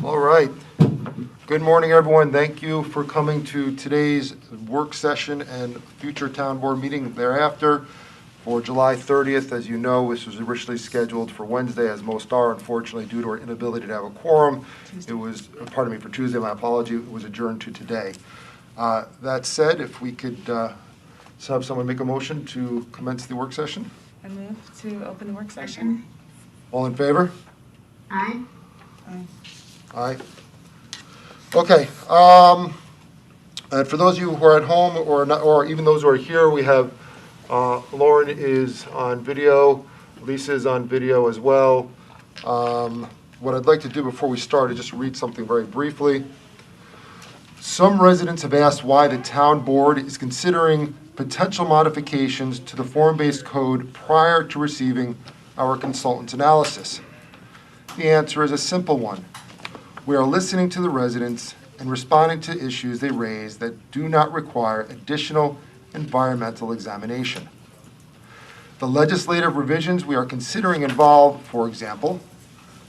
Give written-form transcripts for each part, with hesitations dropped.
All right. Good morning, everyone. Thank you for coming to today's work session and future town board meeting thereafter for July 30th. As you know, this was originally scheduled for Wednesday, as most are. Unfortunately, due to our inability to have a quorum, it was, pardon me, for Tuesday, my apology, it was adjourned to today. That said, if we could have someone make a motion to commence the work session. I move to open the work session. All in favor? Aye. Aye. Aye. Okay. And for those of you who are at home or not, or even those who are here, we have Lauren is on video, Lisa is on video as well. What I'd like to do before we start is just read something very briefly. Some residents have asked why the town board is considering potential modifications to the form-based code prior to receiving our consultant's analysis. The answer is a simple one. We are listening to the residents and responding to issues they raise that do not require additional environmental examination. The legislative revisions we are considering involve, for example,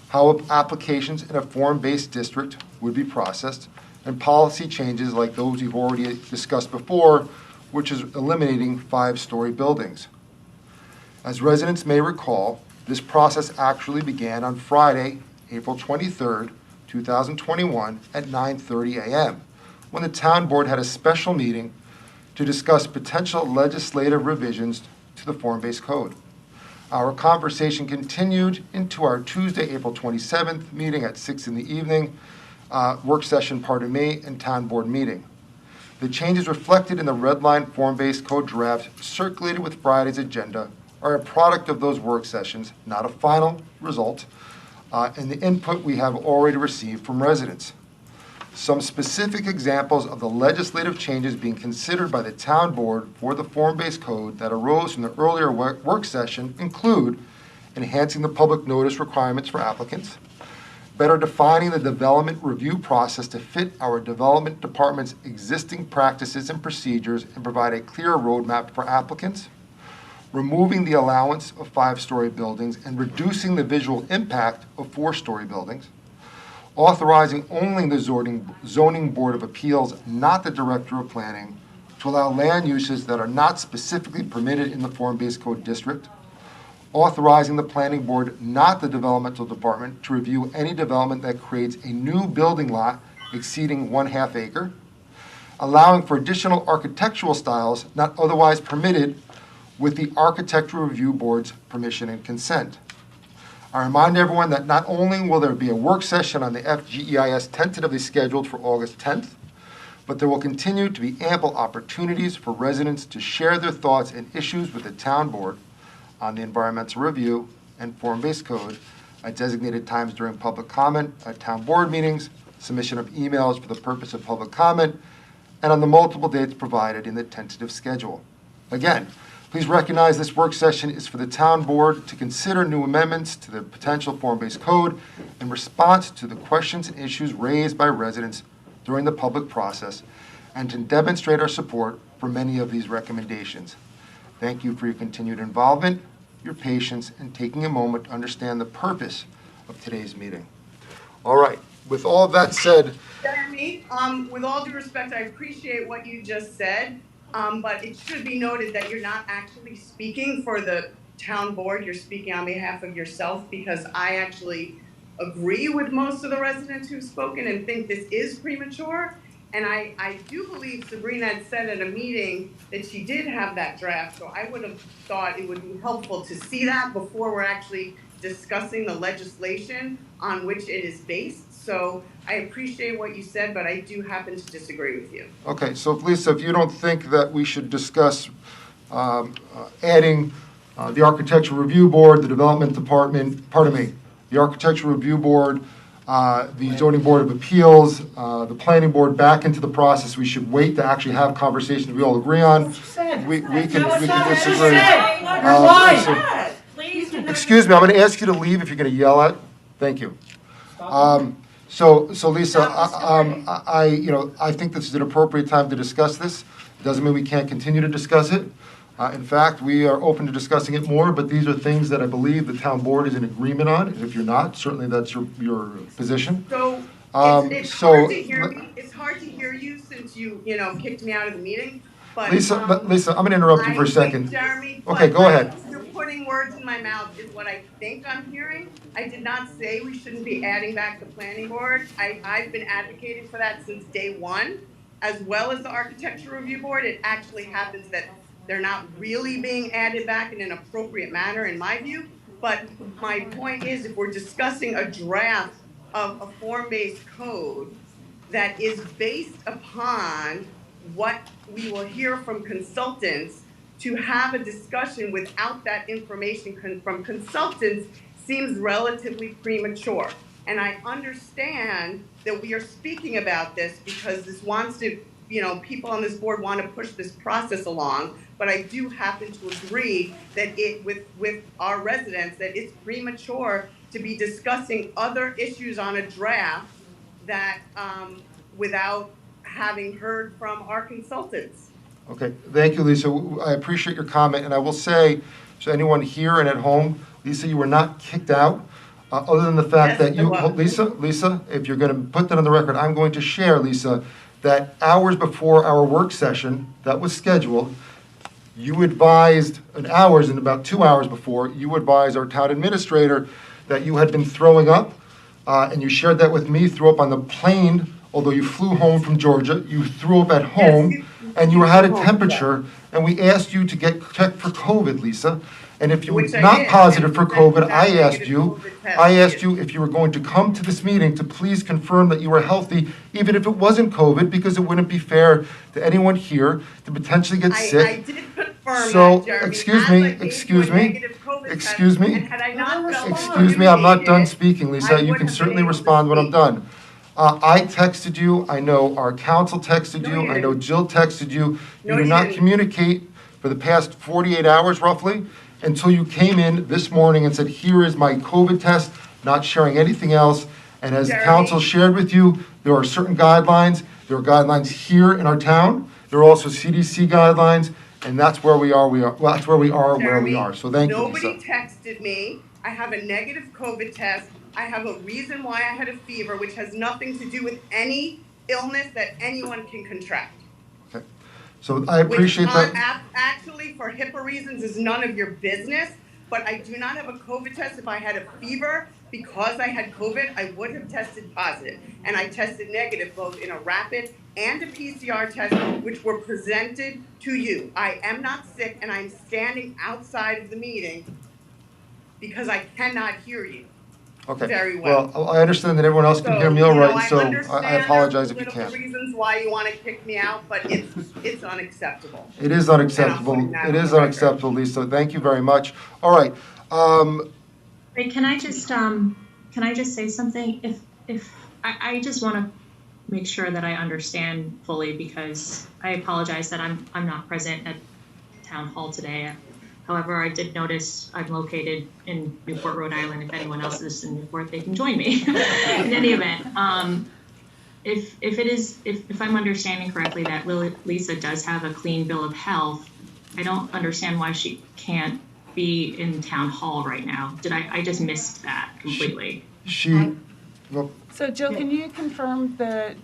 how applications in a form-based district would be processed, and policy changes like those we've already discussed before, which is eliminating 5-story buildings. As residents may recall, this process actually began on Friday, April 23rd, 2021 at 9:30 a.m. when the town board had a special meeting to discuss potential legislative revisions to the form-based code. Our conversation continued into our Tuesday, April 27th meeting at 6 in the evening, work session, and town board meeting. The changes reflected in the red line form-based code draft circulated with Friday's agenda are a product of those work sessions, not a final result, and the input we have already received from residents. Some specific examples of the legislative changes being considered by the town board for the form-based code that arose from the earlier work session include enhancing the public notice requirements for applicants, better defining the development review process to fit our development department's existing practices and procedures and provide a clear roadmap for applicants, removing the allowance of 5-story buildings and reducing the visual impact of 4-story buildings, authorizing only the zoning board of appeals, not the director of planning, to allow land uses that are not specifically permitted in the form-based code district, authorizing the planning board, not the developmental department, to review any development that creates a new building lot exceeding 1/2 acre, allowing for additional architectural styles not otherwise permitted with the Architectural Review Board's permission and consent. I remind everyone that not only will there be a work session on the FGEIS tentatively scheduled for August 10th, but there will continue to be ample opportunities for residents to share their thoughts and issues with the town board on the environmental review and form-based code at designated times during public comment, at town board meetings, submission of emails for the purpose of public comment, and on the multiple dates provided in the tentative schedule. Again, please recognize this work session is for the town board to consider new amendments to the potential form-based code in response to the questions and issues raised by residents during the public process and to demonstrate our support for many of these recommendations. Thank you for your continued involvement, your patience, and taking a moment to understand the purpose of today's meeting. All right, with all of that said. Jeremy, with all due respect, I appreciate what you just said. But it should be noted that you're not actually speaking for the town board. You're speaking on behalf of yourself, because I actually agree with most of the residents who've spoken and think this is premature. And I do believe Sabrina had said at a meeting that she did have that draft. So I would have thought it would be helpful to see that before we're actually discussing the legislation on which it is based. So I appreciate what you said, but I do happen to disagree with you. Okay, so Lisa, if you don't think that we should discuss adding the Architectural Review Board, the Development Department, the Architectural Review Board, the Zoning Board of Appeals, the Planning Board back into the process, we should wait to actually have conversations we all agree on. We can disagree. Excuse me, I'm going to ask you to leave if you're going to yell at. Thank you. So Lisa, I think this is an appropriate time to discuss this. It doesn't mean we can't continue to discuss it. In fact, we are open to discussing it more, but these are things that I believe the town board is in agreement on. If you're not, certainly that's your position. So It's So, hard to hear me. It's hard to hear you since you kicked me out of the meeting. But Lisa, I'm gonna interrupt you for a I second. think, Jeremy, Okay, but go ahead. you're putting words in my mouth is what I think I'm hearing. I did not say we shouldn't be adding back the planning board. I've been advocating for that since day one, as well as the architecture review board. It actually happens that they're not really being added back in an appropriate manner, in my view. But my point is, if we're discussing a draft of a form-based code that is based upon what we will hear from consultants, to have a discussion without that information from consultants seems relatively premature. And I understand that we are speaking about this because this wants to, people on this board want to push this process along, but I do happen to agree that with our residents, that it's premature to be discussing other issues on a draft that without having heard from our consultants. Okay, thank you, Lisa. I appreciate your comment, and I will say, to anyone here and at home, Lisa, you were not kicked out, other than the fact that you, Lisa, if you're gonna put that on the record, I'm going to share, Lisa, that hours before our work session that was scheduled, you advised, hours and about 2 hours before, you advised our town administrator that you had been throwing up, and you shared that with me, threw up on the plane, although you flew home from Georgia, you threw up at home, and you had a temperature, and we asked you to get checked for COVID, Lisa. And if you were not positive for COVID, I asked you if you were going to come to this meeting to please confirm that you were healthy, even if it wasn't COVID, because it wouldn't be fair to anyone here to potentially get sick. I did confirm So, that, Jeremy. excuse me, me, I'm not done speaking, Lisa. You can certainly respond when I'm done. I texted you, I know our council texted you, I know Jill texted you. You did not communicate for the past 48 hours roughly until you came in this morning and said, here is my COVID test, not sharing anything else. And as council shared with you, there are certain guidelines. There are guidelines here in our town. There are also CDC guidelines, and that's where we are. That's where we are, where we are. So thank you, Lisa. Nobody texted me. I have a negative COVID test. I have a reason why I had a fever, which has nothing to do with any illness that anyone can contract. Okay. So I appreciate that. Actually, for HIPAA reasons, is none of your business. But I do not have a COVID test. If I had a fever because I had COVID, I would have tested positive. And I tested negative both in a rapid and a PCR test, which were presented to you. I am not sick, and I'm standing outside of the meeting because I cannot hear you. Okay. Very well. Well, I understand that everyone else can hear me all right, so I apologize if you understand can't. reasons why you want to kick me out, but it's unexacceptable. It is unacceptable. It is unacceptable, Lisa. Thank you very much. All right. Wait, can I just say something? If I just want to make sure that I understand fully, because I apologize that I'm not present at town hall today. However, I did notice I'm located in Newport, Rhode Island. If anyone else is in Newport, they can join me. In any event, if I'm understanding correctly that Lisa does have a clean bill of health, I don't understand why she can't be in town hall right now. I just missed that completely. So Jill, can you confirm the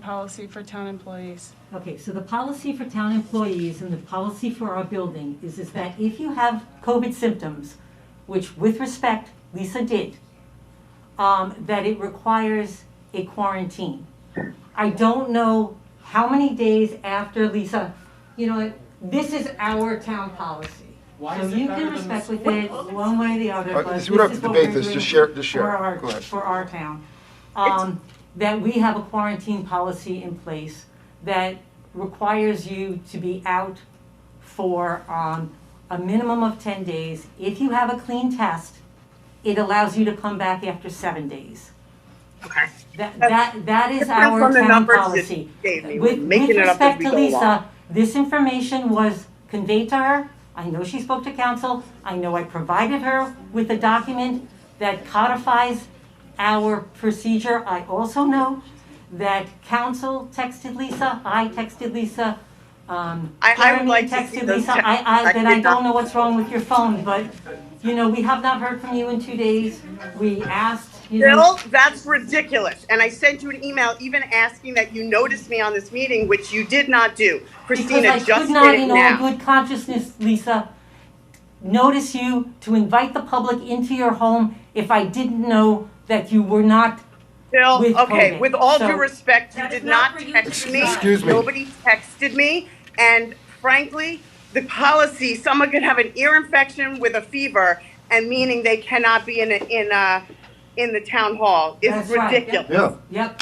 policy for town employees? Okay, so the policy for town employees and the policy for our building is that if you have COVID symptoms, which with respect, Lisa did, that it requires a quarantine. I don't know how many days after Lisa, this is our town policy. So you can respect with it one way or the other, but this is what we're doing for our town. That we have a quarantine policy in place that requires you to be out for a minimum of 10 days. If you have a clean test, it allows you to come back after 7 days. Okay. That is our town policy. With respect to Lisa, this information was conveyed to her. I know she spoke to council. I know I provided her with a document that codifies our procedure. I also know that council texted Lisa, I texted Lisa, I would like texted to see Lisa. I don't know what's wrong with your phone, but you know, we have not heard from you in 2 days. We asked, you know. Bill, that's ridiculous. And I sent you an email even asking that you notice me on this meeting, which you did not do. Christina Because I just could not, did it in all now. good consciousness, Lisa, notice you to invite the public into your home if I didn't know that you were not. Bill, with okay, COVID. with all So- due respect, you That is did not not for you text to me. decide. Excuse me. Nobody texted me. And frankly, the policy, someone could have an ear infection with a fever and meaning they cannot be in the town hall is That's right. ridiculous. Yeah. Yep,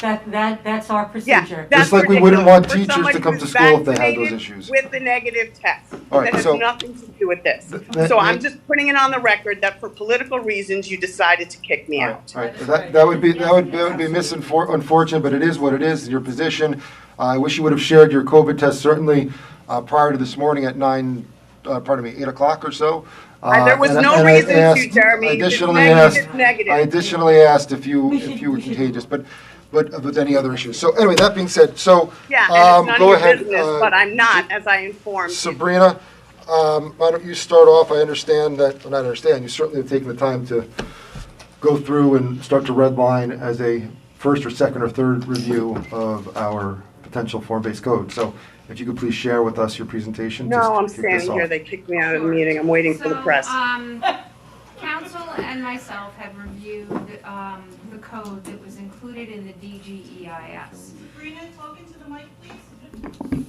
that's our Yeah, procedure. that's Just like we wouldn't want ridiculous for teachers to somebody come to who's school if they had those vaccinated issues. With the negative test. All right, That has so- nothing to do with this. th- So I'm th- just putting it on the record that for political reasons, you decided to kick me out. All right, that would be unfortunate, but it is what it is, your position. I wish you would have shared your COVID test certainly prior to this morning at 8 o'clock or so. There was no I reason to, asked- Jeremy. I If it's additionally negative, asked, it's negative. I additionally asked if you We should- were we should- contagious, but with any other issues. So anyway, that being said, so Yeah, and it's none go of your ahead. business, but I'm not, as I informed you. Sabrina, why don't you start off? I understand that, well, not understand, you certainly have taken the time to go through and start to redline as a first or second or third review of our potential form-based code. So if you could please share with us your presentation. just No, I'm to kick this standing here. off. They kicked me out of the meeting. I'm waiting for the press. Council and myself have reviewed the code that was included in the DGEIS. Sabrina, talking to the mic, please.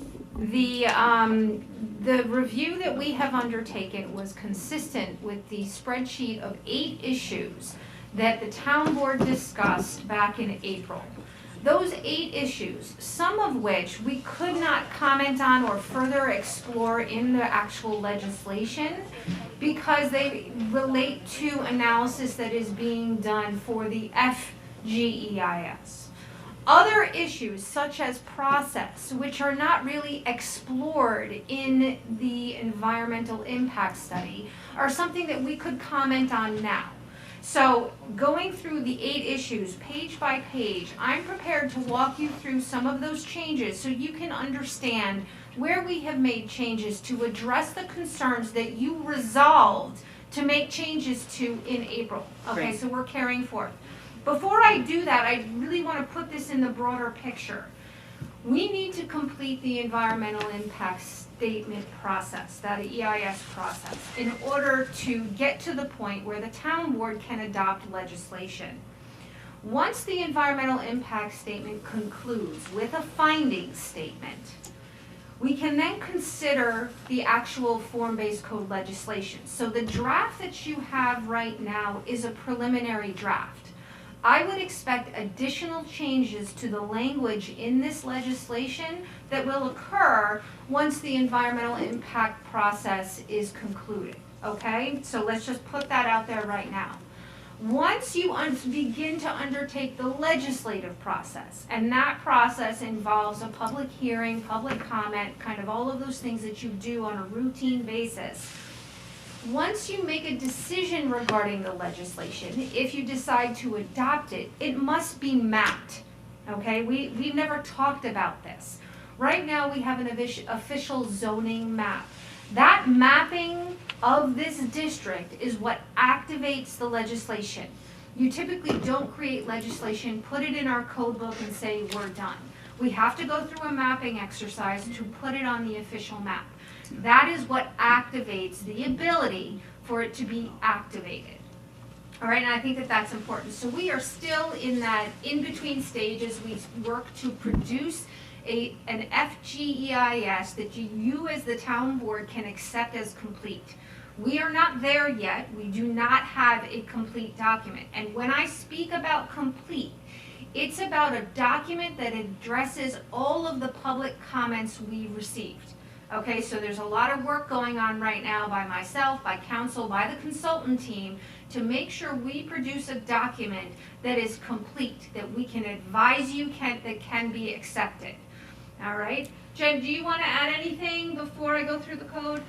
The review that we have undertaken was consistent with the spreadsheet of 8 issues that the town board discussed back in April. Those 8 issues, some of which we could not comment on or further explore in the actual legislation because they relate to analysis that is being done for the FGEIS. Other issues such as process, which are not really explored in the environmental impact study, are something that we could comment on now. So going through the 8 issues page by page, I'm prepared to walk you through some of those changes so you can understand where we have made changes to address the concerns that you resolved to make changes to in April. Okay, Great. so we're carrying forth. Before I do that, I really want to put this in the broader picture. We need to complete the environmental impact statement process, that EIS process, in order to get to the point where the town board can adopt legislation. Once the environmental impact statement concludes with a findings statement, we can then consider the actual form-based code legislation. So the draft that you have right now is a preliminary draft. I would expect additional changes to the language in this legislation that will occur once the environmental impact process is concluded, okay? So let's just put that out there right now. Once you begin to undertake the legislative process, and that process involves a public hearing, public comment, kind of all of those things that you do on a routine basis, once you make a decision regarding the legislation, if you decide to adopt it, it must be mapped, okay? We've never talked about this. Right now, we have an official zoning map. That mapping of this district is what activates the legislation. You typically don't create legislation, put it in our code book and say, we're done. We have to go through a mapping exercise to put it on the official map. That is what activates the ability for it to be activated. All right, and I think that that's important. So we are still in that in-between stage as we work to produce an FGEIS that you as the town board can accept as complete. We are not there yet. We do not have a complete document. And when I speak about complete, it's about a document that addresses all of the public comments we received. Okay, so there's a lot of work going on right now by myself, by council, by the consultant team to make sure we produce a document that is complete, that we can advise you that can be accepted. All right, Jen, do you want to add anything before I go through the code?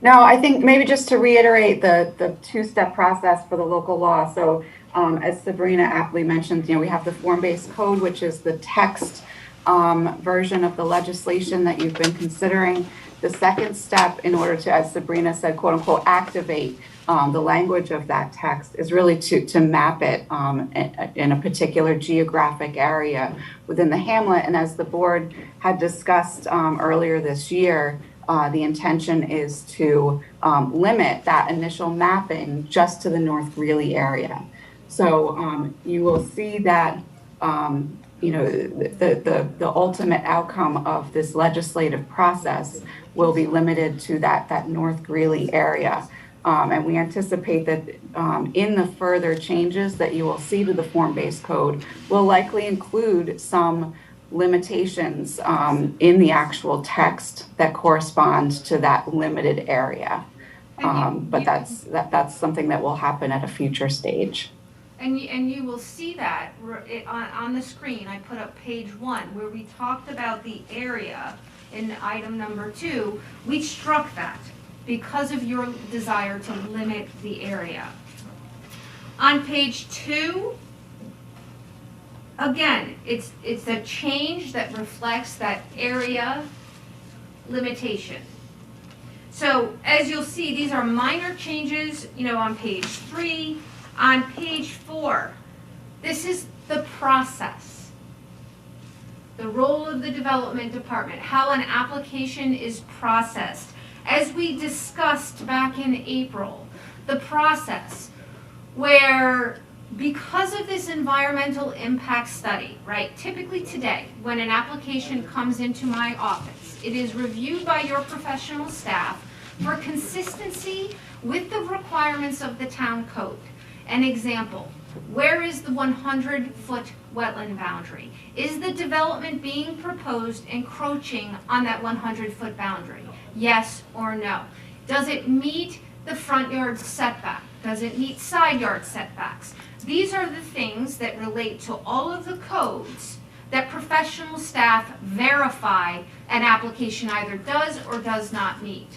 No, I think maybe just to reiterate the two-step process for the local law. So as Sabrina aptly mentioned, we have the form-based code, which is the text version of the legislation that you've been considering. the second step in order to, as Sabrina said, quote unquote, activate the language of that text is really to map it in a particular geographic area within the hamlet. And as the board had discussed earlier this year, the intention is to limit that initial mapping just to the North Greeley area. So you will see that the ultimate outcome of this legislative process will be limited to that North Greeley area. And we anticipate that in the further changes that you will see to the form-based code will likely include some limitations in the actual text that correspond to that limited area. But that's something that will happen at a future stage. And you will see that on the screen. I put up page 1 where we talked about the area in item number 2. We struck that because of your desire to limit the area. On page 2, again, it's a change that reflects that area limitation. So as you'll see, these are minor changes, on page 3. On page 4, this is the process, the role of the development department, how an application is processed. As we discussed back in April, the process where, because of this environmental impact study, right, typically today, when an application comes into my office, it is reviewed by your professional staff for consistency with the requirements of the town code. An example, where is the 100-foot wetland boundary? Is the development being proposed encroaching on that 100-foot boundary? Yes or no? Does it meet the front yard setback? Does it meet side yard setbacks? These are the things that relate to all of the codes that professional staff verify an application either does or does not meet.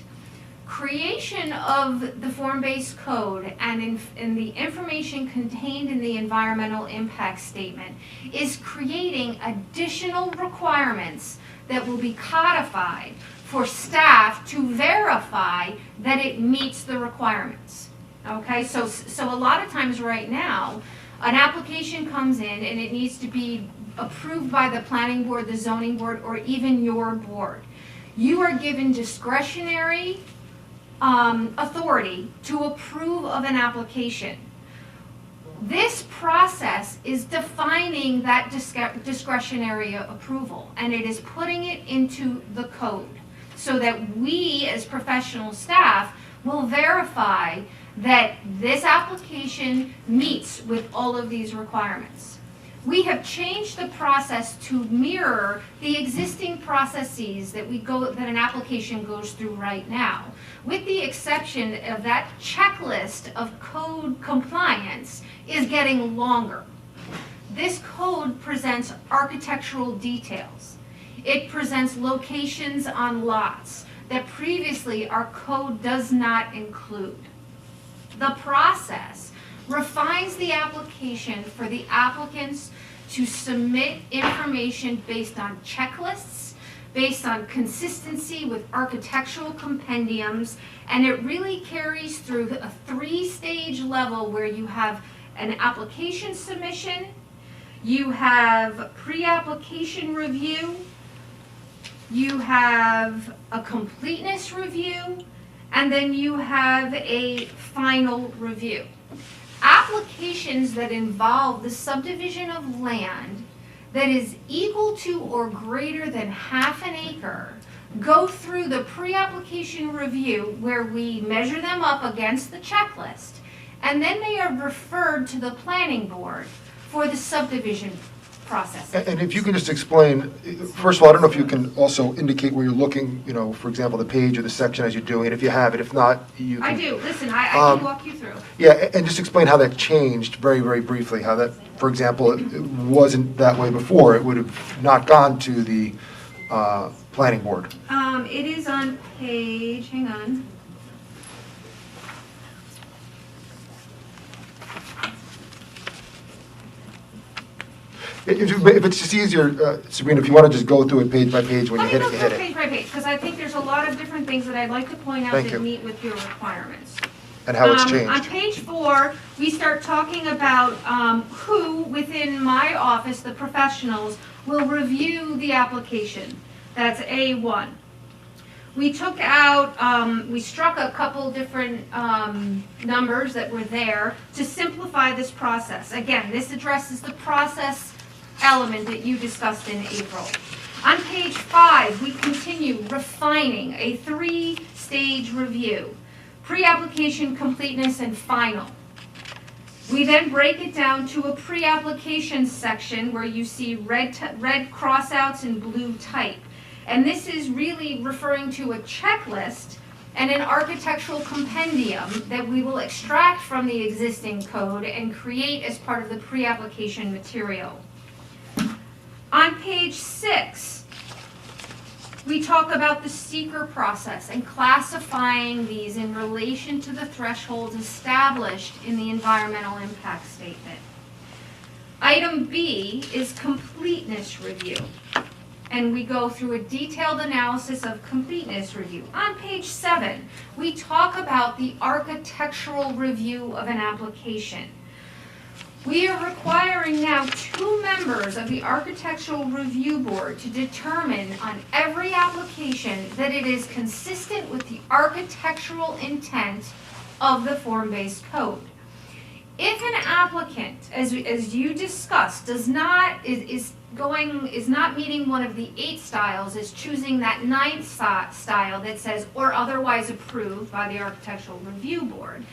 Creation of the form-based code and in the information contained in the environmental impact statement is creating additional requirements that will be codified for staff to verify that it meets the requirements. Okay, so a lot of times right now, an application comes in and it needs to be approved by the planning board, the zoning board, or even your board. You are given discretionary authority to approve of an application. This process is defining that discretionary approval, and it is putting it into the code so that we as professional staff will verify that this application meets with all of these requirements. We have changed the process to mirror the existing processes that an application goes through right now, with the exception of that checklist of code compliance is getting longer. This code presents architectural details. It presents locations on lots that previously our code does not include. The process refines the application for the applicants to submit information based on checklists, based on consistency with architectural compendiums, and it really carries through a 3-stage level where you have an application submission, you have pre-application review, you have a completeness review, and then you have a final review. Applications that involve the subdivision of land that is equal to or greater than half an acre go through the pre-application review where we measure them up against the checklist, and then they are referred to the planning board for the subdivision process. And if you can just explain, first of all, I don't know if you can also indicate where you're looking, for example, the page or the section as you're doing it, if you have it. If not, you can. I do. Listen, I can walk you through. Yeah, and just explain how that changed very, very briefly, how that, for example, it wasn't that way before. It would have not gone to the planning board. It is on page, hang on. If it's just easier, Sabrina, if you want to just go through it page by page, when you Let hit me it, go you hit through it. page by page, because I think there's a lot of different things that I'd like to point out Thank that you. meet with your requirements. And how it's On changed. page 4, we start talking about who within my office, the professionals, will review the application. That's A1. We took out, we struck a couple different numbers that were there to simplify this process. Again, this addresses the process element that you discussed in April. On page 5, we continue refining a 3-stage review: pre-application, completeness, and final. We then break it down to a pre-application section where you see red crossouts and blue type. And this is really referring to a checklist and an architectural compendium that we will extract from the existing code and create as part of the pre-application material. On page 6, we talk about the seeker process and classifying these in relation to the thresholds established in the environmental impact statement. Item B is completeness review, and we go through a detailed analysis of completeness review. On page 7, we talk about the architectural review of an application. We are requiring now 2 members of the Architectural Review Board to determine on every application that it is consistent with the architectural intent of the form-based code. If an applicant, as you discussed, is not meeting one of the 8 styles, is choosing that 9th style that says or otherwise approved by the Architectural Review Board,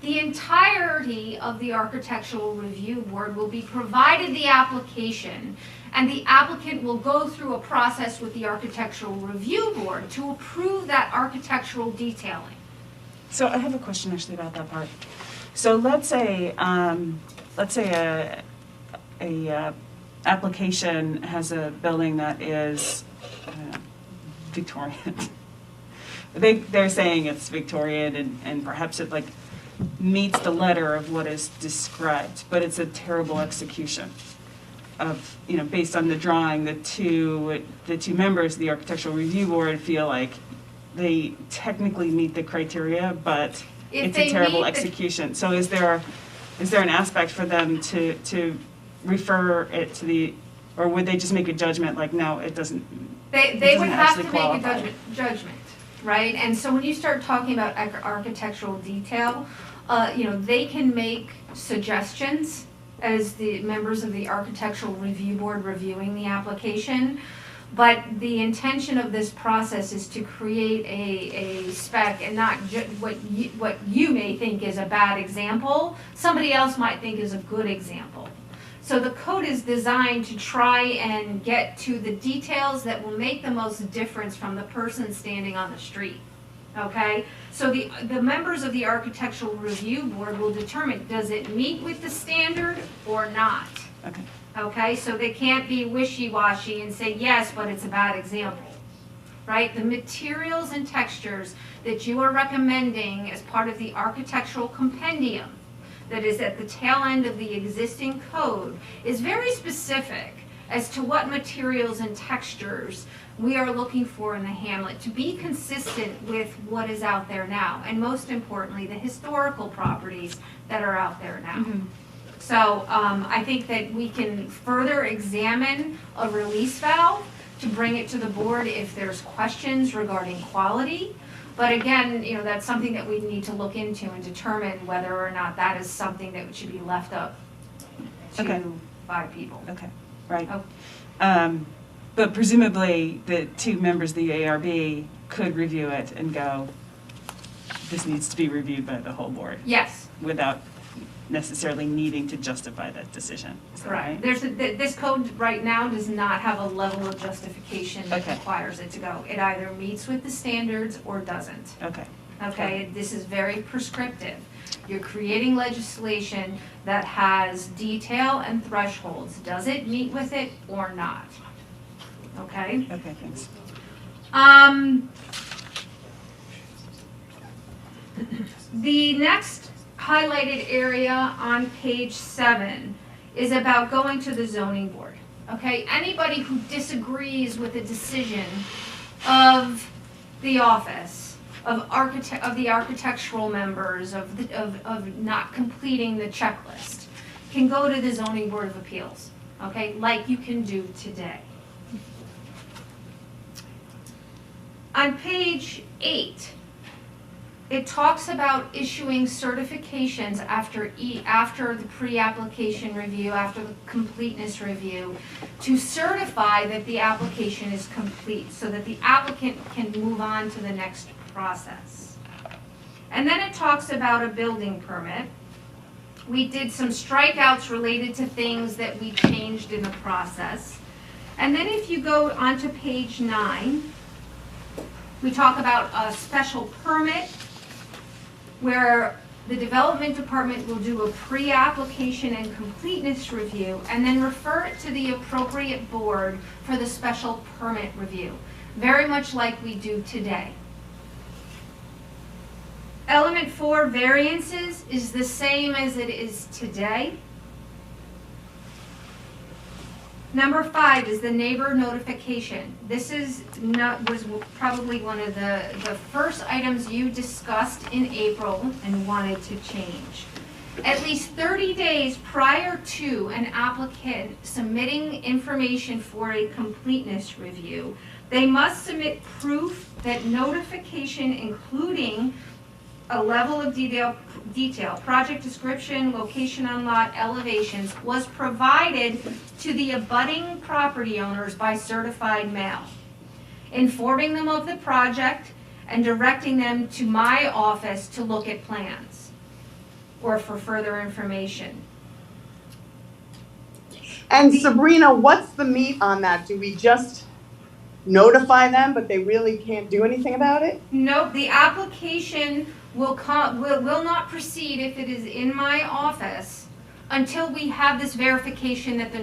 the entirety of the Architectural Review Board will be provided the application, and the applicant will go through a process with the Architectural Review Board to approve that architectural detailing. So I have a question actually about that part. So let's say a application has a building that is Victorian. They're saying it's Victorian and perhaps it meets the letter of what is described, but it's a terrible execution of, based on the drawing, the two members of the Architectural Review Board feel like they technically meet the criteria, but it's a terrible execution. So is there an aspect for them to refer it to the, or would they just make a judgment like, no, it doesn't? They would have to make a judgment, right? And so when you start talking about architectural detail, they can make suggestions as the members of the Architectural Review Board reviewing the application. But the intention of this process is to create a spec and not what you may think is a bad example, somebody else might think is a good example. So the code is designed to try and get to the details that will make the most difference from the person standing on the street. Okay? So the members of the Architectural Review Board will determine, does it meet with the standard or not? Okay. Okay, so they can't be wishy-washy and say yes, but it's a bad example, right? The materials and textures that you are recommending as part of the architectural compendium that is at the tail end of the existing code is very specific as to what materials and textures we are looking for in the hamlet to be consistent with what is out there now, and most importantly, the historical properties that are out there now. Mm-hmm. So I think that we can further examine a release valve to bring it to the board if there's questions regarding quality. But again, that's something that we need to look into and determine whether or not that is something that should be left up to 5 people. Okay, right. Oh. But presumably the 2 members of the ARB could review it and go, this needs to be reviewed by the whole board. Yes. Without necessarily needing to justify that decision. Is that Correct. right? This code right now does not have a level of justification that Okay. requires it to go. It either meets with the standards or doesn't. Okay. Okay, this is very prescriptive. You're creating legislation that has detail and thresholds. Does it meet with it or not? Okay? Okay, thanks. The next highlighted area on page 7 is about going to the zoning board. Okay, anybody who disagrees with the decision of the office, of the architectural members, of not completing the checklist, can go to the zoning board of appeals, okay, like you can do today. On page 8, it talks about issuing certifications after the pre-application review, after the completeness review, to certify that the application is complete so that the applicant can move on to the next process. And then it talks about a building permit. We did some strikeouts related to things that we changed in the process. And then if you go onto page 9, we talk about a special permit where the development department will do a pre-application and completeness review and then refer it to the appropriate board for the special permit review, very much like we do today. Element 4, variances, is the same as it is today. Number 5 is the neighbor notification. This was probably one of the first items you discussed in April and wanted to change. At least 30 days prior to an applicant submitting information for a completeness review, they must submit proof that notification including a level of detail, project description, location on lot, elevations, was provided to the abutting property owners by certified mail, informing them of the project and directing them to my office to look at plans or for further information. And Sabrina, what's the meat on that? Do we just notify them, but they really can't do anything about it? No, the application will not proceed if it is in my office until we have this verification that the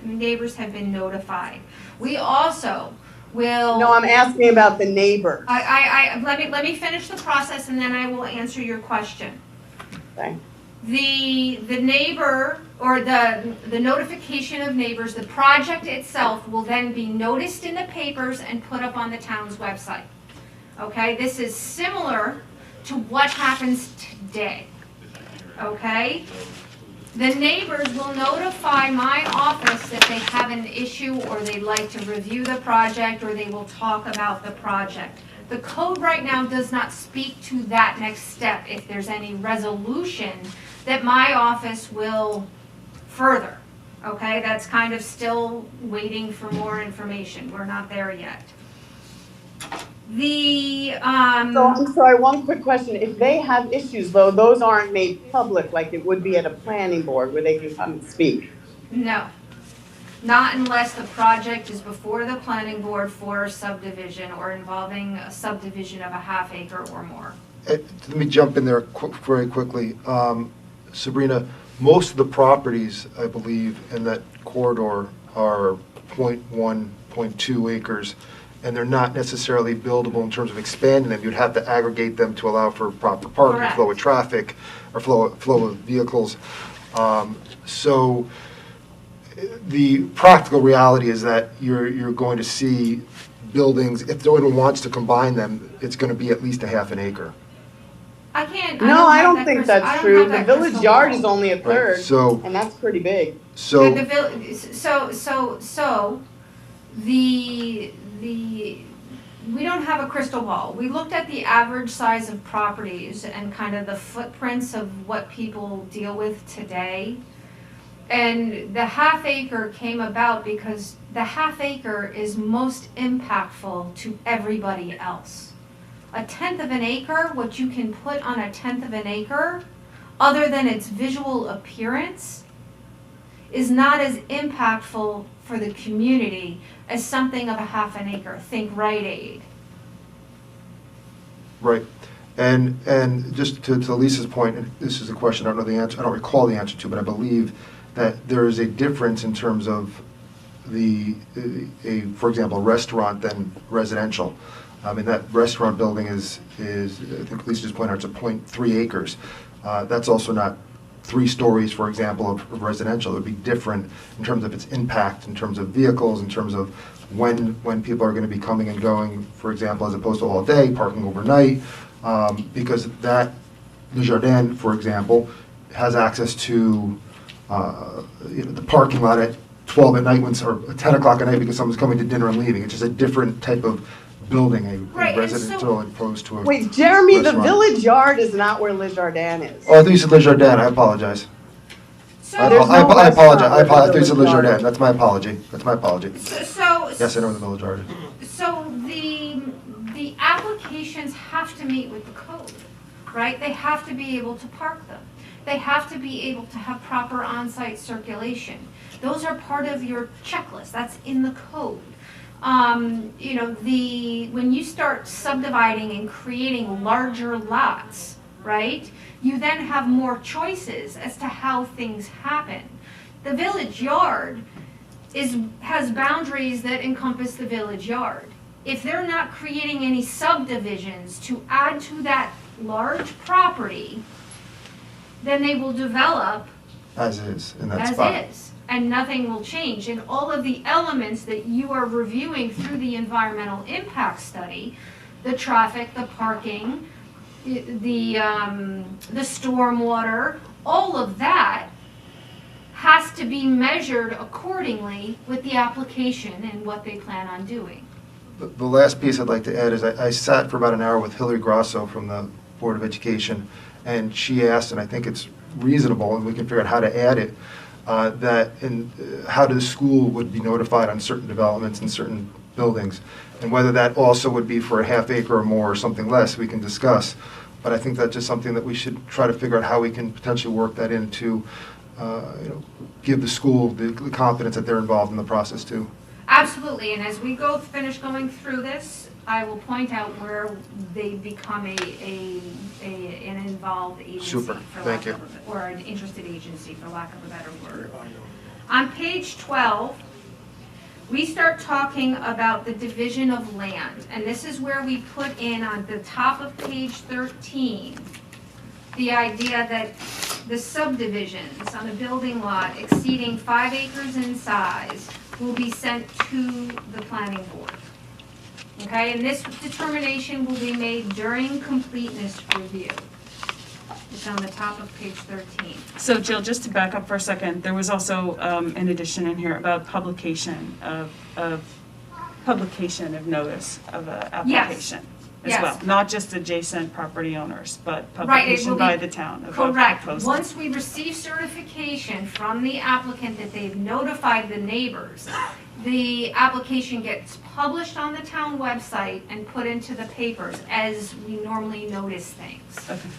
neighbors have been notified. We also will. No, I'm asking about the neighbors. Let me finish the process and then I will answer your question. Okay. The neighbor or the notification of neighbors, the project itself will then be noticed in the papers and put up on the town's website. Okay, this is similar to what happens today. Okay? The neighbors will notify my office that they have an issue or they'd like to review the project or they will talk about the project. The code right now does not speak to that next step if there's any resolution that my office will further. Okay, that's kind of still waiting for more information. We're not there yet. So I'm sorry, one quick question. If they have issues though, those aren't made public like it would be at a planning board where they can come and speak? No, not unless the project is before the planning board for a subdivision or involving a subdivision of a half acre or more. Let me jump in there very quickly. Sabrina, most of the properties, I believe, in that corridor are 0.1, 0.2 acres, and they're not necessarily buildable in terms of expanding them. You'd have to aggregate them to allow for proper parking, Correct. flow of traffic, or flow of vehicles. So the practical reality is that you're going to see buildings, if anyone wants to combine them, it's going to be at least a half an acre. I can't. No, I don't think that's true. The village yard is only a third, so- and that's pretty big. So. We don't have a crystal ball. We looked at the average size of properties and kind of the footprints of what people deal with today. And the half acre came about because the half acre is most impactful to everybody else. A tenth of an acre, what you can put on a tenth of an acre, other than its visual appearance, is not as impactful for the community as something of a half an acre. Think Rite Aid. Right. And just to Lisa's point, and this is a question I don't know the answer, I don't recall the answer to, but I believe that there is a difference in terms of for example, a restaurant than residential. And that restaurant building is I think Lisa just pointed out, it's a 0.3 acres. That's also not 3 stories, for example, of residential. It would be different in terms of its impact, in terms of vehicles, in terms of when people are going to be coming and going, for example, as opposed to all day, parking overnight, because that, Le Jardin, for example, has access to the parking lot at 12 at night, or 10 o'clock at night because someone's coming to dinner and leaving. It's just a different type of building, a Right, and so- residential opposed to a Wait, Jeremy, the restaurant. Village Yard is not where Le Jardin is. Oh, I thought you said Le Jardin, I apologize. So, There's no I apologize, restaurant I thought with you the said Le Village Jardin, Yard. that's my apology, that's my apology. so, Yes, I know where the Village Yard is. so the applications have to meet with the code, right? They have to be able to park them. They have to be able to have proper on-site circulation. Those are part of your checklist, that's in the code. You know, when you start subdividing and creating larger lots, right? You then have more choices as to how things happen. The Village Yard has boundaries that encompass the Village Yard. If they're not creating any subdivisions to add to that large property, then they will develop As is, in that as spot. is, and nothing will change. And all of the elements that you are reviewing through the environmental impact study, the traffic, the parking, the stormwater, all of that has to be measured accordingly with the application and what they plan on doing. The last piece I'd like to add is I sat for about an hour with Hillary Grosso from the Board of Education, and she asked, and I think it's reasonable, and we can figure out how to add it, how the school would be notified on certain developments in certain buildings, and whether that also would be for a half acre or more or something less, we can discuss. But I think that's just something that we should try to figure out how we can potentially work that into, give the school the confidence that they're involved in the process too. Absolutely, and as we finish going through this, I will point out where they become an involved agency. Super, thank you. Or an interested agency, for lack of a better word. On page 12, we start talking about the division of land, and this is where we put in on the top of page 13, the idea that the subdivisions on a building lot exceeding 5 acres in size will be sent to the planning board. Okay, and this determination will be made during completeness review. It's on the top of page 13. So Jill, just to back up for a second, there was also an addition in here about publication of notice of an application as Yes. well. Not just adjacent property owners, but Right, it publication will by be- the town of a Correct. proposal. Once we receive certification from the applicant that they've notified the neighbors, the application gets published on the town website and put into the papers as we normally notice things. Okay.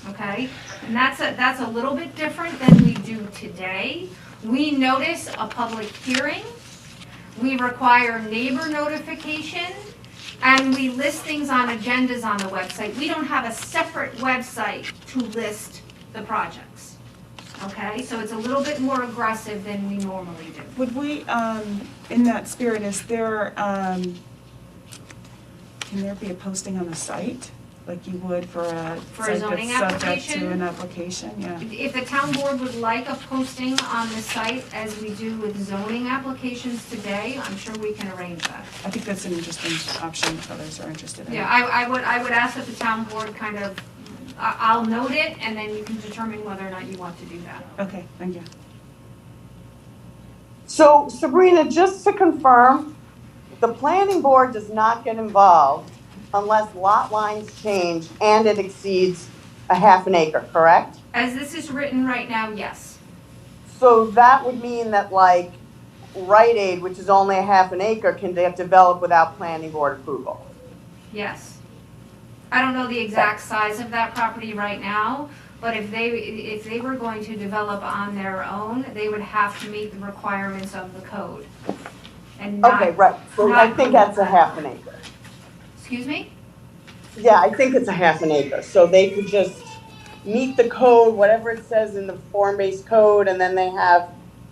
Okay? And that's a little bit different than we do today. We notice a public hearing, we require neighbor notification, and we list things on agendas on the website. We don't have a separate website to list the projects. Okay? So it's a little bit more aggressive than we normally do. Would we, in that spirit, can there be a posting on the site? Like you would for a For a site zoning that's subject application? to an application, yeah. If the town board would like a posting on the site as we do with zoning applications today, I'm sure we can arrange that. I think that's an interesting option if others are interested in it. Yeah, I would ask that the town board kind of, I'll note it, and then you can determine whether or not you want to do that. Okay, thank you. So Sabrina, just to confirm, the planning board does not get involved unless lot lines change and it exceeds a half an acre, correct? As this is written right now, yes. So that would mean that like Rite Aid, which is only a half an acre, can develop without planning board approval? Yes. I don't know the exact size of that property right now, but if they were going to develop on their own, they would have to meet the requirements of the code. And not, Okay, right, so I think that's a half an acre. excuse me? Yeah, I think it's a half an acre, so they could just meet the code, whatever it says in the form-based code, and then they have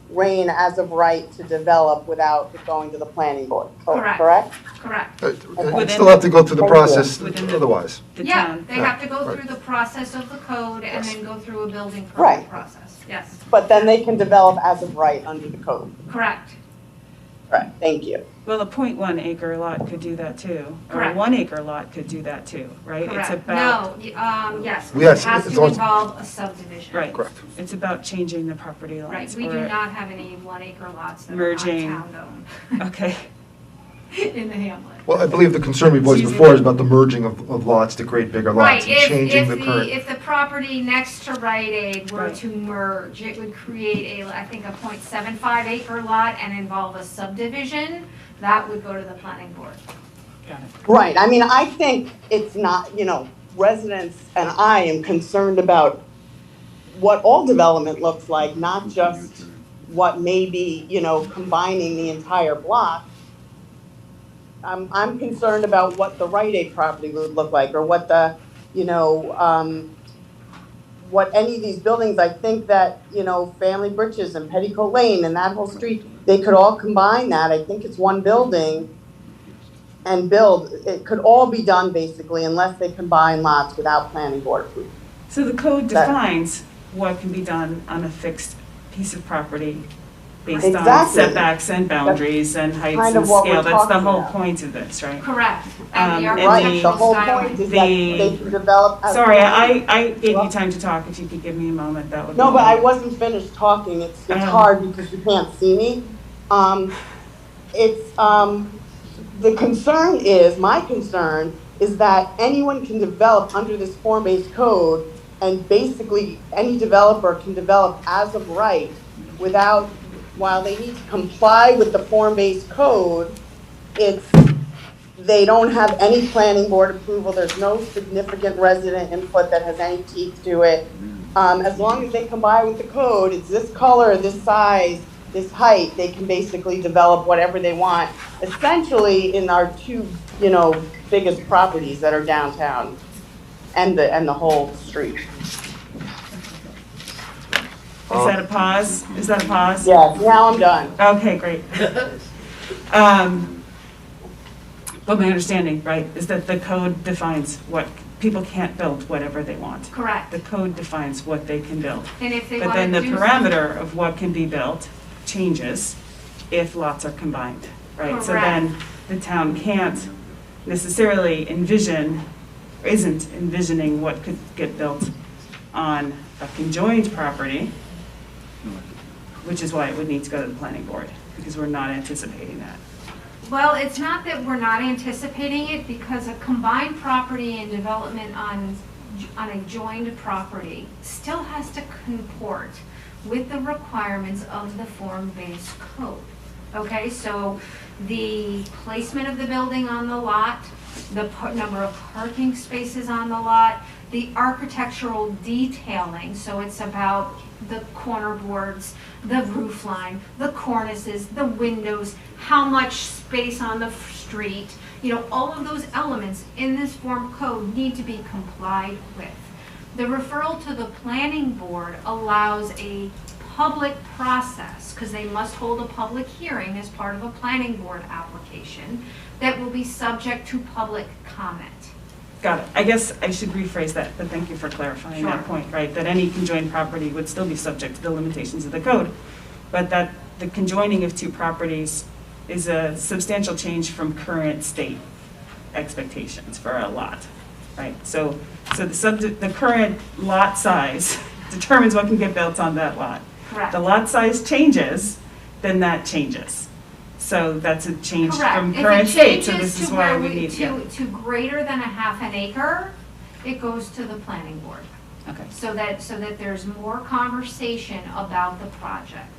reign as of right to develop without it going to the planning board, Correct. correct? Correct. They still have to go through the process Within the- otherwise. The Yeah, town. they have to go Right. through the process of the code and Yes. then go through a building permit Right. process. Yes, but then they can develop as of right under the code. correct. Right, thank you. Well, a 0.1 acre lot could do that too. Or a Correct. 1 acre lot could do that too, right? It's Correct. about, No, yes, Yes, it has as to long as- involve a subdivision. right. Correct. It's about changing the property Right, lines. we or- do not have any 1 acre lots that are not Merging. town-owned Okay, in the hamlet. Well, I believe the concern we voiced It's before is easy. about the merging of lots to create bigger Right, lots and changing the current. if the property next to Rite Aid were Right. to merge, it would create a, I think, a 0.75 acre lot and involve a subdivision, that would go to the planning board. got it. Right, I mean, I think it's not, residents and I am concerned about what all development looks like, not just what may be, combining the entire block. I'm concerned about what the Rite Aid property would look like, or what the, what any of these buildings, I think that, Family Britches and Petticoat Lane and that whole street, they could all combine that. I think it's one building and build. It could all be done basically unless they combine lots without planning board approval. So the code That- defines what can be done on a fixed piece of property based on Exactly. setbacks and boundaries and heights kind and of what we're scale. That's the talking whole about. point of this, right? Correct. And And the the- Right, the architectural whole style. point is that The- they can develop as. Sorry, I gave you Well- time to talk. If you could give me a moment, that would be. No, but I wasn't finished talking. It's Oh. hard because you can't see me. The concern is, my concern is that anyone can develop under this form-based code, and basically any developer can develop as of right without, while they need to comply with the form-based code, they don't have any planning board approval. There's no significant resident input that has any teeth to it. As long as they comply with the code, it's this color, this size, this height, they can basically develop whatever they want, essentially in our two, biggest properties that are downtown and the whole street. Is that a pause? Is that a pause? Yes, now I'm done. Okay, great. But my understanding, right, is that the code defines what, people can't build whatever they want. Correct. The code defines what they can build. And if they But want to then do. the parameter of what can be built changes if lots are combined, right? So then the town can't necessarily isn't envisioning what could get built on a conjoined property, which is why it would need to go to the planning board, because we're not anticipating that. Well, it's not that we're not anticipating it, because a combined property and development on a joined property still has to comport with the requirements of the form-based code. Okay, so the placement of the building on the lot, the number of parking spaces on the lot, the architectural detailing, so it's about the corner boards, the roof line, the cornices, the windows, how much space on the street, all of those elements in this form code need to be complied with. The referral to the planning board allows a public process, because they must hold a public hearing as part of a planning board application that will be subject to public comment. Got it. I guess I should rephrase that, but thank you for clarifying Sure. that point, right? That any conjoined property would still be subject to the limitations of the code, but that the conjoining of two properties is a substantial change from current state expectations for a lot, right? So the current lot size determines what can get built on that lot. Correct. The lot size changes, then that changes. So that's a change from current state, so this is why we need, yeah. To greater than a half an acre, it goes to the planning board. Okay. So that there's more conversation about the project.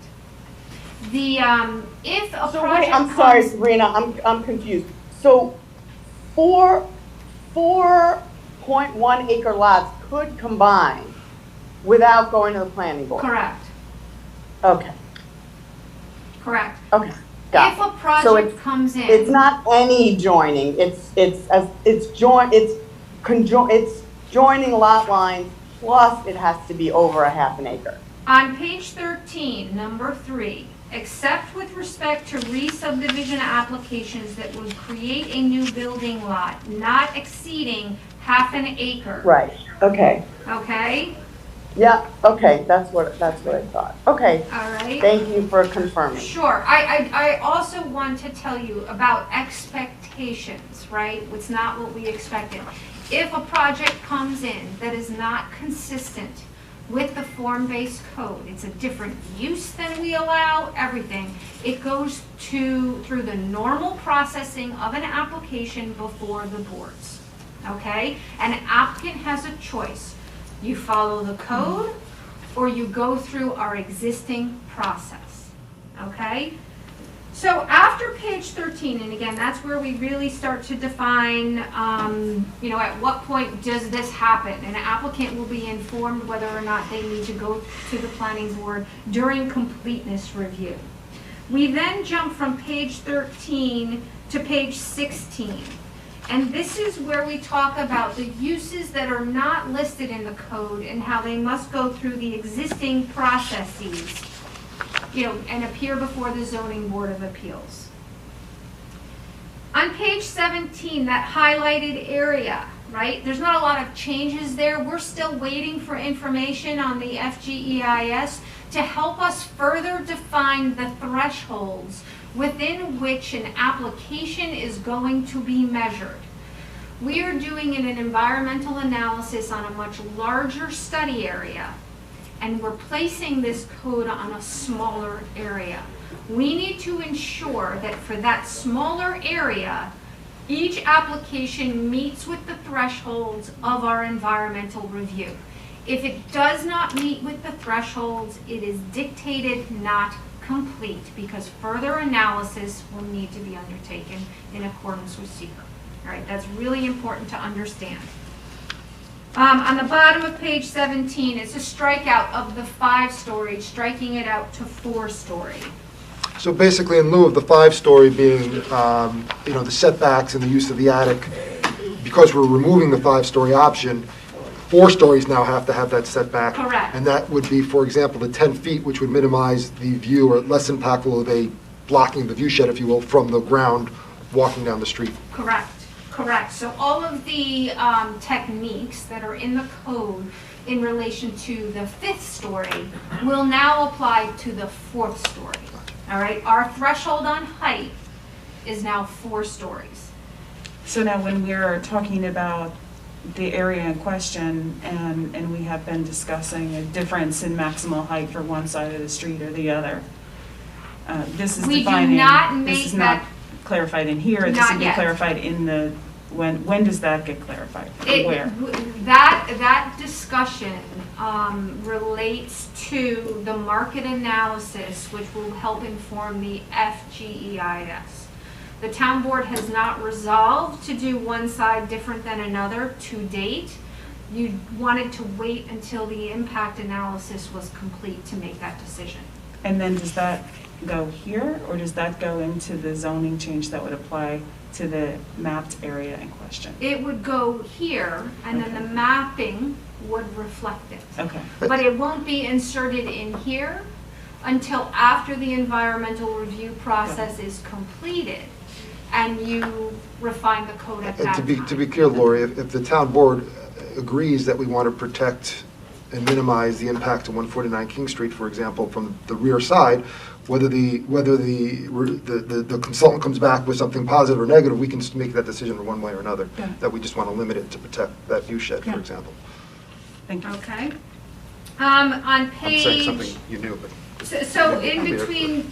If a So project wait, I'm sorry, comes- Sabrina, I'm confused. So 4.1 acre lots could combine without going to the planning board? Correct, Okay, correct. okay, got If it. a project So it's comes in. It's not any joining, it's joining lot lines, plus it has to be over a half an acre. On page 13, number 3, except with respect to re-subdivision applications that would create a new building lot not exceeding half an acre. Right, okay. Okay? Yeah, okay, that's what I thought. Okay, All right? thank you for confirming. Sure. I also want to tell you about expectations, right? It's not what we expected. If a project comes in that is not consistent with the form-based code, it's a different use than we allow, everything, it goes through the normal processing of an application before the boards, okay? An applicant has a choice. You follow the code, or you go through our existing process, okay? So after page 13, and again, that's where we really start to define, at what point does this happen? An applicant will be informed whether or not they need to go to the planning board during completeness review. We then jump from page 13 to page 16. And this is where we talk about the uses that are not listed in the code and how they must go through the existing processes, and appear before the Zoning Board of Appeals. On page 17, that highlighted area, right? There's not a lot of changes there. We're still waiting for information on the FGEIS to help us further define the thresholds within which an application is going to be measured. We are doing an environmental analysis on a much larger study area, and we're placing this code on a smaller area. We need to ensure that for that smaller area, each application meets with the thresholds of our environmental review. If it does not meet with the thresholds, it is dictated not complete, because further analysis will need to be undertaken in accordance with SECR. All right, that's really important to understand. On the bottom of page 17, it's a strikeout of the 5-story, striking it out to 4-story. So basically, in lieu of the 5-story being, the setbacks and the use of the attic, because we're removing the 5-story option, 4 stories now have to have that setback. Correct. And that would be, for example, the 10 feet, which would minimize the view or less impactful of a blocking the view shed, if you will, from the ground walking down the street. Correct. So all of the techniques that are in the code in relation to the 5th story will now apply to the 4th story. All right, our threshold on height is now 4 stories. So now when we're talking about the area in question, and we have been discussing a difference in maximal height for one side of the street or the other, this is We do defining, not this make is not that- clarified in here, this Not will be yet. clarified in the, when does that get clarified? Where? That discussion relates to the market analysis, which will help inform the FGEIS. The town board has not resolved to do one side different than another to date. You wanted to wait until the impact analysis was complete to make that decision. And then does that go here, or does that go into the zoning change that would apply to the mapped area in question? It would go here, and then the mapping would reflect it. Okay. But it won't be inserted in here until after the environmental review process is completed and you refine the code at And that to time. be clear, Lori, if the town board agrees that we want to protect and minimize the impact of 149 King Street, for example, from the rear side, whether the consultant comes back with something positive or negative, we can make that decision one way or another, Yeah. that we just want to limit it to protect that view shed, for Yeah. example. Okay. On I'm saying something page, you knew, but. so in Yeah. between,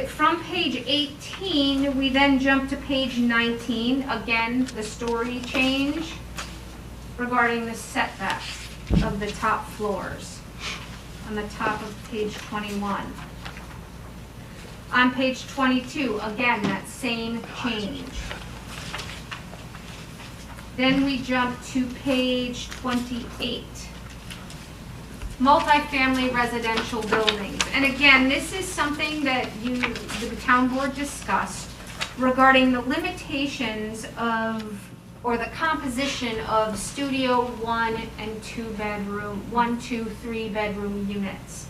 from page 18, we then jump to page 19. Again, the story change regarding the setbacks of the top floors on the top of page 21. On page 22, again, that same change. Then we jump to page 28. Multifamily residential buildings. And again, this is something that the town board discussed regarding the limitations of, or the composition of studio 1 and 2 bedroom, 1, 2, 3 bedroom units.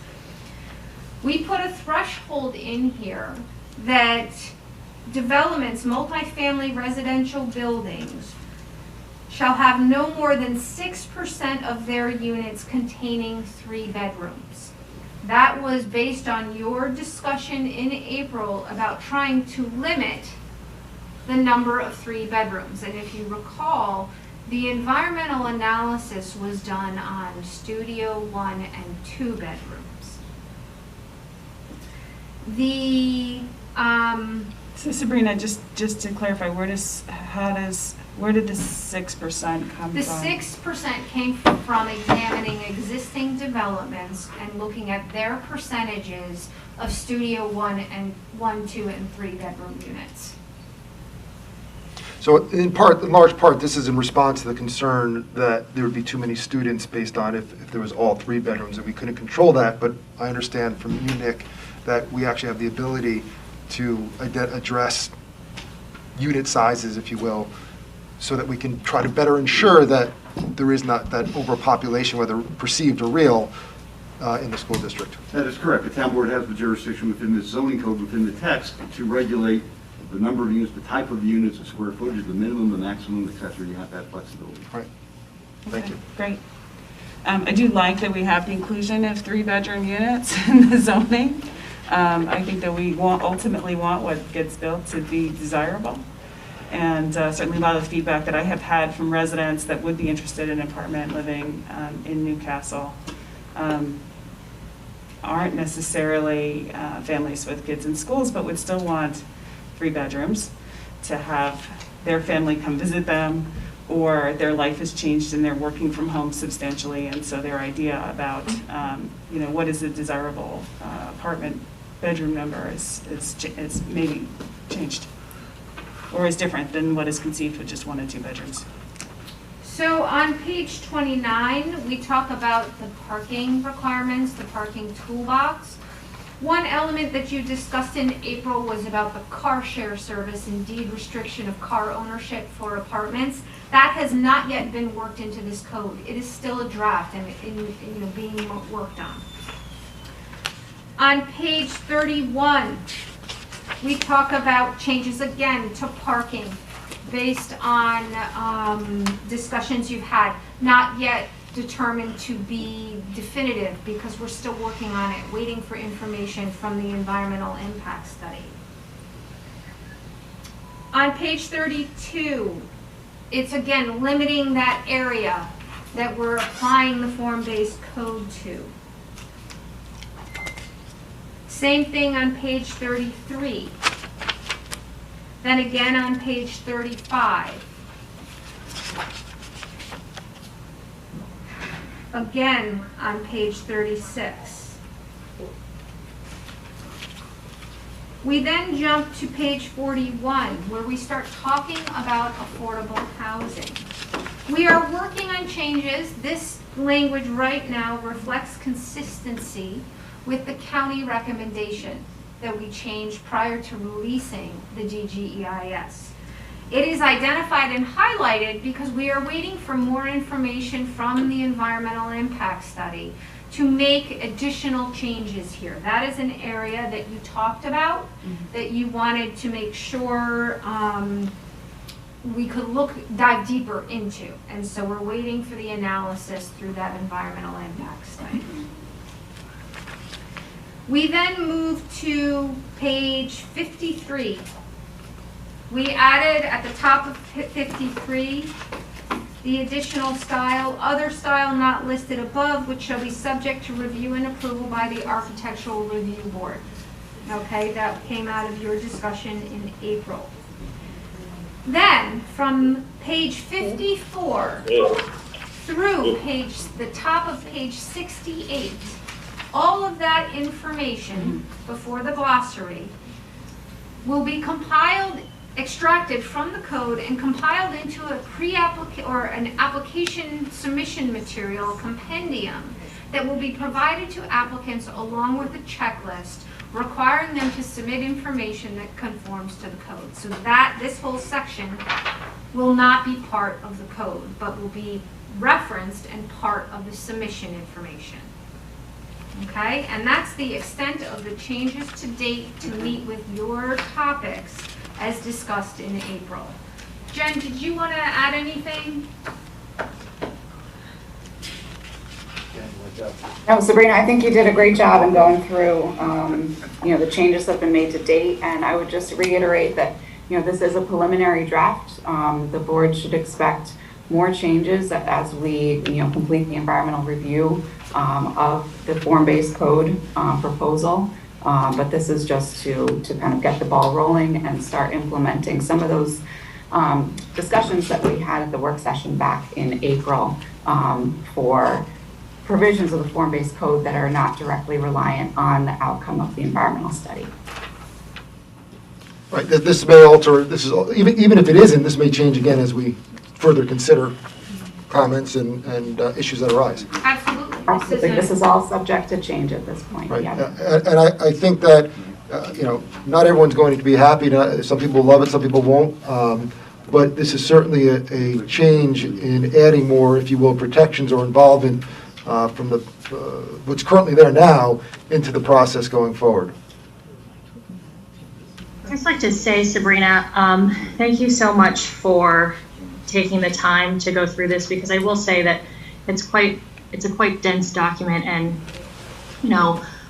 We put a threshold in here that developments, multifamily residential buildings, shall have no more than 6% of their units containing 3 bedrooms. That was based on your discussion in April about trying to limit the number of 3 bedrooms. And if you recall, the environmental analysis was done on studio 1 and 2 bedrooms. So Sabrina, just to clarify, where did the 6% come from? The 6% came from examining existing developments and looking at their percentages of studio 1 and 1, 2, and 3 bedroom units. So in large part, this is in response to the concern that there would be too many students based on if there was all 3 bedrooms, and we couldn't control that. But I understand from you, Nick, that we actually have the ability to address unit sizes, if you will, so that we can try to better ensure that there is not that overpopulation, whether perceived or real, in the school district. That is correct. The town board has the jurisdiction within the zoning code, within the text, to regulate the number of units, the type of units, the square footage, the minimum, the maximum, et cetera. You have that flexibility. Right. Thank you. Great. I do like that we have the inclusion of 3-bedroom units in the zoning. I think that we ultimately want what gets built to be desirable. And certainly a lot of the feedback that I have had from residents that would be interested in apartment living in Newcastle aren't necessarily families with kids in schools, but would still want 3 bedrooms to have their family come visit them, or their life has changed and they're working from home substantially, and so their idea about what is a desirable apartment bedroom number is maybe changed, or is different than what is conceived with just 1 and 2 bedrooms. So on page 29, we talk about the parking requirements, the parking toolbox. One element that you discussed in April was about the car share service and deed restriction of car ownership for apartments. That has not yet been worked into this code. It is still a draft and being worked on. On page 31, we talk about changes again to parking based on discussions you've had, not yet determined to be definitive because we're still working on it, waiting for information from the environmental impact study. On page 32, it's again limiting that area that we're applying the form-based code to. Same thing on page 33. Then again on page 35. Again on page 36. We then jump to page 41, where we start talking about affordable housing. We are working on changes. This language right now reflects consistency with the county recommendation that we changed prior to releasing the DGEIS. It is identified and highlighted because we are waiting for more information from the environmental impact study to make additional changes here. That is an area that you talked about, that you wanted to make sure we could dive deeper into. And so we're waiting for the analysis through that environmental impact study. We then move to page 53. We added at the top of 53 the additional style, other style not listed above, which shall be subject to review and approval by the Architectural Review Board. Okay, that came out of your discussion in April. Then from page 54 through the top of page 68, all of that information before the glossary will be compiled, extracted from the code and compiled into a an application submission material compendium that will be provided to applicants along with a checklist requiring them to submit information that conforms to the code. So that this whole section will not be part of the code, but will be referenced and part of the submission information. Okay, and that's the extent of the changes to date to meet with your topics as discussed in April. Jen, did you want to add anything? No, Sabrina, I think you did a great job in going through, the changes that have been made to date. And I would just reiterate that, this is a preliminary draft. The board should expect more changes as we, complete the environmental review of the form-based code proposal. But this is just to kind of get the ball rolling and start implementing some of those discussions that we had at the work session back in April for provisions of the form-based code that are not directly reliant on the outcome of the environmental study. Right, this may alter, even if it isn't, this may change again as we further consider comments and issues that arise. Absolutely. Absolutely, this is all subject to change at this point, Right, yeah. and I think that, not everyone's going to be happy, some people love it, some people won't, but this is certainly a change in adding more, if you will, protections or involvement from what's currently there now into the process going forward. I'd just like to say, Sabrina, thank you so much for taking the time to go through this, because I will say that it's a quite dense document, and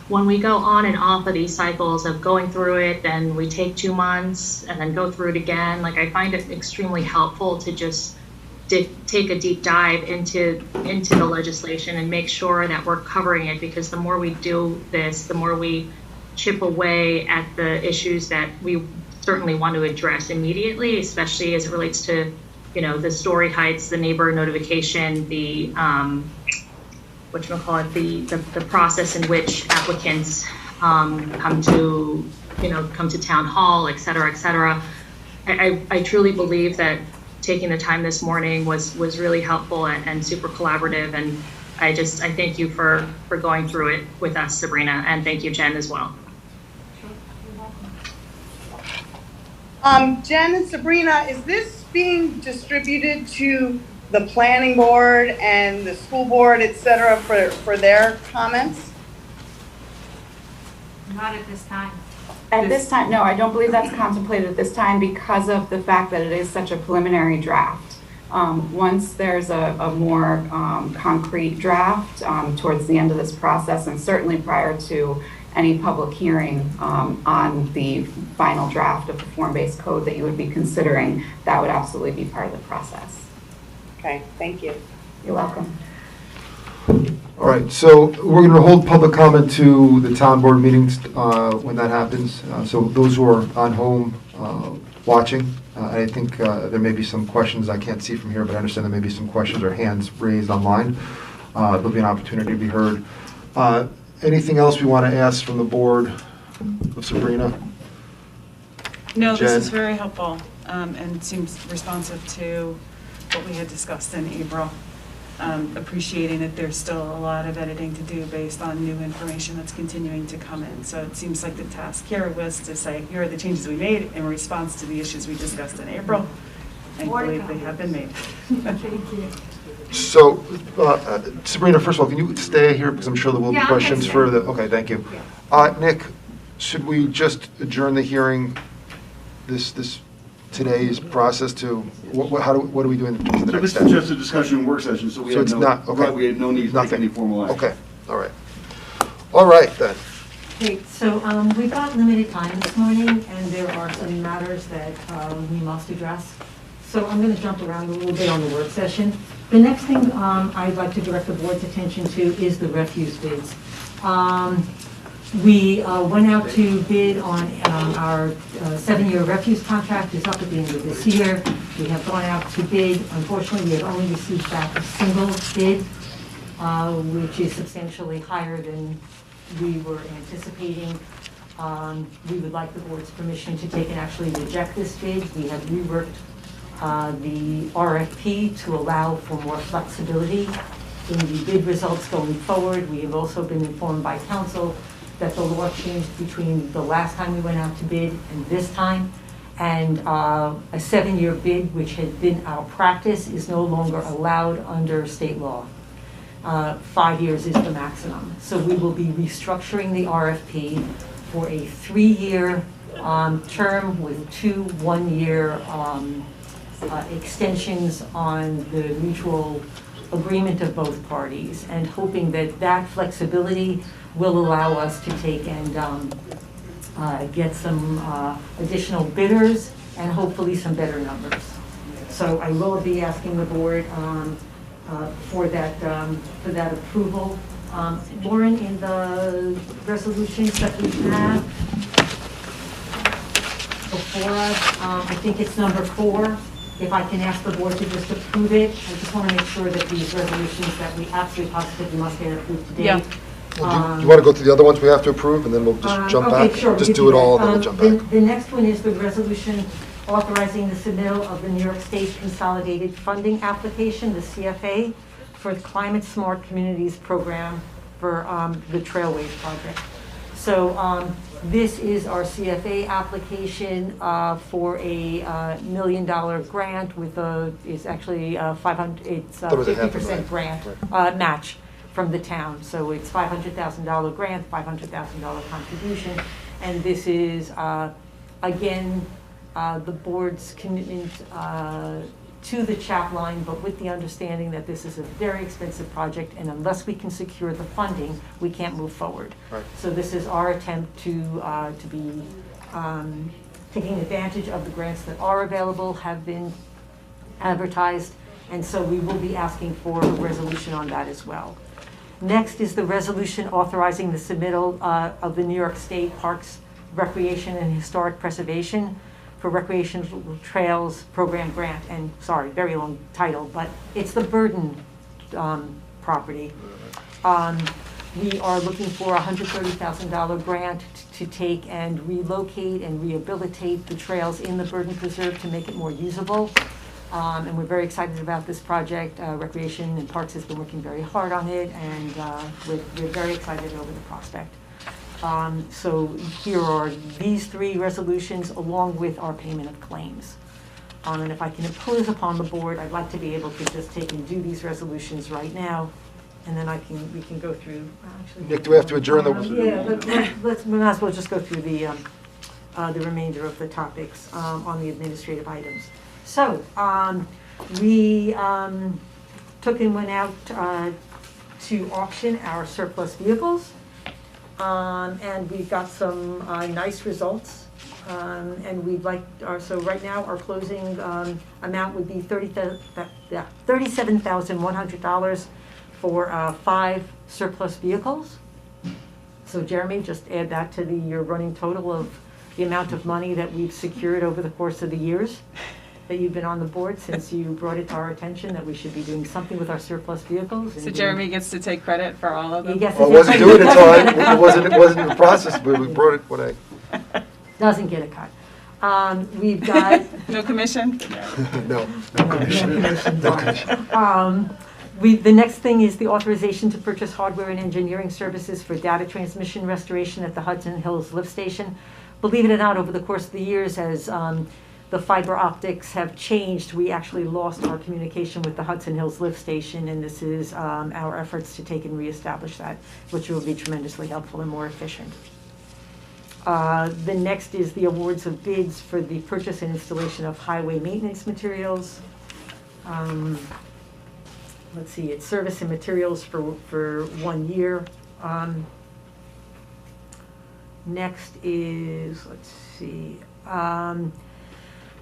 when we go on and off of these cycles of going through it, then we take 2 months and then go through it again. Like, I find it extremely helpful to just take a deep dive into the legislation and make sure that we're covering it, because the more we do this, the more we chip away at the issues that we certainly want to address immediately, especially as it relates to, the story heights, the neighbor notification, the the process in which applicants come to town hall, et cetera, et cetera. I truly believe that taking the time this morning was really helpful and super collaborative, and I thank you for going through it with us, Sabrina, and thank you, Jen, as well. Jen and Sabrina, is this being distributed to the planning board and the school board, et cetera, for their comments? Not at this time. At this time, no, I don't believe that's contemplated at this time because of the fact that it is such a preliminary draft. Once there's a more concrete draft towards the end of this process, and certainly prior to any public hearing on the final draft of the form-based code that you would be considering, that would absolutely be part of the process. Okay, thank you. You're welcome. All right, so we're going to hold public comment to the town board meetings when that happens. So those who are on home watching, I think there may be some questions I can't see from here, but I understand there may be some questions or hands raised online. There'll be an opportunity to be heard. Anything else we want to ask from the board of Sabrina? No, Jen? this is very helpful and seems responsive to what we had discussed in April. Appreciating that there's still a lot of editing to do based on new information that's continuing to come in. So it seems like the task here was to say, here are the changes we made in response to the issues we discussed in April. I believe they have been made. Thank you. So, Sabrina, first of all, can you stay here, because I'm sure there will be Yeah, questions I'll for stay. the, okay, thank you. Yeah. Nick, should we just adjourn the hearing, this today's process to, what are we doing to the So next this step? is just a discussion work session, so we So have it's no, not- okay. right, we have no need to take Nothing. any formal action. Okay, all right. All right, then. Okay, so we've got limited time this morning, and there are some matters that we must address. So I'm going to jump around a little bit on the work session. The next thing I'd like to direct the board's attention to is the refuse bids. We went out to bid on our 7-year refuse contract. It's up at the end of this year. We have gone out to bid. Unfortunately, we have only received back a single bid, which is substantially higher than we were anticipating. We would like the board's permission to take and actually reject this bid. We have reworked the RFP to allow for more flexibility in the bid results going forward. We have also been informed by council that the law changed between the last time we went out to bid and this time, and a 7-year bid, which had been our practice, is no longer allowed under state law. 5 years is the maximum. So we will be restructuring the RFP for a 3-year term with 2 1-year extensions on the mutual agreement of both parties, and hoping that that flexibility will allow us to take and get some additional bidders and hopefully some better numbers. So I will be asking the board for that approval. Lauren, in the resolutions that we have before us, I think it's number 4. If I can ask the board to just approve it, I just want to make sure that these resolutions that we absolutely positively must get approved today. Yeah. Well, do you want to go through the other ones we have to approve, and then we'll just jump back? Okay, sure. Just we do it can all, that. then we'll jump back. The next one is the resolution authorizing the submittal of the New York State Consolidated Funding Application, the CFA, for the Climate Smart Communities Program for the Trailways Project. So this is our CFA application for a $1 million grant with it's actually 500, it's Thought it was a half a 50% million. grant match from the town. So it's $500,000 grant, $500,000 contribution, and this is again the board's commitment to the chap line, but with the understanding that this is a very expensive project, and unless we can secure the funding, we can't move forward. Right. So this is our attempt to be taking advantage of the grants that are available, have been advertised, and so we will be asking for a resolution on that as well. Next is the resolution authorizing the submittal of the New York State Parks, Recreation, and Historic Preservation for Recreational Trails Program Grant, and sorry, very long title, but it's the Burden property. We are looking for a $130,000 grant to take and relocate and rehabilitate the trails in the Burden Preserve to make it more usable. And we're very excited about this project. Recreation and Parks has been working very hard on it, and we're very excited over the prospect. So here are these 3 resolutions along with our payment of claims. And if I can impose upon the board, I'd like to be able to just take and do these resolutions right now, and then we can go through. Actually, Nick, do we have to adjourn the? Yeah, we might as well just go through the remainder of the topics on the administrative items. So we took and went out to auction our surplus vehicles. And we got some nice results, and we'd like, so right now our closing amount would be $37,100 for 5 surplus vehicles. So Jeremy, just add that to your running total of the amount of money that we've secured over the course of the years that you've been on the board, since you brought it to our attention that we should be doing something with our surplus vehicles. So Jeremy gets to take credit for all of them? He gets to Well, I take wasn't credit. doing it until it wasn't in the process, but we brought it when I. Doesn't get a cut. We've got. No commission? No commission. No commission. The next thing is the authorization to purchase hardware and engineering services for data transmission restoration at the Hudson Hills Lift Station. Believe it or not, over the course of the years, as the fiber optics have changed, we actually lost our communication with the Hudson Hills Lift Station, and this is our efforts to take and reestablish that, which will be tremendously helpful and more efficient. The next is the awards of bids for the purchase and installation of highway maintenance materials. Let's see, it's service and materials for 1 year. Next is, let's see,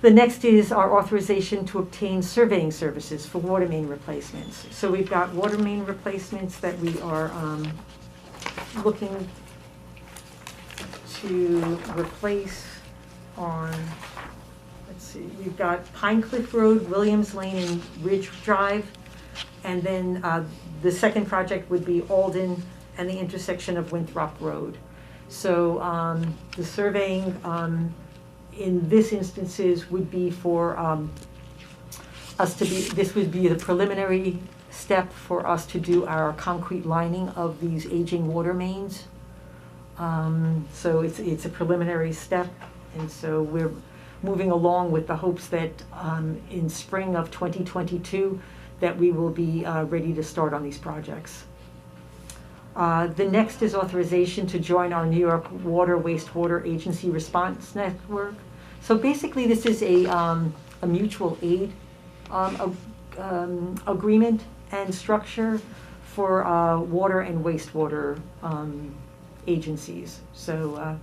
the next is our authorization to obtain surveying services for water main replacements. So we've got water main replacements that we are looking to replace on, let's see, we've got Pine Cliff Road, Williams Lane, and Ridge Drive. And then the second project would be Alden and the intersection of Winthrop Road. So the surveying in this instances would be for us to be, this would be the preliminary step for us to do our concrete lining of these aging water mains. So it's a preliminary step, and so we're moving along with the hopes that in spring of 2022 that we will be ready to start on these projects. The next is authorization to join our New York Water Wastewater Agency Response Network. So basically this is a a mutual aid agreement and structure for water and wastewater agencies. So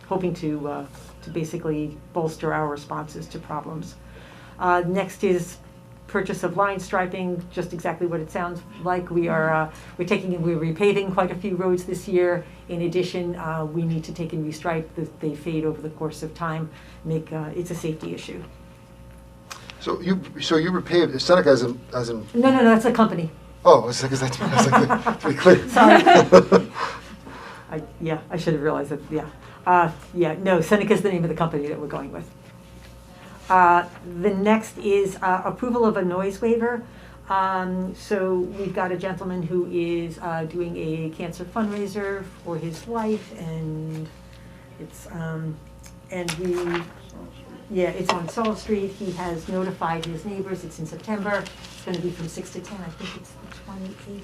hoping to basically bolster our responses to problems. Next is purchase of line striping, just exactly what it sounds like. We're repaving quite a few roads this year. In addition, we need to take and restripe. They fade over the course of time. It's a safety issue. So you repaved Seneca as in No, that's a company. oh, it's like, to be clear. Sorry. I should have realized that. No, Seneca is the name of the company that we're going with. The next is approval of a noise waiver. So we've got a gentleman who is doing a cancer fundraiser for his wife, and it's it's on Saul Street. He has notified his neighbors. It's in September. It's going to be from 6 to 10. I think it's the 28th.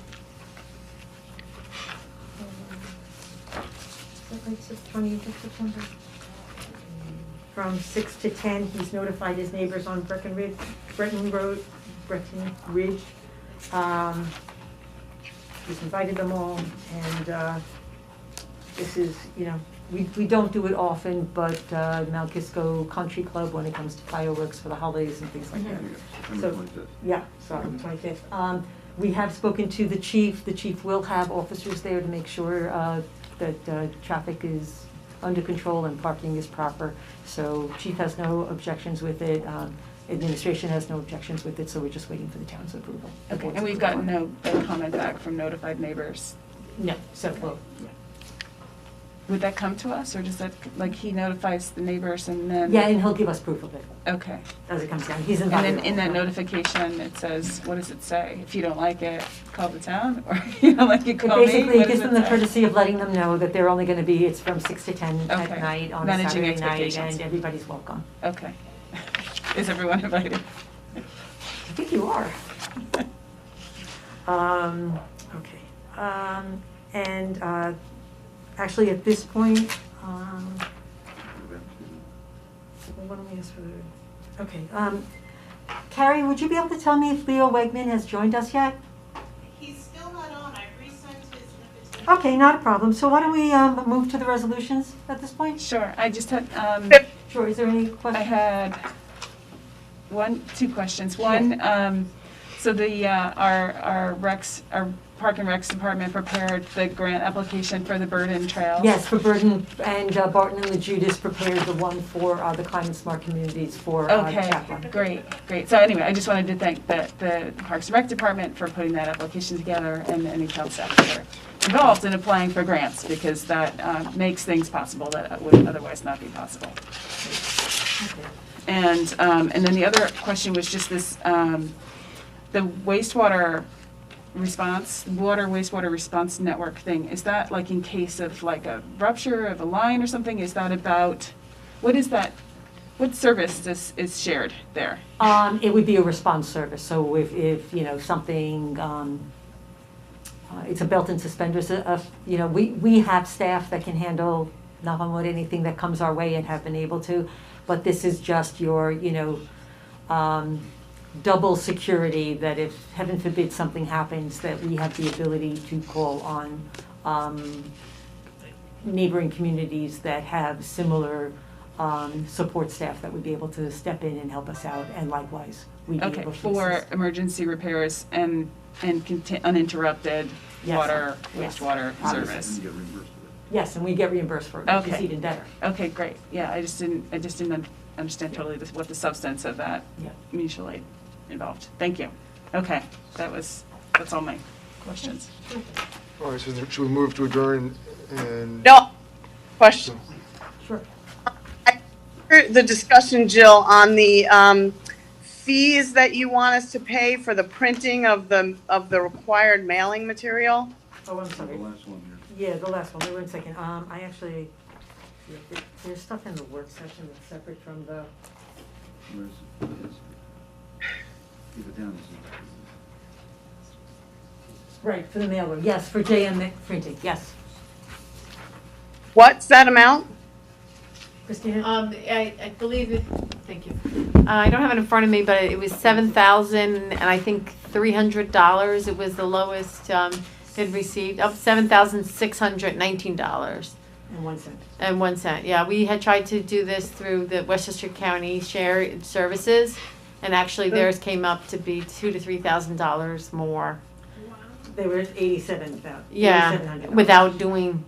Is that right? It's the 28th of September. From 6 to 10, he's notified his neighbors on Brecken Ridge. He's invited them all, and this is, we don't do it often, but Mount Kisco Country Club, when it comes to fireworks for the holidays and things like that. So, 25th. We have spoken to the chief. The chief will have officers there to make sure that traffic is under control and parking is proper. So chief has no objections with it. Administration has no objections with it, so we're just waiting for the town's approval. Okay, and we've gotten no comment back from notified neighbors. No, so, well, yeah. Would that come to us, or does that, like, he notifies the neighbors and then? Yeah, and he'll give us proof of it Okay. as it comes down. He's And invited. then in that all the time. notification, it says, what does it say? If you don't like it, call the town, or like you It call me? basically What gives does them it the say? courtey of letting them know that they're only going to be, it's from 6 to 10 Okay. at night on a Managing Saturday night, expectations. and everybody's welcome. Okay. Is everyone invited? I think you are. Okay. And actually, at this point, what do we ask for the? Okay. Carrie, would you be able to tell me if Leo Wegman has joined us yet? He's still not on. I resent his invitation. Okay, not a problem. So why don't we move to the resolutions at this point? Sure, I just had, Sure. Is there any I questions? had two questions. One, so our Park and Recs department prepared the grant application for the Burden Trail. Yes, for Burden, and Barton and the Judas prepared the one for the Climate Smart Communities for Okay, Chaplain. great. So anyway, I just wanted to thank the Parks and Rec department for putting that application together, and any town staff that are involved in applying for grants, because that makes things possible that would otherwise not be possible. Okay. And then the other question was just this, the wastewater response network thing. Is that like in case of like a rupture of a line or something? Is that about, what is that? What service is shared there? It would be a response service. So if something, it's a belt and suspenders. We have staff that can handle, knock on wood, anything that comes our way and have been able to. But this is just your, double security, that if, heaven forbid, something happens, that we have the ability to call on neighboring communities that have similar support staff that would be able to step in and help us out, and likewise, we'd be Okay, able to for assist. emergency repairs and uninterrupted Yes. water, Yes. wastewater Obviously. service. You get reimbursed for it. Yes, and we get reimbursed for it, which is Okay. even better. Okay, great. Yeah, I just didn't understand totally what the substance of that Yeah. mutual aid involved. Thank you. Okay, that's all my questions. All right, so should we move to adjourn and? No, question. Sure. The discussion, Jill, on the fees that you want us to pay for the printing of the required mailing material. Oh, I'm The sorry. last one here. Yeah, the last one. Wait 1 second. I actually, there's stuff in the work session that's separate from the, Where's, keep it down. right, for the mailer. Yes, for JM printing, yes. What's that amount? Christina? I believe it, thank you. I don't have it in front of me, but it was $7,000 and I think $300. It was the lowest they'd received. Up $7,619. And 1 cent. And 1 cent. Yeah, we had tried to do this through the Westchester County Share Services, and actually theirs came up to be $2,000 to $3,000 more. They were at 87,000. Yeah, $8,700. without doing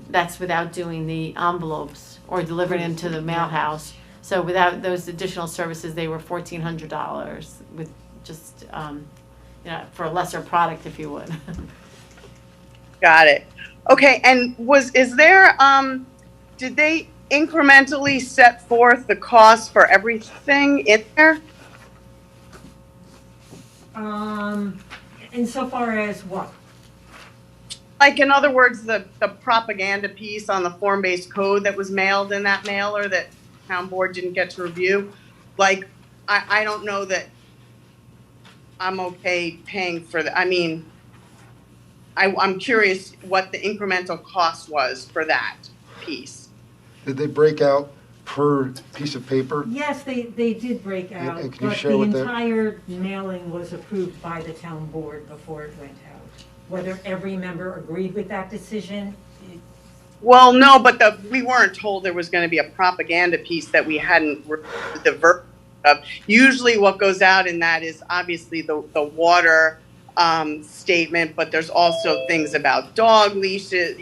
the envelopes or delivering them to the mail house. So without those additional services, they were $1,400 with just, for a lesser product, if you would. Got it. Okay, and is there, did they incrementally set forth the cost for everything in there? Insofar as what? Like, in other words, the propaganda piece on the form-based code that was mailed in that mailer that town board didn't get to review? Like, I don't know that I'm okay paying for that. I mean, I'm curious what the incremental cost was for that piece. Did they break out per piece of paper? Yes, they did break out, and can you but share the what that- entire mailing was approved by the town board before it went out. Whether every member agreed with that decision, Well, no, but we weren't told there was going to be a propaganda piece that we hadn't reviewed the version of. Usually what goes out in that is obviously the water statement, but there's also things about dog leashes,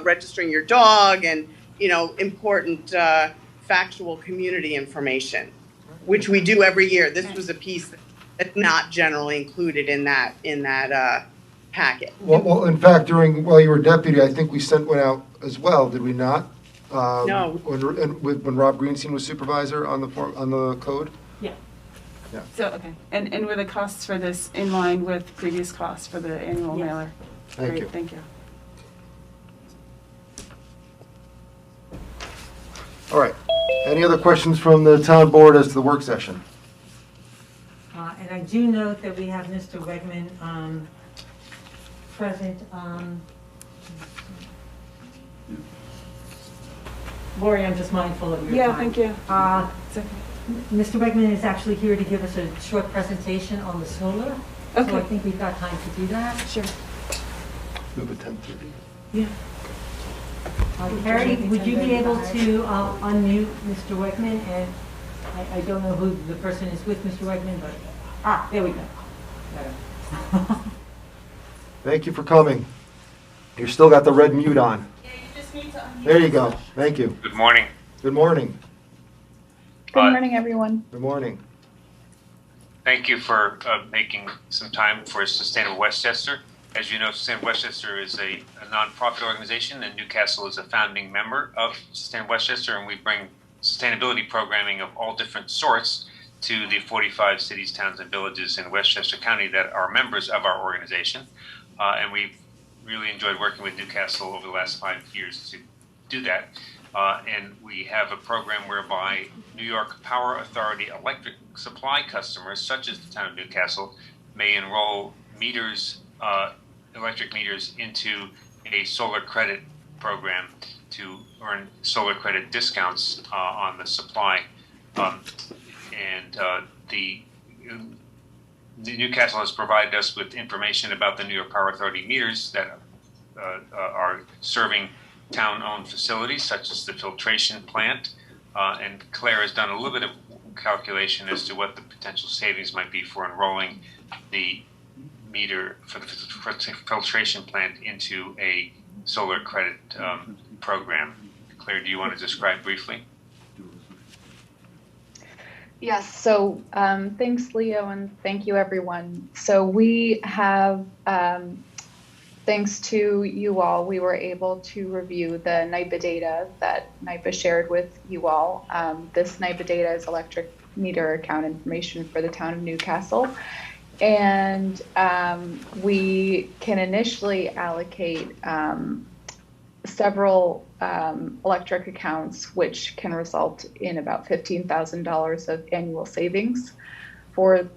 registering your dog, and, important factual community information, which we do every year. This was a piece that's not generally included in that packet. Well, in fact, while you were deputy, I think we sent one out as well, did we not? No. When Rob Greenstein was supervisor on the code? yeah. So, okay, and were the costs for this in line with previous costs for the annual Yes. mailer? Thank Great, you. thank you. All right. Any other questions from the town board as to the work session? And I do note that we have Mr. Wegman present. Lori, I'm just mindful of your time. Yeah, thank you. It's okay. Mr. Wegman is actually here to give us a short presentation on the solar. So I Okay. think we've got time to do that. Sure. Move at 10:30. Yeah. Carrie, would you be able to unmute Mr. Wegman? And I don't know who the person is with Mr. Wegman, but, there we go. Better. Thank you for coming. You've still got the red mute on. Yeah, you just need to unmute. There you go. Thank you. Good morning. Good morning. Good morning, everyone. Good morning. Thank you for making some time for Sustainable Westchester. As you know, Sustainable Westchester is a nonprofit organization, and Newcastle is a founding member of Sustainable Westchester, and we bring sustainability programming of all different sorts to the 45 cities, towns, and villages in Westchester County that are members of our organization. And we've really enjoyed working with Newcastle over the last 5 years to do that. And we have a program whereby New York Power Authority electric supply customers, such as the town of Newcastle, may enroll electric meters into a solar credit program to earn solar credit discounts on the supply. The Newcastle has provided us with information about the New York Power Authority meters that are serving town-owned facilities such as the filtration plant, and Claire has done a little bit of calculation as to what the potential savings might be for enrolling the meter for the filtration plant into a solar credit program. Claire, do you want to describe briefly? Yes, so thanks, Leo, and thank you, everyone. So we have, thanks to you all, we were able to review the NYPA data that NYPA shared with you all. This NYPA data is electric meter account information for the town of Newcastle. And we can initially allocate several electric accounts, which can result in about $15,000 of annual savings for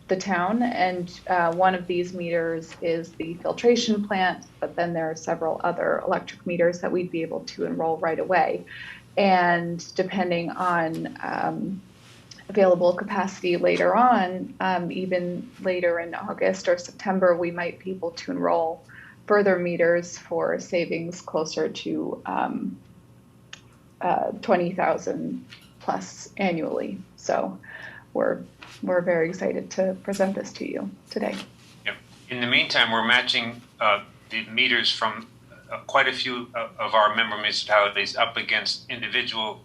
the town. And one of these meters is the filtration plant, but then there are several other electric meters that we'd be able to enroll right away. And depending on available capacity later on, even later in August or September, we might be able to enroll further meters for savings closer to 20,000 plus annually. So we're very excited to present this to you today. Yep. In the meantime, we're matching the meters from quite a few of our member municipalities up against individual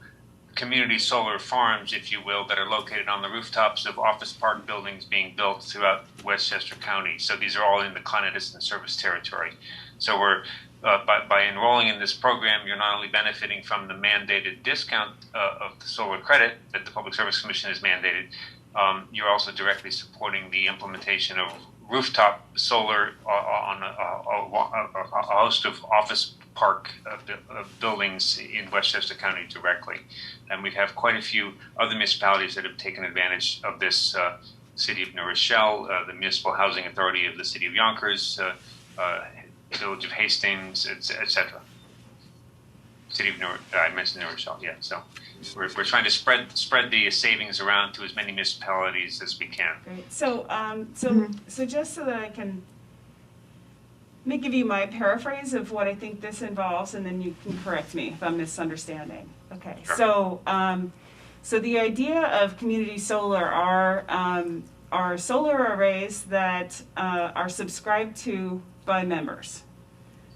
community solar farms, if you will, that are located on the rooftops of office park buildings being built throughout Westchester County. So these are all in the Con Edison service territory. So we're by enrolling in this program, you're not only benefiting from the mandated discount of the solar credit that the Public Service Commission has mandated, you're also directly supporting the implementation of rooftop solar on a host of office park buildings in Westchester County directly. And we have quite a few other municipalities that have taken advantage of this. City of New Rochelle, the Municipal Housing Authority of the City of Yonkers, Village of Hastings, etc. City of I mentioned New Rochelle, yeah. So we're trying to spread the savings around to as many municipalities as we can. Great. So so just so that I can let me give you my paraphrase of what I think this involves, and then you can correct me if I'm misunderstanding. Okay. Sure. So so the idea of community solar are solar arrays that are subscribed to by members.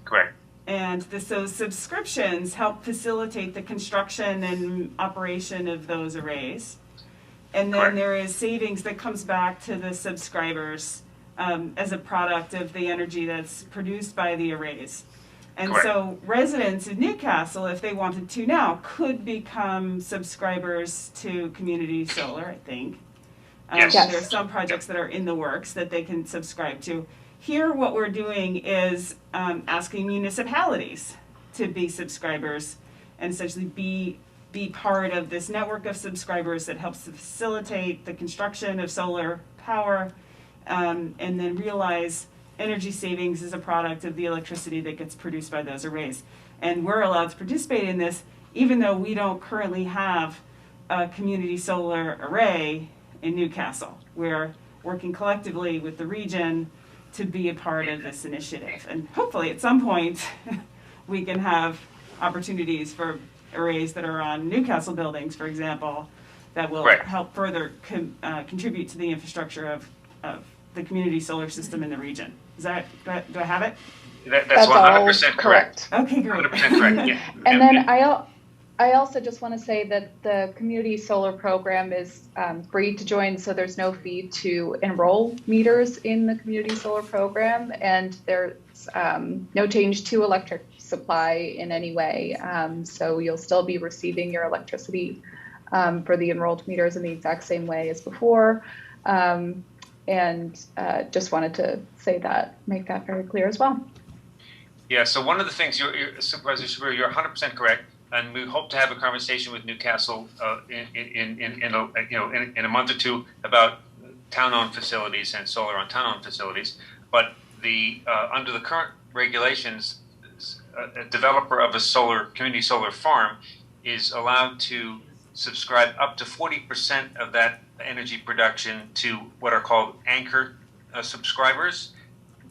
Correct. And those subscriptions help facilitate the construction and operation of those arrays. And then there is savings that comes back to the subscribers as a product of the energy that's produced by the arrays. And so residents in Newcastle, if they wanted to now, could become subscribers to community solar, I think. Yes. There are some projects that are in the works that they can subscribe to. Here, what we're doing is asking municipalities to be subscribers and essentially be part of this network of subscribers that helps to facilitate the construction of solar power, and then realize energy savings is a product of the electricity that gets produced by those arrays. And we're allowed to participate in this, even though we don't currently have a community solar array in Newcastle. We're working collectively with the region to be a part of this initiative. And hopefully at some point we can have opportunities for arrays that are on Newcastle buildings, for example, that will help further contribute to the infrastructure of the community solar system in the region. Is that, do I have it? That's 100% correct. Okay, great. 100% correct, yeah. And then I also just want to say that the community solar program is free to join, so there's no fee to enroll meters in the community solar program, and there's no change to electric supply in any way. So you'll still be receiving your electricity for the enrolled meters in the exact same way as before. And just wanted to say that, make that very clear as well. Yeah, so one of the things, Supervisor Shabir, you're 100% correct, and we hope to have a conversation with Newcastle in a month or two about town-owned facilities and solar on town-owned facilities. But under the current regulations, a developer of a community solar farm is allowed to subscribe up to 40% of that energy production to what are called anchor subscribers,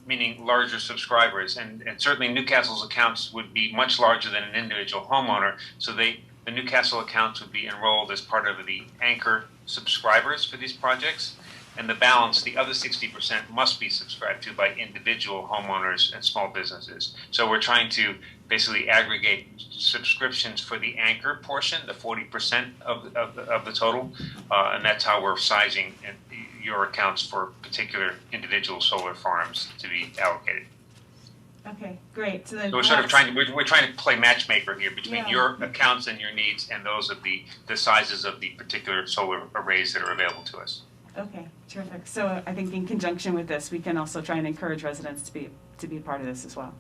meaning larger subscribers. And certainly Newcastle's accounts would be much larger than an individual homeowner. So the Newcastle accounts would be enrolled as part of the anchor subscribers for these projects. And the balance, the other 60%, must be subscribed to by individual homeowners and small businesses. So we're trying to basically aggregate subscriptions for the anchor portion, the 40% of the total, and that's how we're sizing your accounts for particular individual solar farms to be allocated. Okay, great. So then we're sort of trying to play matchmaker here between your accounts and your needs and those of the sizes of the particular solar arrays that are available to us. Okay, terrific. So I think in conjunction with this, we can also try and encourage residents to be a part of this as well.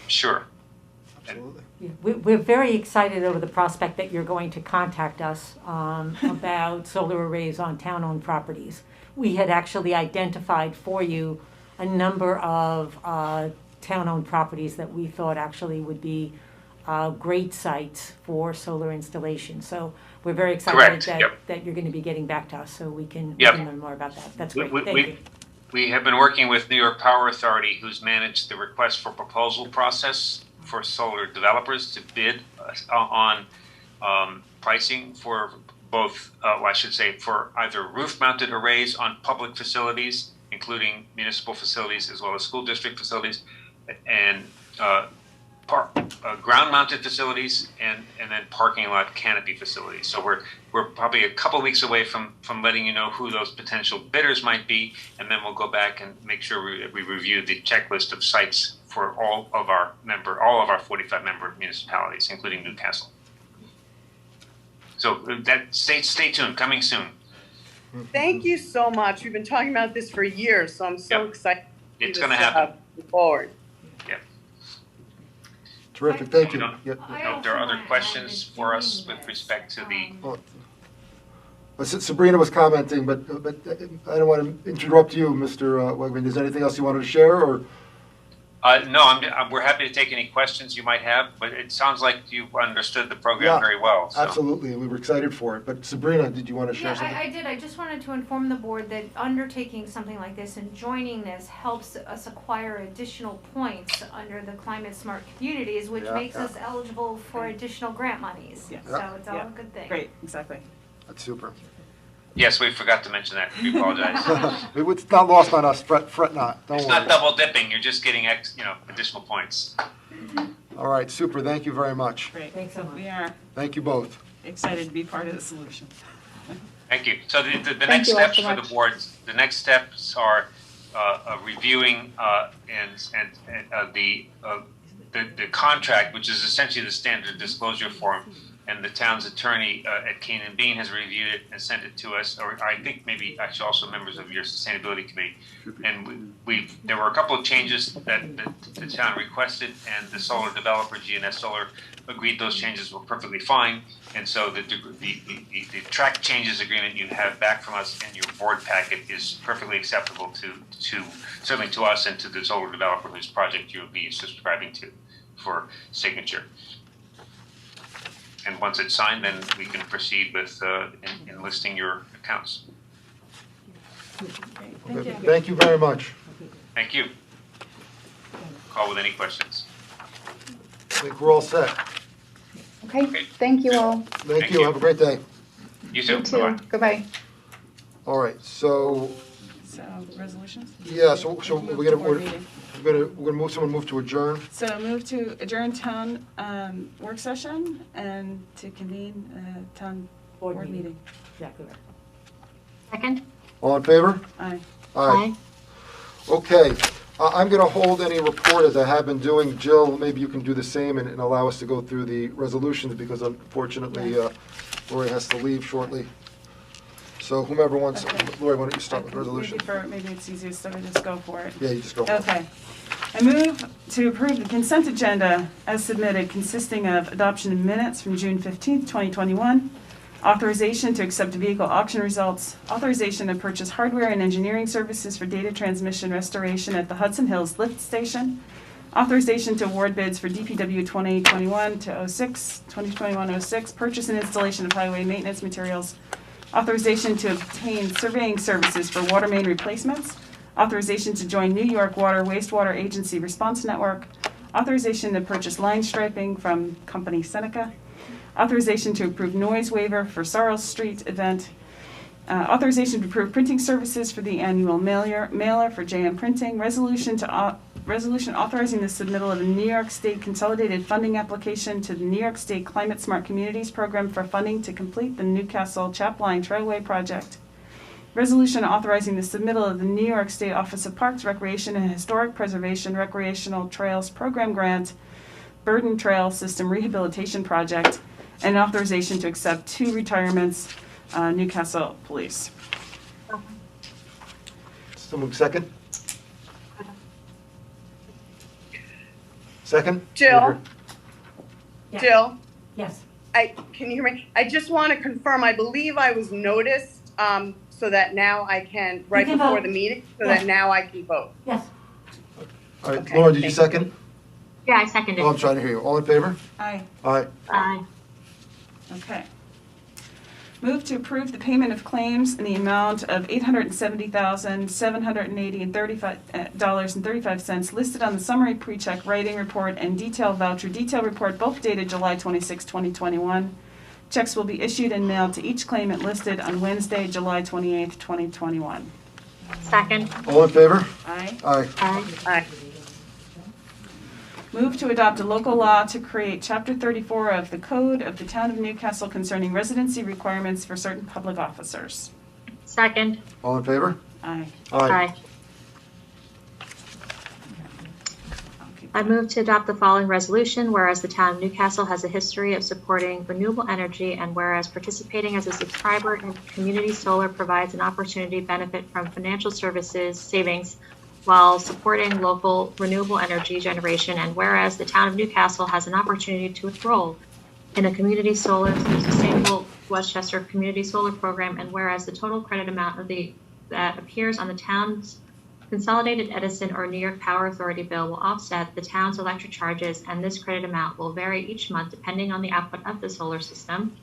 Sure. Absolutely. Yeah, we're very excited over the prospect that you're going to contact us about solar arrays on town-owned properties. We had actually identified for you a number of town-owned properties that we thought actually would be great sites for solar installation. So we're very excited Correct, that, yep. that you're going to be getting back to us so we can Yep. learn more about that. That's We- great. we- Thank we- you. We have been working with New York Power Authority, who's managed the request for proposal process for solar developers to bid on pricing for both, well, I should say, for either roof-mounted arrays on public facilities, including municipal facilities as well as school district facilities, and ground-mounted facilities, and then parking lot canopy facilities. So we're probably a couple weeks away from letting you know who those potential bidders might be, and then we'll go back and make sure we review the checklist of sites for all of our 45 member municipalities, including Newcastle. So that stay tuned, coming soon. Thank you so much. We've been talking about this for years, so I'm so Yep. excited. It's going to happen. Move forward. Terrific, thank you. I don't Yep. know if there are other questions for us with respect to the. Well, Sabrina was commenting, but I don't want to interrupt you, Mr. Wegman. Is there anything else you wanted to share, or? No, we're happy to take any questions you might have, but it sounds like you understood the program Yeah, very well. So. Absolutely, we were excited for it. But Sabrina, did you want to share Yeah, something? I did. I just wanted to inform the board that undertaking something like this and joining this helps us acquire additional points under the Climate Smart Communities, which Yeah, makes yeah. us eligible for additional grant monies. Yeah. So it's all Yeah. a good thing. Great, exactly. That's super. Yes, we forgot to mention that. We apologize. It's not lost on us, fret not, don't It's worry. not double dipping. You're just getting additional points. All right, super, thank you very much. Great. Thanks so much. We are Thank you both. excited to be part of the solution. Thank you. So the Thank next you all steps so for much. the board, the next steps are reviewing the contract, which is essentially the standard disclosure form, and the town's attorney at Kane and Bean has reviewed it and sent it to us, or I think maybe actually also members of your sustainability committee. And there were a couple of changes that the town requested, and the solar developer, GNS Solar, agreed those changes were perfectly fine. And so the track changes agreement you have back from us in your board packet is perfectly acceptable to certainly to us and to the solar developer whose project you'll be subscribing to for signature. And once it's signed, then we can proceed with enlisting your accounts. Thank you. Thank you very much. Thank you. Call with any questions. I think we're all set. Okay, thank you all. Thank you, have a great day. You too. You too. Bye-bye. Goodbye. All right, so, So resolutions? yeah, so Move we're to gonna board meeting. move to adjourn. So move to adjourn town work session and to convene town board meeting. Exactly right. Second? All in favor? Aye. Aye. Okay, I'm going to hold any report as I have been doing. Jill, maybe you can do the same and allow us to go through the resolutions, because unfortunately Lori has to leave shortly. So whomever wants, Okay. Lori, why don't you start with resolution? Maybe it's easiest so we just go for it. Yeah, you just go. for it. Okay. I move to approve the consent agenda as submitted, consisting of adoption of minutes from June 15th, 2021, authorization to accept vehicle auction results, authorization to purchase hardware and engineering services for data transmission restoration at the Hudson Hills Lift Station, authorization to award bids for DPW 2021-06, purchase and installation of highway maintenance materials, authorization to obtain surveying services for water main replacements, authorization to join New York Water Wastewater Agency Response Network, authorization to purchase line striping from company Seneca, authorization to approve noise waiver for Sarles Street event, authorization to approve printing services for the annual mailer for JM Printing, resolution authorizing the submittal of a New York State consolidated funding application to the New York State Climate Smart Communities Program for funding to complete the Newcastle Chapline Trailway project, resolution authorizing the submittal of the New York State Office of Parks, Recreation, and Historic Preservation Recreational Trails Program Grant, Burden Trail System Rehabilitation Project, and authorization to accept 2 retirements, Newcastle Police. Someone second? Second? Jill? Yeah. Jill? Yes. Can you hear me? I just want to confirm, I believe I was noticed, so that now I can, right can before vote. the meeting, so Yeah. that now I can vote. Yes. All right, Okay, Lauren, did you thank you. second? Yeah, I seconded. Oh, I'm trying to hear you. All in favor? Aye. Aye. Aye. Okay. Move to approve the payment of claims in the amount of $870,780.35 listed on the summary pre-check writing report and detailed voucher detail report, both dated July 26, 2021. Checks will be issued and mailed to each claimant listed on Wednesday, July 28, 2021. Second. All in favor? Aye. Aye. Aye. Move to adopt a local law to create Chapter 34 of the Code of the Town of Newcastle concerning residency requirements for certain public officers. Second. All in favor? Aye. Aye. I move to adopt the following resolution, whereas the town of Newcastle has a history of supporting renewable energy, and whereas participating as a subscriber in community solar provides an opportunity to benefit from financial services savings while supporting local renewable energy generation, and whereas the town of Newcastle has an opportunity to enroll in a community solar sustainable Westchester community solar program, and whereas the total credit amount of that appears on the town's Consolidated Edison or New York Power Authority bill will offset the town's electric charges, and this credit amount will vary each month depending on the output of the solar system,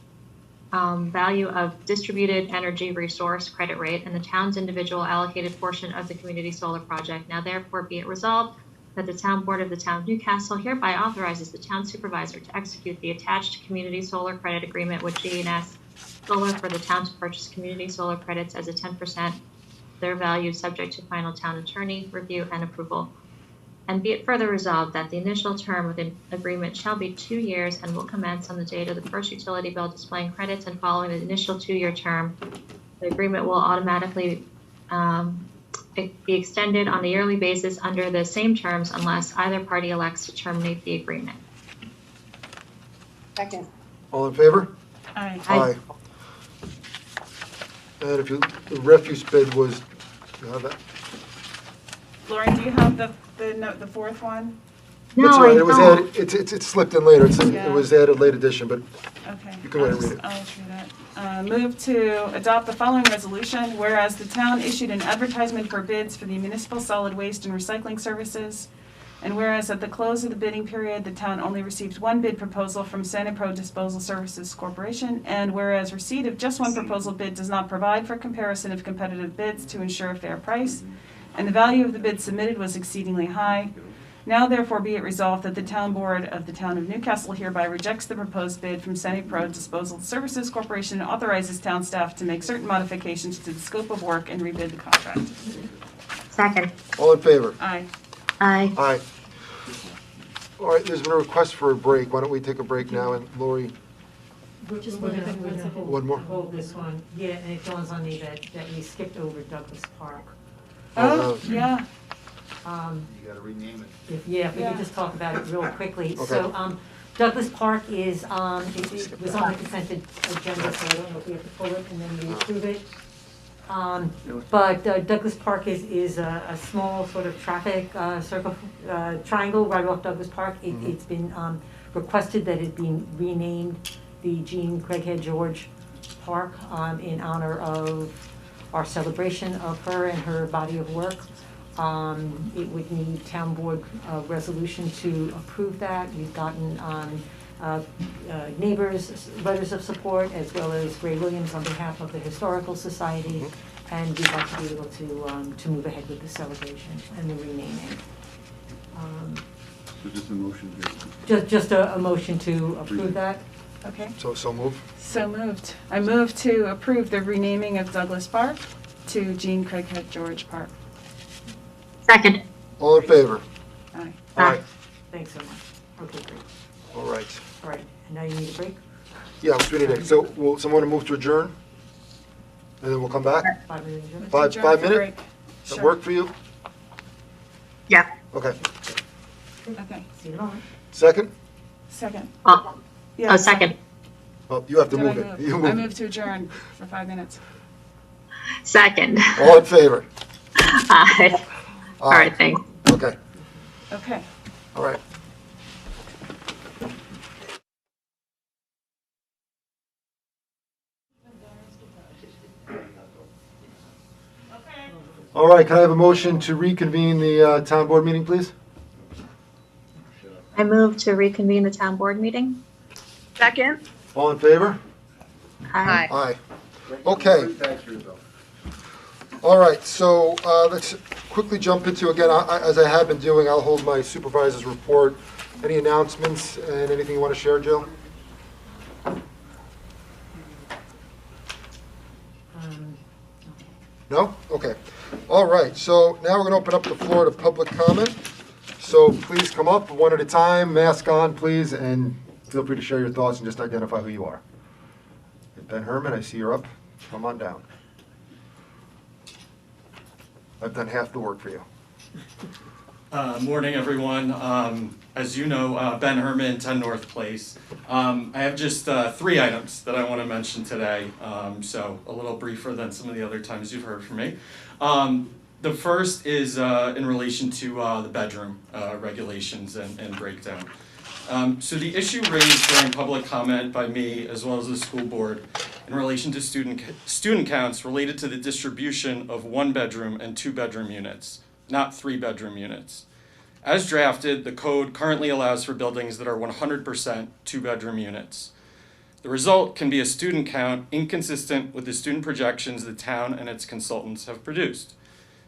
value of distributed energy resource credit rate, and the town's individual allocated portion of the community solar project. Now therefore be it resolved that the town board of the town of Newcastle hereby authorizes the town supervisor to execute the attached community solar credit agreement with G&S Solar for the town to purchase community solar credits as a 10% their value, subject to final town attorney review and approval. And be it further resolved that the initial term of the agreement shall be 2 years and will commence on the date of the first utility bill displaying credits, and following the initial 2-year term, the agreement will automatically be extended on a yearly basis under the same terms unless either party elects to terminate the agreement. Second. All in favor? Aye. Aye. And if the refuse bid was, you have that? Lauren, do you have the fourth one? No, It's all right. I It was don't. added, it's slipped in later. Yeah. It was added late edition, but Okay. You can go ahead and read it. I'll just read it. Move to adopt the following resolution, whereas the town issued an advertisement for bids for the municipal solid waste and recycling services, and whereas at the close of the bidding period, the town only received one bid proposal from Sanipro Disposal Services Corporation, and whereas receipt of just one proposal bid does not provide for comparison of competitive bids to ensure a fair price, and the value of the bid submitted was exceedingly high. Now therefore be it resolved that the town board of the town of Newcastle hereby rejects the proposed bid from Sanipro Disposal Services Corporation and authorizes town staff to make certain modifications to the scope of work and rebid the contract. Second. all in favor? Aye. Aye. Aye. All right, there's been a request for a break. Why don't we take a break now, and Lori, We're gonna One more? hold this one. Yeah, and it dawns on me that we skipped over Douglas Park. Oh, yeah. You gotta rename it. If we could just talk about it real quickly. Okay. So, Douglas Park is, it was on the consent agenda, so I don't know if we have to pull it and then we approve it. But Douglas Park is a small sort of traffic circle, triangle right off Douglas Park. It's been requested that it be renamed the Jean Craighead George Park in honor of our celebration of her and her body of work. It would need town board resolution to approve that. We've gotten neighbors letters of support, as well as Ray Williams on behalf of the Historical Society, and we'd like to be able to move ahead with the celebration and the renaming. So just a motion here. Just a motion to approve that. Okay. so move. So moved. I move to approve the renaming of Douglas Park to Jean Craighead George Park. Second. All in favor? Aye. All right, Thanks so much. Okay, great. all right. All right, and now you need a break? Yeah, let's read it. So will someone move to adjourn? And then we'll come back? 5 minutes. adjournment? Five Adjourn for minute? break. Does that Sure. work for you? Yeah. Okay. Okay. See you tomorrow. Second? Second. Oh, Yeah. second. Oh, you have to Did I move it. You I move. move to adjourn for 5 minutes. Second. All in favor? Aye. All right, thanks. Okay, Okay. all right. All right, can I have a motion to reconvene the town board meeting, please? I move to reconvene the town board meeting. Second? All in favor? Aye. Aye. Okay. All right, so let's quickly jump into, again, as I have been doing, I'll hold my supervisor's report. Any announcements and anything you want to share, Jill? No? Okay. All right, so now we're going to open up the floor to public comment. So please come up one at a time, mask on, please, and feel free to share your thoughts and just identify who you are. Ben Herman, I see you're up. Come on down. I've done half the work for you. Morning, everyone. As you know, Ben Herman, 10 North Place. I have just 3 items that I want to mention today, so a little briefer than some of the other times you've heard from me. The first is in relation to the bedroom regulations and breakdown. So the issue raised during public comment by me as well as the school board in relation to student counts related to the distribution of 1-bedroom and 2-bedroom units, not 3-bedroom units. As drafted, the code currently allows for buildings that are 100% 2-bedroom units. The result can be a student count inconsistent with the student projections the town and its consultants have produced.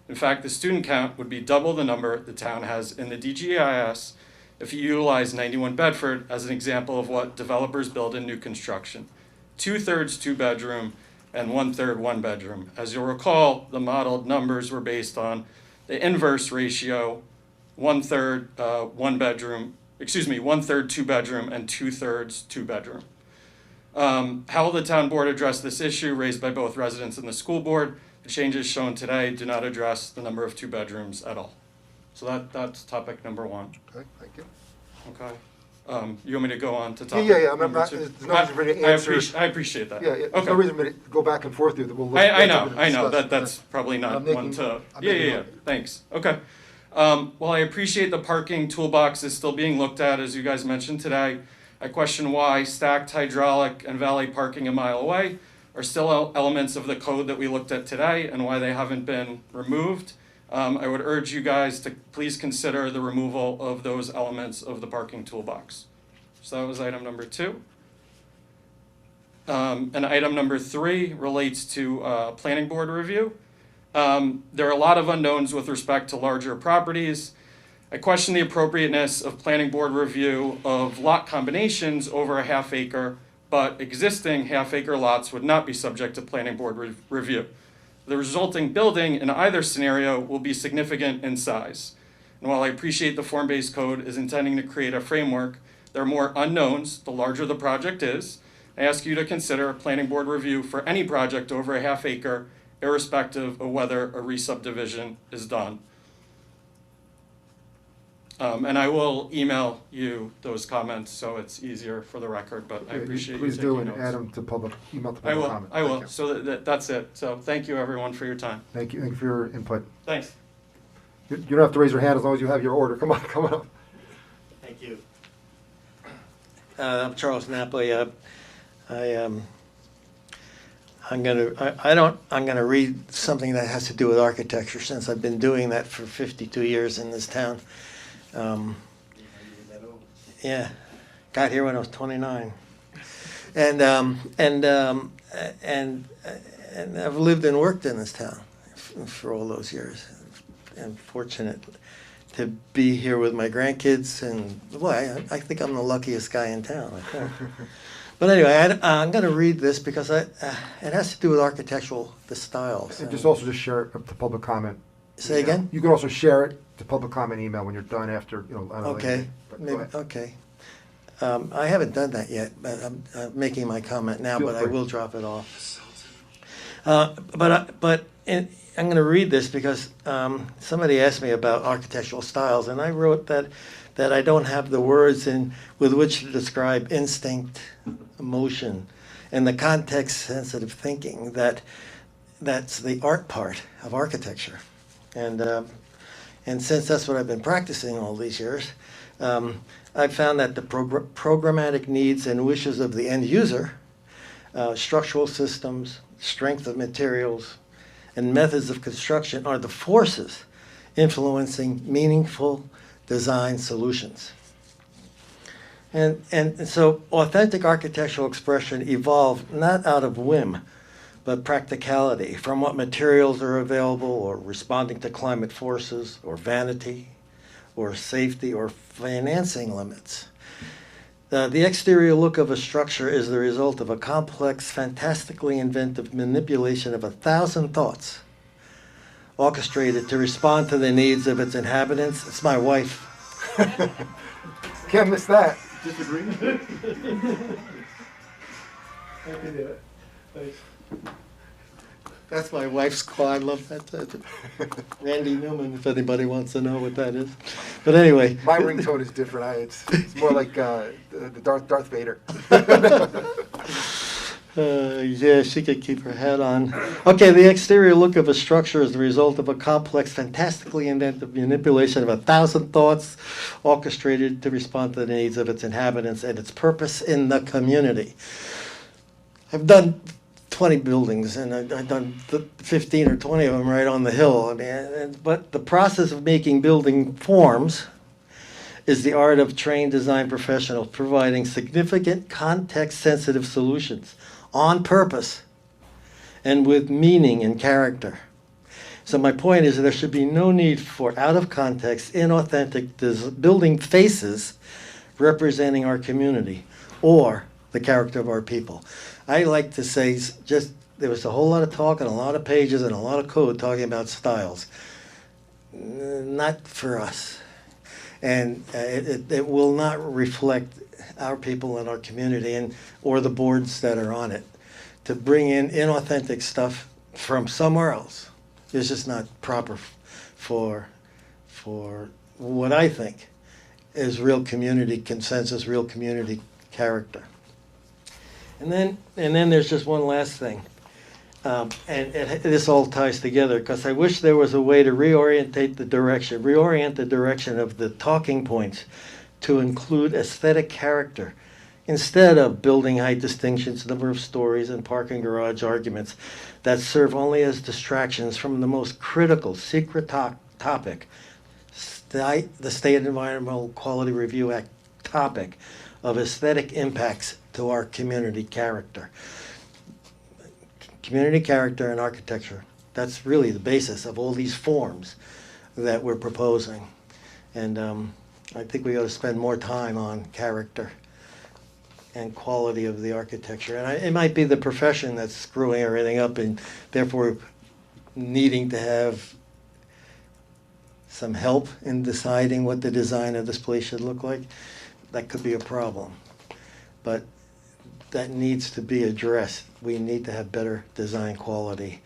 In fact, the student count would be double the number the town has in the DGIS if you utilize 91 Bedford as an example of what developers build in new construction. 2/3 2-bedroom and 1/3 1-bedroom. As you'll recall, the modeled numbers were based on the inverse ratio, 1/3 1-bedroom, 1/3 2-bedroom and 2/3 2-bedroom. How will the town board address this issue raised by both residents and the school board? The changes shown today do not address the number of 2-bedrooms at all. So that's topic number 1. Okay, thank you. Okay. You want me to go on to topic Yeah, I'm number not, 2? there's no reason for me to answer. I appreciate that. Yeah, there's Okay. no reason for me to go back and forth with it. We'll I know, discuss. that's probably not I'm making- one to, I'm yeah, making yeah, note. thanks, okay. While I appreciate the parking toolbox is still being looked at, as you guys mentioned today, I question why stacked hydraulic and valet parking a mile away are still elements of the code that we looked at today and why they haven't been removed. I would urge you guys to please consider the removal of those elements of the parking toolbox. So that was item number 2. And item number 3 relates to planning board review. There are a lot of unknowns with respect to larger properties. I question the appropriateness of planning board review of lot combinations over a ½ acre, but existing ½ acre lots would not be subject to planning board review. The resulting building in either scenario will be significant in size. And while I appreciate the form-based code is intending to create a framework, there are more unknowns the larger the project is. I ask you to consider a planning board review for any project over a ½ acre, irrespective of whether a re-subdivision is done. And I will email you those comments so it's easier for the record, but I appreciate you Please taking do, and notes. add them to public, email to I public will, comment. I will. Thank you. So that's it. So thank you everyone for your time. Thank you for your input. Thanks. You don't have to raise your hand as long as you have your order. Come on up. Thank you. I'm Charles Napoli. I'm gonna read something that has to do with architecture since I've been doing that for 52 years in this town. Yeah, got here when I was 29, and I've lived and worked in this town for all those years. I'm fortunate to be here with my grandkids, and boy, I think I'm the luckiest guy in town. I think. But anyway, I'm going to read this because it has to do with the styles. And just also share it up to public comment. Say again? You can also share it to public comment email when you're done after, I don't know. Okay, maybe, okay. I haven't done that yet, but I'm making my comment now, Feel but I free. will drop it off. I'm going to read this because somebody asked me about architectural styles, and I wrote that I don't have the words with which to describe instinct, emotion, and the context-sensitive thinking that's the art part of architecture. And since that's what I've been practicing all these years, I've found that the programmatic needs and wishes of the end user, structural systems, strength of materials, and methods of construction are the forces influencing meaningful design solutions. And so authentic architectural expression evolved not out of whim, but practicality, from what materials are available, or responding to climate forces, or vanity, or safety, or financing limits. The exterior look of a structure is the result of a complex, fantastically inventive manipulation of 1,000 thoughts, orchestrated to respond to the needs of its inhabitants. It's my wife. Can't miss that. Disagree? That's my wife's call. I love that. Randy Newman, if anybody wants to know what that is. But anyway. My ringtone is different. It's more like the Darth Vader. Yeah, she could keep her head on. Okay, the exterior look of a structure is the result of a complex, fantastically inventive manipulation of 1,000 thoughts, orchestrated to respond to the needs of its inhabitants and its purpose in the community. I've done 20 buildings, and I've done 15 or 20 of them right on the hill. I mean, but the process of making building forms is the art of trained design professionals providing significant context-sensitive solutions on purpose and with meaning and character. So my point is that there should be no need for out-of-context, inauthentic building faces representing our community or the character of our people. I like to say just there was a whole lot of talk and a lot of pages and a lot of code talking about styles. Not for us. And it will not reflect our people and our community or the boards that are on it. To bring in inauthentic stuff from somewhere else is just not proper for what I think is real community consensus, real community character. And then there's just one last thing. This all ties together because I wish there was a way to reorient the direction of the talking points to include aesthetic character instead of building height distinctions, number of stories, and parking garage arguments that serve only as distractions from the most critical secret topic, the State Environmental Quality Review Act topic of aesthetic impacts to our community character. Community character and architecture, that's really the basis of all these forms that we're proposing. And I think we ought to spend more time on character and quality of the architecture. And it might be the profession that's screwing everything up and therefore needing to have some help in deciding what the design of this place should look like. That could be a problem. But that needs to be addressed. We need to have better design quality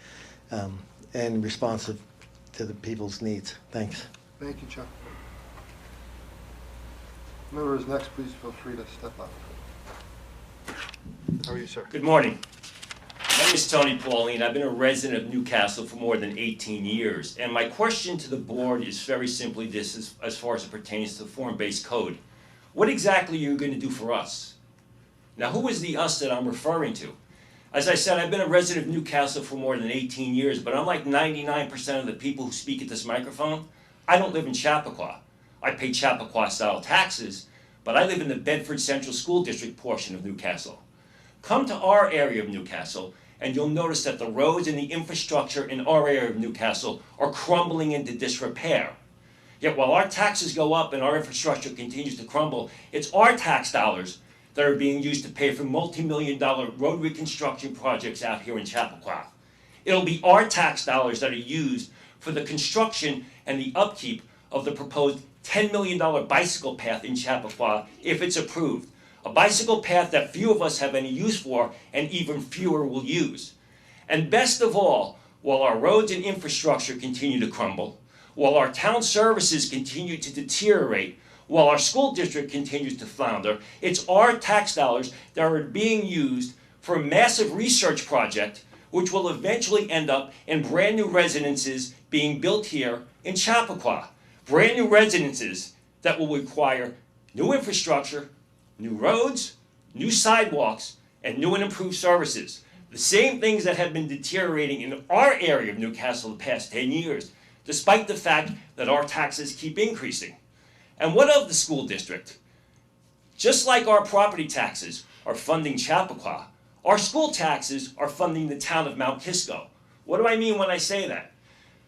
and responsive to the people's needs. Thanks. Thank you, Chuck. Members next, please feel free to step up. How are you, sir? Good morning. My name is Tony Pauline. I've been a resident of Newcastle for more than 18 years. And my question to the board is very simply this as far as it pertains to form-based code. What exactly are you going to do for us? Now, who is the us that I'm referring to? As I said, I've been a resident of Newcastle for more than 18 years, but unlike 99% of the people who speak at this microphone, I don't live in Chappaqua. I pay Chappaqua-style taxes, but I live in the Bedford Central School District portion of Newcastle. Come to our area of Newcastle, and you'll notice that the roads and the infrastructure in our area of Newcastle are crumbling into disrepair. Yet while our taxes go up and our infrastructure continues to crumble, it's our tax dollars that are being used to pay for multi-million-dollar road reconstruction projects out here in Chappaqua. It'll be our tax dollars that are used for the construction and the upkeep of the proposed $10 million bicycle path in Chappaqua if it's approved. A bicycle path that few of us have any use for and even fewer will use. And best of all, while our roads and infrastructure continue to crumble, while our town services continue to deteriorate, while our school district continues to flounder, it's our tax dollars that are being used for a massive research project which will eventually end up in brand new residences being built here in Chappaqua. Brand new residences that will require new infrastructure, new roads, new sidewalks, and new and improved services. The same things that have been deteriorating in our area of Newcastle the past 10 years, despite the fact that our taxes keep increasing. And what of the school district? Just like our property taxes are funding Chappaqua, our school taxes are funding the town of Mount Kisco. What do I mean when I say that?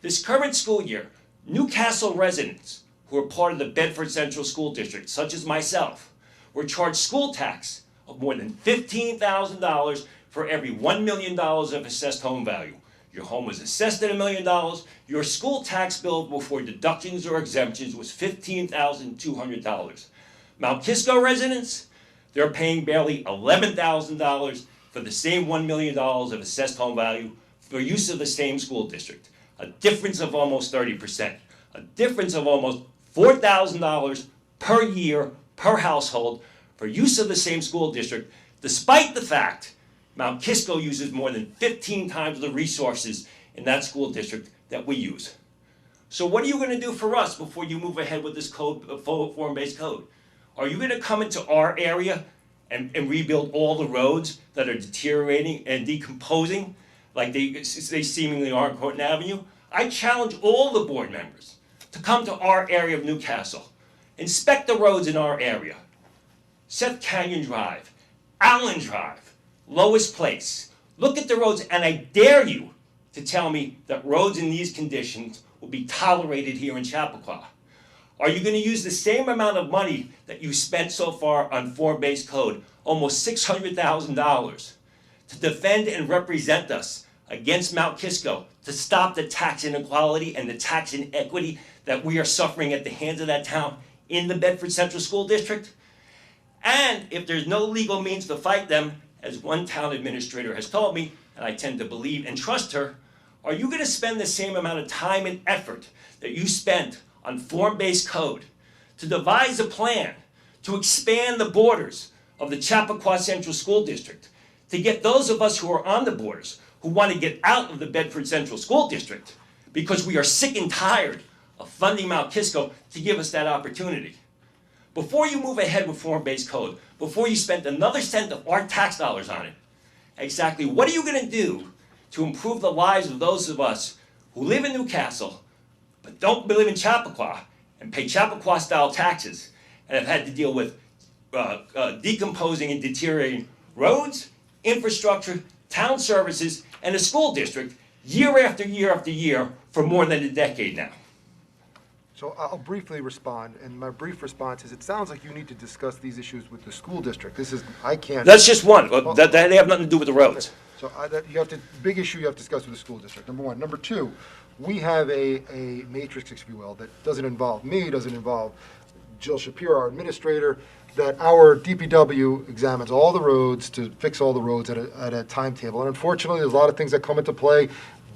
This current school year, Newcastle residents who are part of the Bedford Central School District, such as myself, were charged school tax of more than $15,000 for every $1 million of assessed home value. Your home was assessed at $1 million, your school tax bill before deductions or exemptions was $15,200. Mount Kisco residents, they're paying barely $11,000 for the same $1 million of assessed home value for use of the same school district. A difference of almost 30%. A difference of almost $4,000 per year per household for use of the same school district, despite the fact Mount Kisco uses more than 15 times the resources in that school district that we use. So what are you going to do for us before you move ahead with this code, form-based code? Are you going to come into our area and rebuild all the roads that are deteriorating and decomposing like they seemingly are on Corton Avenue? I challenge all the board members to come to our area of Newcastle, inspect the roads in our area. Seth Canyon Drive, Allen Drive, Lois Place. Look at the roads, and I dare you to tell me that roads in these conditions will be tolerated here in Chappaqua. Are you going to use the same amount of money that you spent so far on form-based code, almost $600,000, to defend and represent us against Mount Kisco, to stop the tax inequality and the tax inequity that we are suffering at the hands of that town in the Bedford Central School District? And if there's no legal means to fight them, as one town administrator has told me, and I tend to believe and trust her, are you going to spend the same amount of time and effort that you spent on form-based code to devise a plan to expand the borders of the Chappaqua Central School District, to get those of us who are on the borders, who want to get out of the Bedford Central School District, because we are sick and tired of funding Mount Kisco, to give us that opportunity? Before you move ahead with form-based code, before you spend another cent of our tax dollars on it, exactly what are you going to do to improve the lives of those of us who live in Newcastle but don't live in Chappaqua and pay Chappaqua-style taxes and have had to deal with decomposing and deteriorating roads, infrastructure, town services, and a school district year after year after year for more than a decade now? So I'll briefly respond, and my brief response is, it sounds like you need to discuss these issues with the school district. This is, I can't. That's just one. They have nothing to do with the roads. So you have to, big issue you have to discuss with the school district, number one. Number two, we have a matrix, if you will, that doesn't involve me, doesn't involve Jill Shapiro, our administrator, that our DPW examines all the roads to fix all the roads at a timetable. And unfortunately, there's a lot of things that come into play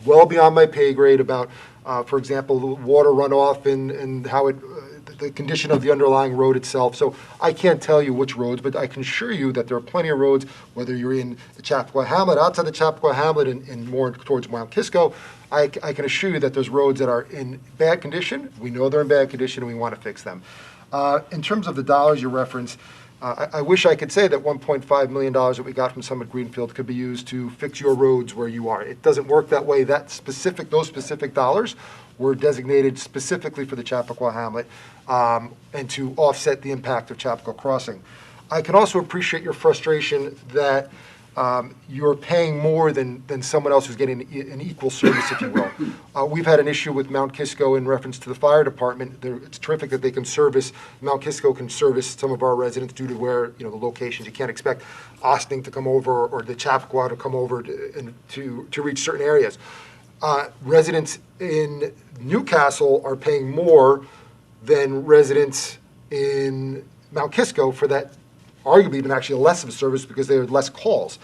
well beyond my pay grade about, for example, the water runoff and how the condition of the underlying road itself. So I can't tell you which roads, but I can assure you that there are plenty of roads, whether you're in the Chappaqua Hamlet, outside the Chappaqua Hamlet, and more towards Mount Kisco. I can assure you that there's roads that are in bad condition. We know they're in bad condition, and we want to fix them. In terms of the dollars you referenced, I wish I could say that $1.5 million that we got from Summit Greenfield could be used to fix your roads where you are. It doesn't work that way. Those specific dollars were designated specifically for the Chappaqua Hamlet and to offset the impact of Chappaqua Crossing. I can also appreciate your frustration that you're paying more than someone else who's getting an equal service, if you will. We've had an issue with Mount Kisco in reference to the fire department. It's terrific that they can service, Mount Kisco can service some of our residents due to where, the locations. You can't expect Austin to come over or the Chappaqua to come over to reach certain areas. Residents in Newcastle are paying more than residents in Mount Kisco for that, arguably even actually less of a service because there are less calls.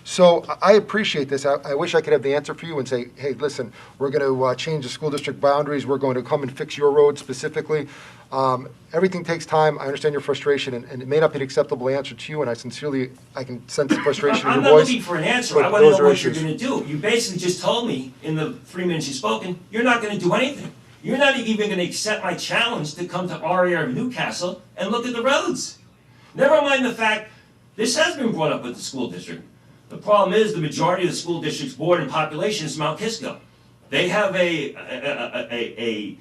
So I appreciate this. I wish I could have the answer for you and say, hey, listen, we're going to change the school district boundaries. We're going to come and fix your road specifically. Everything takes time. I understand your frustration, and it may not be an acceptable answer to you, and I can sense the frustration in your voice. I'm not looking for an answer. I want to know what you're going to do. You basically just told me in the 3 minutes you've spoken, you're not going to do anything. You're not even going to accept my challenge to come to our area of Newcastle and look at the roads. Never mind the fact, this has been brought up with the school district. The problem is the majority of the school district's board and population is Mount Kisco. They have a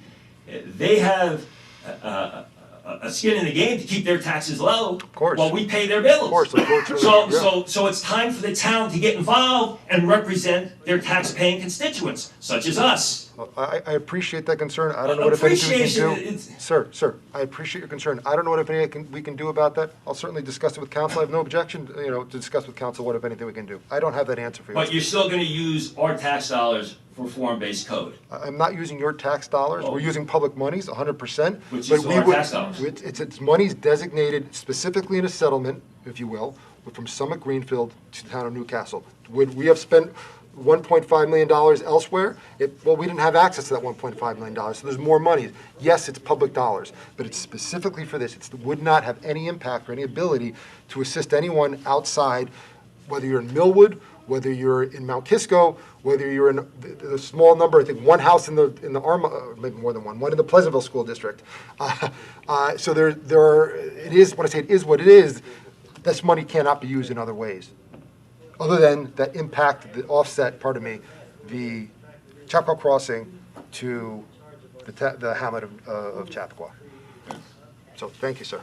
skin in the game to keep their taxes low. Of course. While we pay their bills. Of course, unfortunately. So it's time for the town to get involved and represent their tax-paying constituents, such as us. I appreciate that concern. I don't know what if anything we can do. Appreciation, Sir, I appreciate your concern. I don't know what if anything we can do about that. I'll certainly discuss it with council. I have no objection, to discuss with council what if anything we can do. I don't have that answer for you. But you're still gonna use our tax dollars for form-based code. I'm not using your tax dollars. Oh. We're using public monies, 100%. Which but is we our would- tax dollars. It's monies designated specifically in a settlement, if you will, from Summit Greenfield to the town of Newcastle. Would we have spent $1.5 million elsewhere? Well, we didn't have access to that $1.5 million, so there's more money. Yes, it's public dollars, but it's specifically for this. It would not have any impact or any ability to assist anyone outside, whether you're in Millwood, whether you're in Mount Kisco, whether you're in the small number, I think one house in the maybe more than one in the Pleasantville School District. So there are, it is, when I say it is what it is, this money cannot be used in other ways, other than that impact, the offset, the Chappaqua Crossing to the hamlet of Chappaqua. So thank you, sir.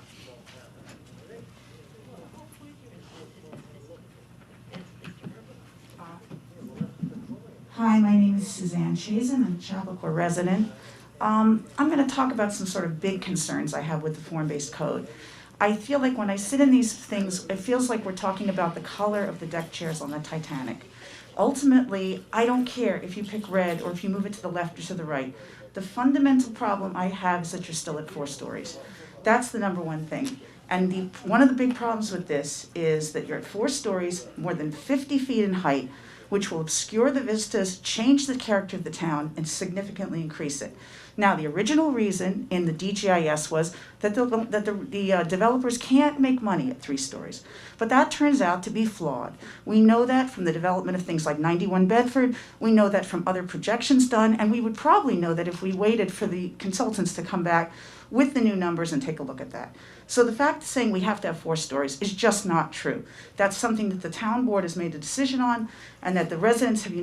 Hi, my name is Suzanne Chazen. I'm a Chappaqua resident. I'm going to talk about some sort of big concerns I have with the form-based code. I feel like when I sit in these things, it feels like we're talking about the color of the deck chairs on the Titanic. Ultimately, I don't care if you pick red or if you move it to the left or to the right. The fundamental problem I have is that you're still at 4 stories. That's the number one thing. And one of the big problems with this is that you're at 4 stories, more than 50 feet in height, which will obscure the vistas, change the character of the town, and significantly increase it. Now, the original reason in the DGIS was that the developers can't make money at 3 stories. But that turns out to be flawed. We know that from the development of things like 91 Bedford, we know that from other projections done, and we would probably know that if we waited for the consultants to come back with the new numbers and take a look at that. So the fact of saying we have to have 4 stories is just not true. That's something that the town board has made a decision on, and that the residents have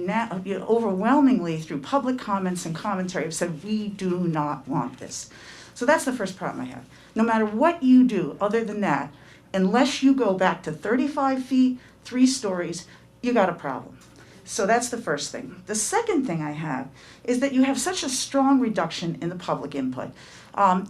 overwhelmingly, through public comments and commentary, have said, we do not want this. So that's the first problem I have. No matter what you do other than that, unless you go back to 35 feet, 3 stories, you got a problem. So that's the first thing. The second thing I have is that you have such a strong reduction in the public input.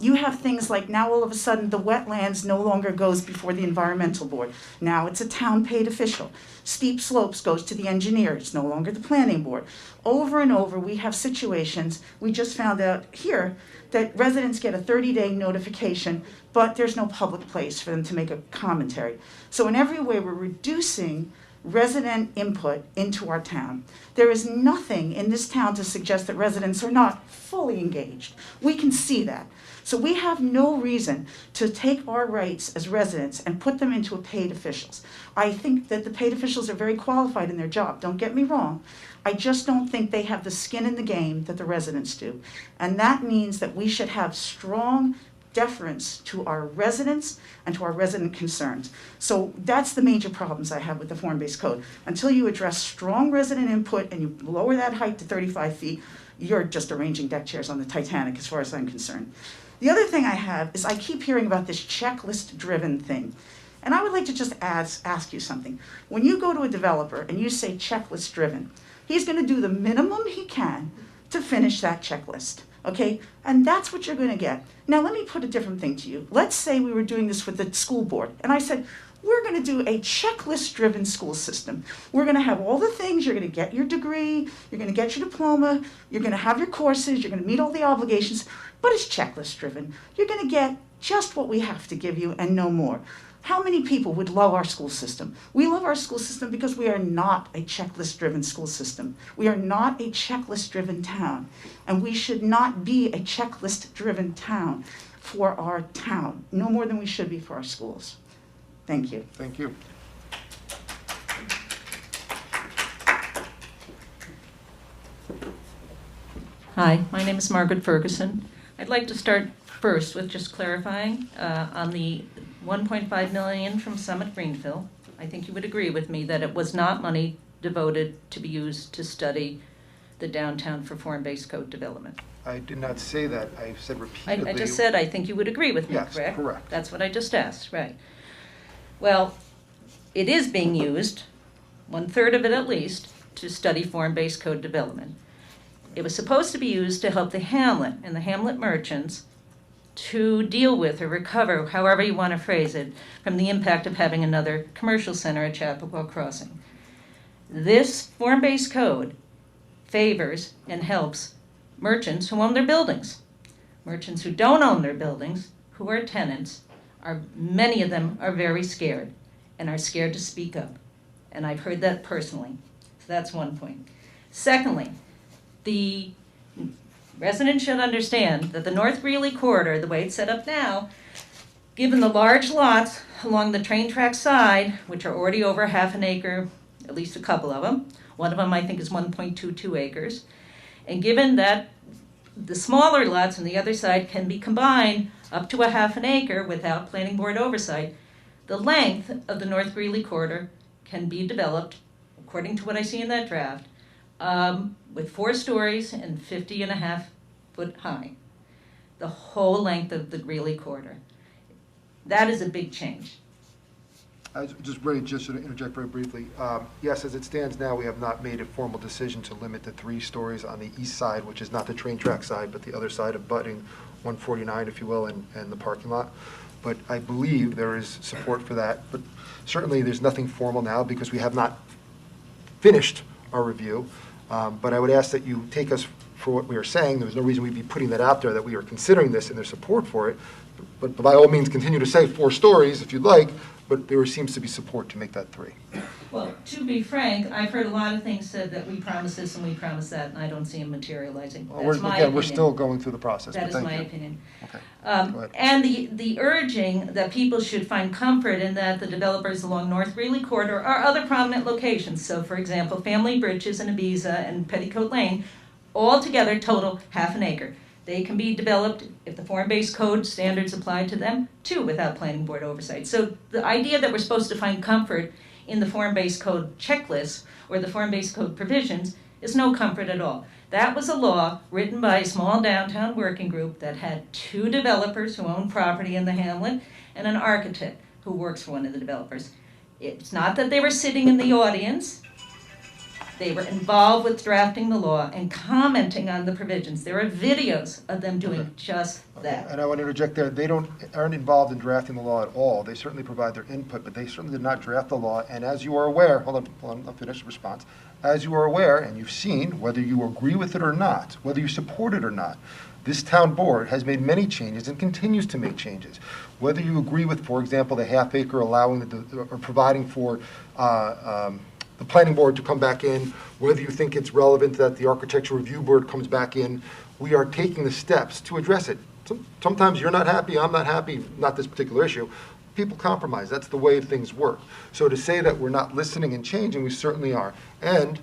You have things like now all of a sudden the wetlands no longer goes before the environmental board. Now it's a town paid official. Steep slopes goes to the engineer. It's no longer the planning board. Over and over we have situations, we just found out here, that residents get a 30-day notification, but there's no public place for them to make a commentary. So in every way we're reducing resident input into our town. There is nothing in this town to suggest that residents are not fully engaged. We can see that. So we have no reason to take our rights as residents and put them into paid officials. I think that the paid officials are very qualified in their job, don't get me wrong. I just don't think they have the skin in the game that the residents do. And that means that we should have strong deference to our residents and to our resident concerns. So that's the major problems I have with the form-based code. Until you address strong resident input and you lower that height to 35 feet, you're just arranging deck chairs on the Titanic as far as I'm concerned. The other thing I have is I keep hearing about this checklist-driven thing. And I would like to just ask you something. When you go to a developer and you say checklist-driven, he's going to do the minimum he can to finish that checklist. Okay, and that's what you're going to get. Now, let me put a different thing to you. Let's say we were doing this with the school board, and I said, we're going to do a checklist-driven school system. We're going to have all the things. You're going to get your degree, you're going to get your diploma, you're going to have your courses, you're going to meet all the obligations, but it's checklist-driven. You're going to get just what we have to give you and no more. How many people would love our school system? We love our school system because we are not a checklist-driven school system. We are not a checklist-driven town, and we should not be a checklist-driven town for our town, no more than we should be for our schools. Thank you. Thank you. Hi, my name is Margaret Ferguson. I'd like to start first with just clarifying on the $1.5 million from Summit Greenfield. I think you would agree with me that it was not money devoted to be used to study the downtown for form-based code development. I did not say that. I said repeatedly. I just said, I think you would agree with me, Yes, correct? correct. That's what I just asked, right. Well, it is being used, 1/3 of it at least, to study form-based code development. It was supposed to be used to help the hamlet and the hamlet merchants to deal with or recover, however you want to phrase it, from the impact of having another commercial center at Chappaqua Crossing. This form-based code favors and helps merchants who own their buildings. Merchants who don't own their buildings, who are tenants, many of them are very scared and are scared to speak up. And I've heard that personally. So that's one point. Secondly, the residents should understand that the North Greeley corridor, the way it's set up now, given the large lots along the train track side, which are already over half an acre, at least a couple of them, one of them I think is 1.22 acres, and given that the smaller lots on the other side can be combined up to a half an acre without planning board oversight, the length of the North Greeley corridor can be developed, according to what I see in that draft, with 4 stories and 50.5 foot high, the whole length of the Greeley corridor. That is a big change. Just to interject very briefly. Yes, as it stands now, we have not made a formal decision to limit to 3 stories on the east side, which is not the train track side, but the other side of Butting 149, if you will, and the parking lot. But I believe there is support for that. But certainly there's nothing formal now because we have not finished our review. But I would ask that you take us for what we are saying. There's no reason we'd be putting that out there, that we are considering this and there's support for it. But by all means, continue to say 4 stories if you'd like, but there seems to be support to make that 3. Well, to be frank, I've heard a lot of things said that we promised this and we promised that, and I don't see them materializing. Well, That's my opinion. we're still going through the process. That but is thank my you. opinion. Okay. Go ahead. And the urging that people should find comfort in that the developers along North Greeley Corridor are other prominent locations. So, for example, Family Bridges and Ibiza and Petticoat Lane, all together total half an acre. They can be developed, if the form-based code standards apply to them, too, without planning board oversight. So the idea that we're supposed to find comfort in the form-based code checklist or the form-based code provisions is no comfort at all. That was a law written by a small downtown working group that had 2 developers who own property in the hamlet and an architect who works for one of the developers. It's not that they were sitting in the audience. They were involved with drafting the law and commenting on the provisions. There are videos of them doing just that. And I want to interject there. They aren't involved in drafting the law at all. They certainly provide their input, but they certainly did not draft the law. And as you are aware, hold on, I'll finish the response. As you are aware, and you've seen, whether you agree with it or not, whether you support it or not, this town board has made many changes and continues to make changes. Whether you agree with, for example, the half acre allowing or providing for the planning board to come back in, whether you think it's relevant that the architectural review board comes back in, we are taking the steps to address it. Sometimes you're not happy, I'm not happy, not this particular issue. People compromise, that's the way things work. So to say that we're not listening and changing, we certainly are. And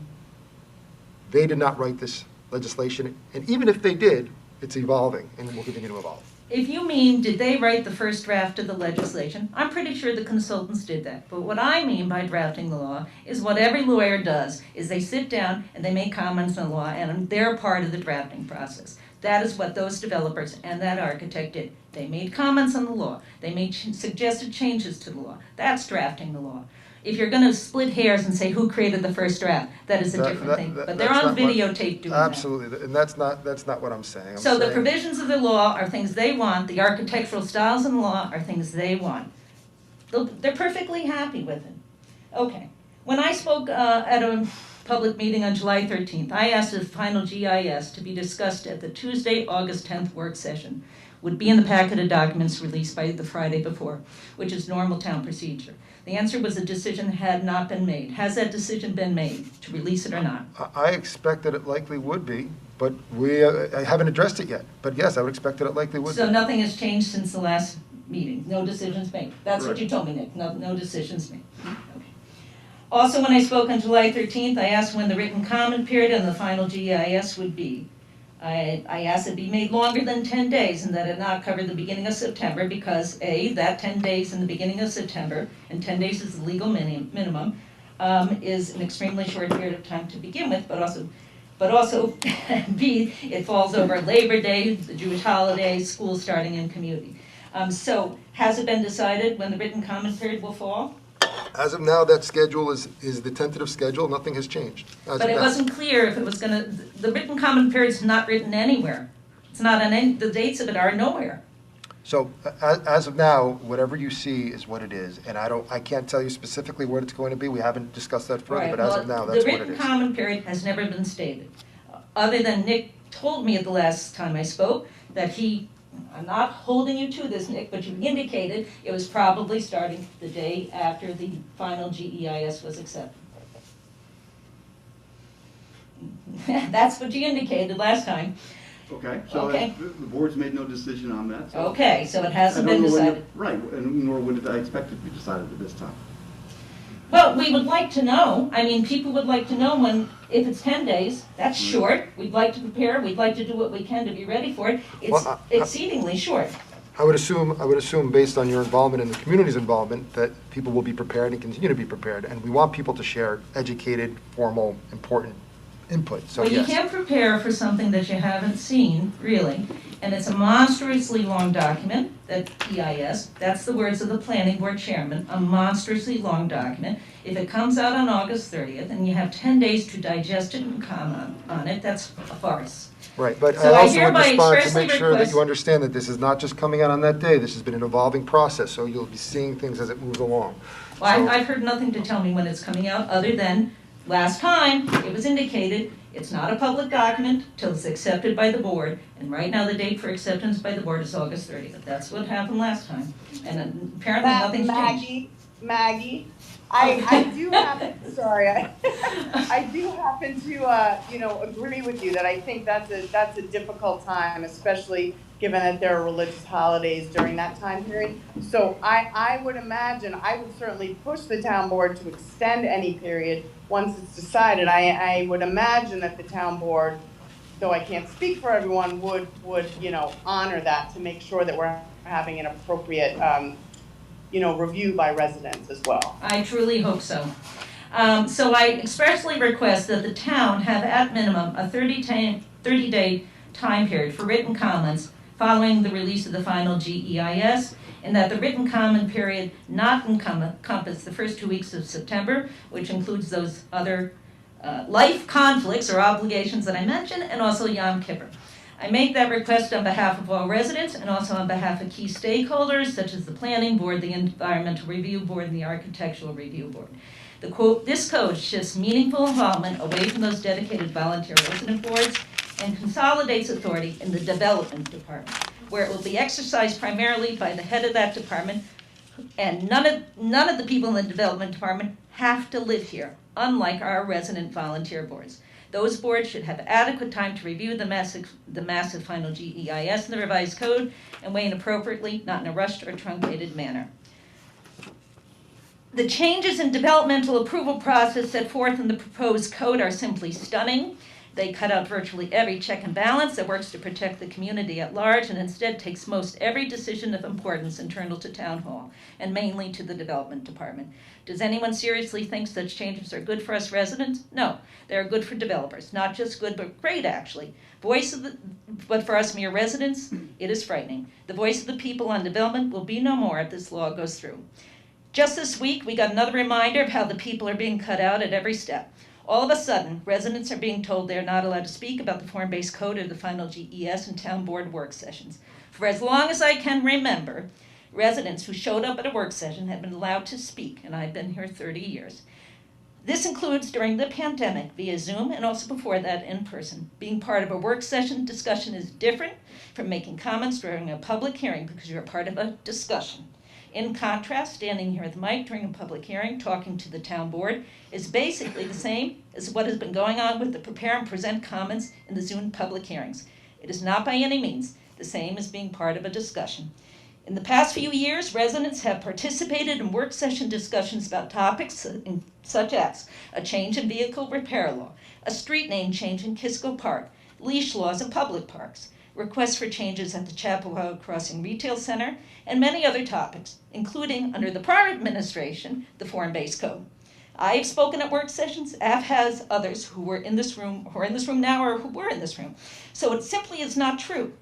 they did not write this legislation, and even if they did, it's evolving and will continue to evolve. If you mean, did they write the first draft of the legislation? I'm pretty sure the consultants did that. But what I mean by drafting the law is what every lawyer does, is they sit down and they make comments on the law, and they're part of the drafting process. That is what those developers and that architect did. They made comments on the law. They made suggested changes to the law. That's drafting the law. If you're going to split hairs and say who created the first draft, that is a different thing. But they're on videotape doing that. Absolutely, and that's not what I'm saying. So the provisions of the law are things they want. The architectural styles in the law are things they want. They're perfectly happy with it. Okay. When I spoke at a public meeting on July 13th, I asked the final GIS to be discussed at the Tuesday, August 10th work session. Would be in the packet of documents released by the Friday before, which is normal town procedure. The answer was a decision had not been made. Has that decision been made to release it or not? I expect that it likely would be, but we haven't addressed it yet. But yes, I would expect that it likely would be. So nothing has changed since the last meeting? No decisions made? That's what Correct. you told me, Nick. No decisions made. Okay. Also, when I spoke on July 13th, I asked when the written comment period and the final GIS would be. I asked it be made longer than 10 days and that it not cover the beginning of September because A, that 10 days in the beginning of September, and 10 days is the legal minimum, is an extremely short period of time to begin with, but also but also B, it falls over Labor Day, the Jewish holiday, school starting and commuting. So has it been decided when the written comment period will fall? As of now, that schedule is the tentative schedule. Nothing has changed. But it wasn't clear if it was going to, the written comment period's not written anywhere. It's not on any, the dates of it are nowhere. So as of now, whatever you see is what it is, and I can't tell you specifically what it's going to be. We haven't discussed that further, Right, but as well, of now, that's what it The written is. comment period has never been stated. Other than Nick told me at the last time I spoke that I'm not holding you to this, Nick, but you indicated it was probably starting the day after the final GEIS was accepted. That's what you indicated last time. Okay, so Okay. the board's made no decision on that. So Okay, so it hasn't I don't been know when decided. right, and nor would I expect it to be decided at this time. Well, we would like to know. I mean, people would like to know if it's 10 days, that's short. We'd like to prepare, we'd like to do what we can to be ready for it. It's Well, exceedingly short. I would assume based on your involvement and the community's involvement, that people will be prepared and continue to be prepared. And we want people to share educated, formal, important input, so Well, you yes. can't prepare for something that you haven't seen, really. And it's a monstrously long document, that EIS, that's the words of the planning board chairman, a monstrously long document. If it comes out on August 30th and you have 10 days to digest it and comment on it, that's a farce. Right, but So I I also would hereby respond to expressly make sure that request- you understand that this is not just coming out on that day. This has been an evolving process, so you'll be seeing things as it moves along. Well, So- I've heard nothing to tell me when it's coming out, other than last time it was indicated it's not a public document till it's accepted by the board, and right now the date for acceptance by the board is August 30th. That's what happened last time, and apparently nothing's changed. Maggie, I do happen, sorry, I do happen to, agree with you that I think that's a difficult time, especially given that there are religious holidays during that time period. So I would imagine, I would certainly push the town board to extend any period once it's decided. I would imagine that the town board, though I can't speak for everyone, would honor that to make sure that we're having an appropriate, review by residents as well. I truly hope so. So I expressly request that the town have at minimum a 30-day time period for written comments following the release of the final GEIS, and that the written comment period not encompass the first 2 weeks of September, which includes those other life conflicts or obligations that I mentioned, and also Yom Kippur. I make that request on behalf of all residents and also on behalf of key stakeholders such as the Planning Board, the Environmental Review Board, and the Architectural Review Board. This code shifts meaningful involvement away from those dedicated volunteer resident boards and consolidates authority in the Development Department, where it will be exercised primarily by the head of that department, and none of the people in the Development Department have to live here, unlike our resident volunteer boards. Those boards should have adequate time to review the massive final GEIS and the revised code and weigh in appropriately, not in a rushed or truncated manner. The changes in developmental approval process set forth in the proposed code are simply stunning. They cut out virtually every check and balance that works to protect the community at large and instead takes most every decision of importance internal to Town Hall and mainly to the Development Department. Does anyone seriously think such changes are good for us residents? No, they are good for developers. Not just good, but great actually. But for us mere residents, it is frightening. The voice of the people on development will be no more if this law goes through. Just this week, we got another reminder of how the people are being cut out at every step. All of a sudden, residents are being told they are not allowed to speak about the form-based code or the final GES and town board work sessions. For as long as I can remember, residents who showed up at a work session have been allowed to speak, and I've been here 30 years. This includes during the pandemic via Zoom and also before that in person. Being part of a work session discussion is different from making comments during a public hearing because you're a part of a discussion. In contrast, standing here at the mic during a public hearing, talking to the town board, is basically the same as what has been going on with the prepare and present comments in the Zoom public hearings. It is not by any means the same as being part of a discussion. In the past few years, residents have participated in work session discussions about topics such as a change in vehicle repair law, a street name change in Kisco Park, leash laws in public parks, requests for changes at the Chappaquiddick Crossing Retail Center, and many other topics, including, under the prior administration, the form-based code. I've spoken at work sessions, as has others who were in this room, now, or who were in this room. So it simply is not true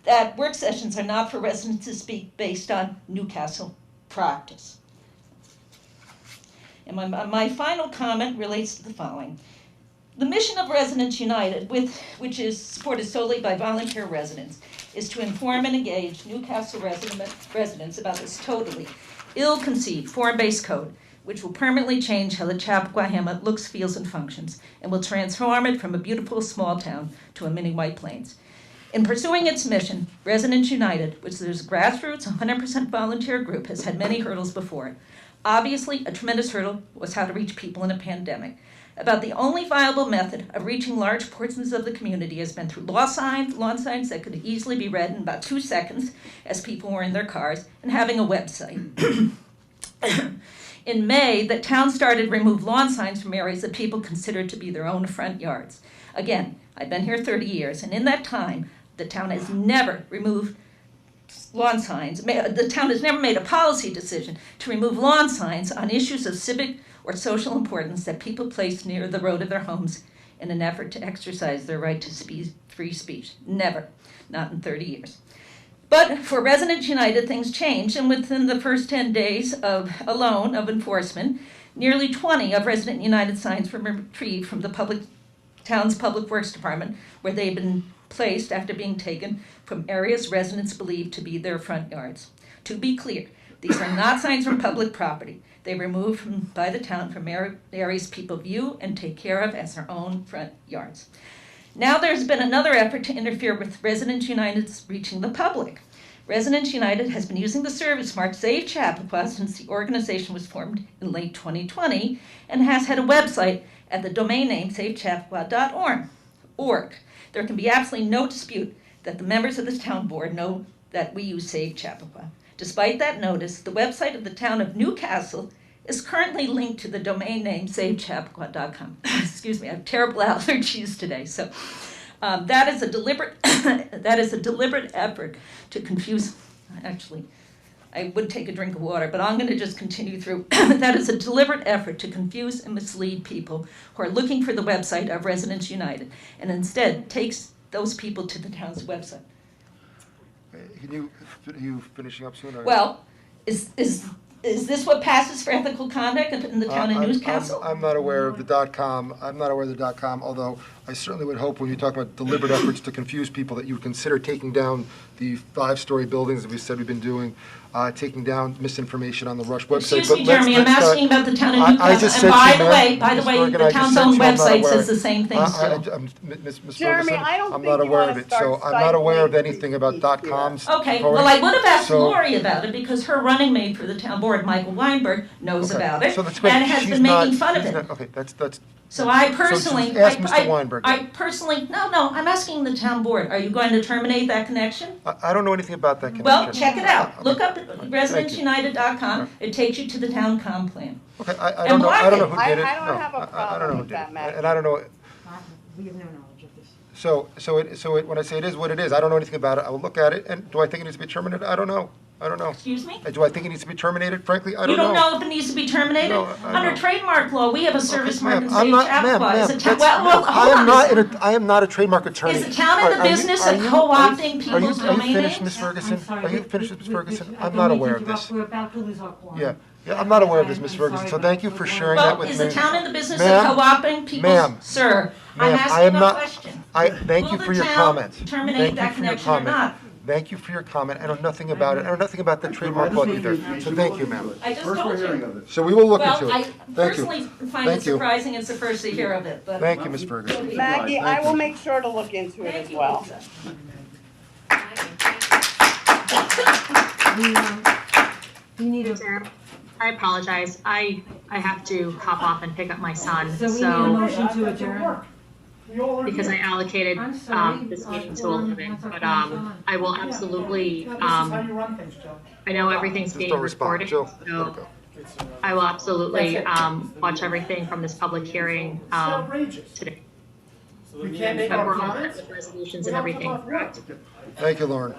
that work sessions are not for residents to speak based on Newcastle practice. And my final comment relates to the following. The mission of Residents United, which is supported solely by volunteer residents, is to inform and engage Newcastle residents about this totally ill-conceived form-based code, which will permanently change how the Chappaqua Hamlet looks, feels, and functions, and will transform it from a beautiful small town to a mini White Plains. In pursuing its mission, Residents United, which is a grassroots 100% volunteer group, has had many hurdles before it. Obviously, a tremendous hurdle was how to reach people in a pandemic. About the only viable method of reaching large portions of the community has been through lawn signs that could easily be read in about 2 seconds as people were in their cars, and having a website. In May, the town started to remove lawn signs from areas that people considered to be their own front yards. Again, I've been here 30 years, and in that time, the town has never removed lawn signs. The town has never made a policy decision to remove lawn signs on issues of civic or social importance that people place near the road of their homes in an effort to exercise their right to free speech. Never. Not in 30 years. But for Residents United, things changed, and within the first 10 days alone of enforcement, nearly 20 of Resident United signs were retrieved from the town's Public Works Department, where they had been placed after being taken from areas residents believed to be their front yards. To be clear, these are not signs from public property. They were removed by the town from areas people view and take care of as their own front yards. Now there's been another effort to interfere with Residents United's reaching the public. Residents United has been using the service mark Save Chappaqua since the organization was formed in late 2020 and has had a website at the domain name savechappaqua.org. There can be absolutely no dispute that the members of this town board know that we use Save Chappaqua. Despite that notice, the website of the town of Newcastle is currently linked to the domain name savechappaqua.com. Excuse me, I have terrible allergies today. So that is a deliberate effort to confuse. Actually, I would take a drink of water, but I'm going to just continue through. That is a deliberate effort to confuse and mislead people who are looking for the website of Residents United, and instead takes those people to the town's website. Can you finishing up soon? Or? Well, is this what passes for ethical conduct in the town of Newcastle? I'm not aware of the .com. I'm not aware of the .com, although I certainly would hope when you talk about deliberate efforts to confuse people that you would consider taking down the 5-story buildings that we said we've been doing, taking down misinformation on the Rush website. Excuse me, Jeremy, I'm asking about the town of Newcastle. And by the way, the town's own website says the same thing still. Ms. Jeremy, Ferguson, I don't I'm think not you aware wanna of it, start so I'm not aware of stifling anything about .coms. Okay, going. well, I would have asked So- Lori about it because her running mate for the town board, Michael Weinberg, knows Okay, about it so that's great. and has She's been not- making fun of she's it. not- Okay, that's. So I So personally, just ask Mr. Weinberg. no, I'm asking the town board, are you going to terminate that connection? I don't know anything about that connection. Well, check it out. Look up Thank you. residentsunited.com. It takes you to the town com plan. Okay, I And don't know, I don't know mark who it. did it. I don't No, have a I don't know problem who with did that, it. Maggie. And I don't know, We have no knowledge of this. so when I say it is what it is, I don't know anything about it. I will look at it, and do I think it needs to be terminated? I don't know. Excuse me? Do I think it needs to be terminated? Frankly, I You don't know. don't know if it needs to be terminated? No, I Under don't. trademark law, we have a service mark in I'm Save not, Chappaqua. Is it that's- well, I hold am on a not second. I am not a trademark attorney. Is the town in the Are you- business are of you- co-opting are people's you domain finished, names? Ms. Ferguson? I'm sorry, Are you but- finished, Ms. but- Ferguson? but I I'm don't not mean to aware of interrupt. this. We're about to lose our quorum. Yeah, I'm not aware of this, I'm Ms. sorry, Ferguson, so but thank you for sharing that Well, with me. is the town in the business Ma'am, of co-opting people's? ma'am, Sir, I'm Ma'am, I asking am a not- question. Thank you Will for the your town comments. terminate Thank that you for your connection or comment. not? Thank you for your comment. I know nothing about it. I know nothing about the trademark law either. So thank you, ma'am. I just First told we're hearing you. of it. So we will look into Well, it. I Thank you. personally find Thank it you. surprising it's the first to hear of it, but. Thank you, Ms. Ferguson. Maggie, Thank I will you. make sure to look into it Thank as you, well. Lisa. We need a, I apologize. I have to hop off and pick up my son, so we need a motion to adjourn. because I allocated I'm sorry. this meeting to 11, but I will absolutely, I know everything's Just being don't respond. recorded, Jill, let it so go. I will absolutely That's watch everything from this public hearing today. We can't make But our we're all comments? set with resolutions and everything, correct? Thank you, Lauren.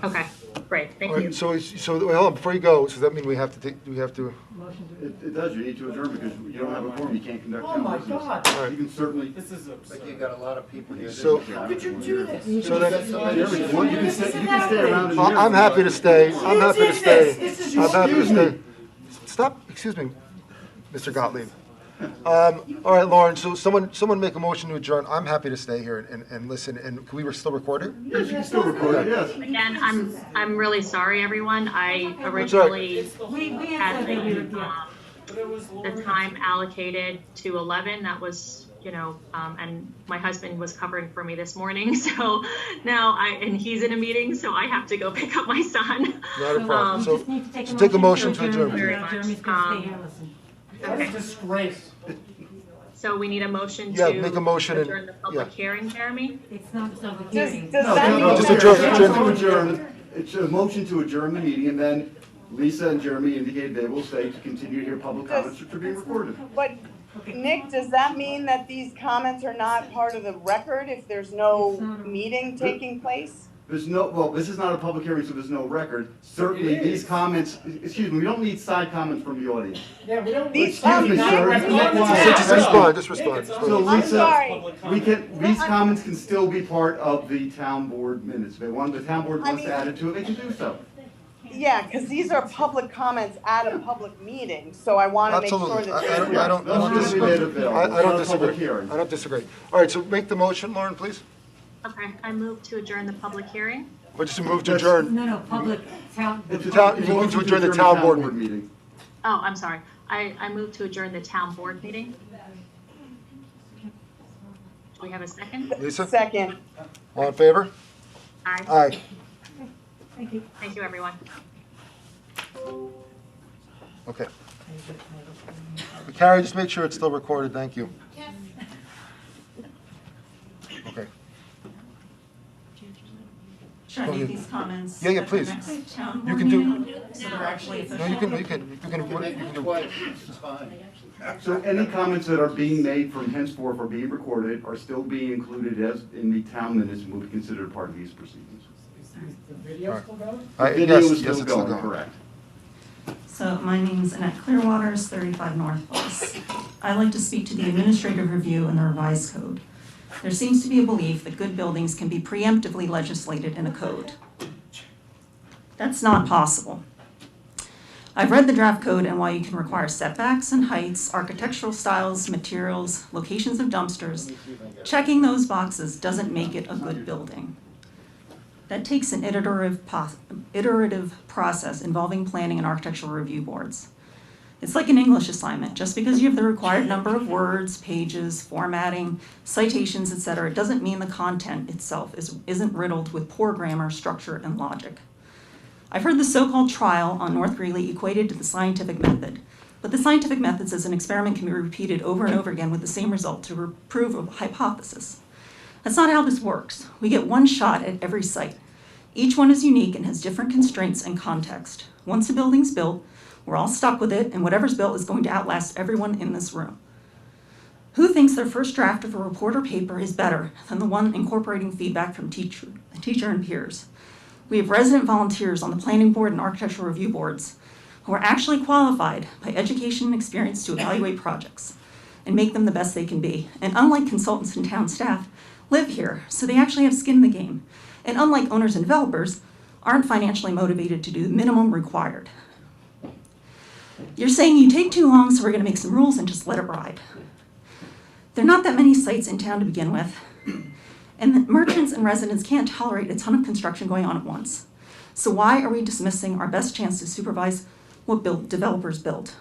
Okay. Great, thank All right, you. so wait, hold on, before you go, so that mean we have to take, do we have to? It does, you need to adjourn because you don't have a quorum, you can't conduct town business. All right. You can certainly. This is absurd. But you got a lot of people here. So- How could you do this? So then, Jeremy, you can stay around. and I'm happy to stay, I'm happy to stay. I'm happy to stay. Stop, excuse me, Mr. Gottlieb. All right, Lauren, so someone make a motion to adjourn. I'm happy to stay here and listen, and can we still record it? Yes, you can still record it, yes. Again, I'm really sorry, everyone. I all right. originally We had answered the time allocated to 11. That was, and my husband was covering for me this morning. So now and he's in a meeting, so I have to go pick up my son. Not a problem, so just need to take a motion to adjourn. Very much. Jeremy's gonna stay here and listen. Okay. Disgrace. So we need a motion Yeah, to make a motion and- adjourn the public yeah. hearing, Jeremy? It's not a public Does hearing. that mean? no, just that- adjourn. It's a motion to adjourn the meeting, and then Lisa and Jeremy indicated they will stay to continue to hear public comments which are being recorded. But Nick, does that mean that these comments are not part of the record if there's no meeting taking place? There's no, well, this is not a public hearing, so there's no record. Certainly, these comments, excuse me, we don't need side comments from the audience. Yeah, we don't. These Excuse me, sir. Just respond. So I'm Lisa, sorry. these comments can still be part of the town board minutes. If the town board wants to mean- add it to it, they can do so. Yeah, because these are public comments at a public meeting, so I want to make sure Absolutely, that. I don't Those should be disagree. made available. I It's not don't a public disagree. hearing. I don't disagree. All right, so make the motion, Lauren, please. Okay, I move to adjourn the public hearing. Or just move to adjourn. No, public town. It's a town- you need to adjourn the town board meeting. Oh, I'm sorry. I move to adjourn the town board meeting. Do we have a second? Lisa? Second. All in favor? Aye. Aye. Thank you. Thank you, everyone. Okay. Carrie, just make sure it's still recorded, thank you. Okay. Should I make these comments? Yeah, at the please. next town You board can do- meeting? So they're actually official? No, you can do. It's fine. So any comments that are being made from henceforth are being recorded, are still being included as in the town minutes and will be considered part of these proceedings. The video still going? Video Yes, is yes, still it's still going, going. correct. So my name's Annette Clearwaters, 35 North Place. I'd like to speak to the administrative review and the revised code. There seems to be a belief that good buildings can be preemptively legislated in a code. That's not possible. I've read the draft code and while you can require setbacks and heights, architectural styles, materials, locations of dumpsters, checking those boxes doesn't make it a good building. That takes an iterative process involving planning and architectural review boards. It's like an English assignment. Just because you have the required number of words, pages, formatting, citations, etc., doesn't mean the content itself isn't riddled with poor grammar, structure, and logic. I've heard the so-called trial on North Greeley equated to the scientific method, but the scientific method says an experiment can be repeated over and over again with the same result to prove a hypothesis. That's not how this works. We get one shot at every site. Each one is unique and has different constraints and context. Once a building's built, we're all stuck with it, and whatever's built is going to outlast everyone in this room. Who thinks their first draft of a report or paper is better than the one incorporating feedback from teacher and peers? We have resident volunteers on the planning board and architectural review boards who are actually qualified by education and experience to evaluate projects and make them the best they can be. And unlike consultants and town staff, live here, so they actually have skin in the game. And unlike owners and developers, aren't financially motivated to do the minimum required. You're saying you take too long, so we're gonna make some rules and just let it ride. There are not that many sites in town to begin with, and the merchants and residents can't tolerate a ton of construction going on at once. So why are we dismissing our best chance to supervise what developers build?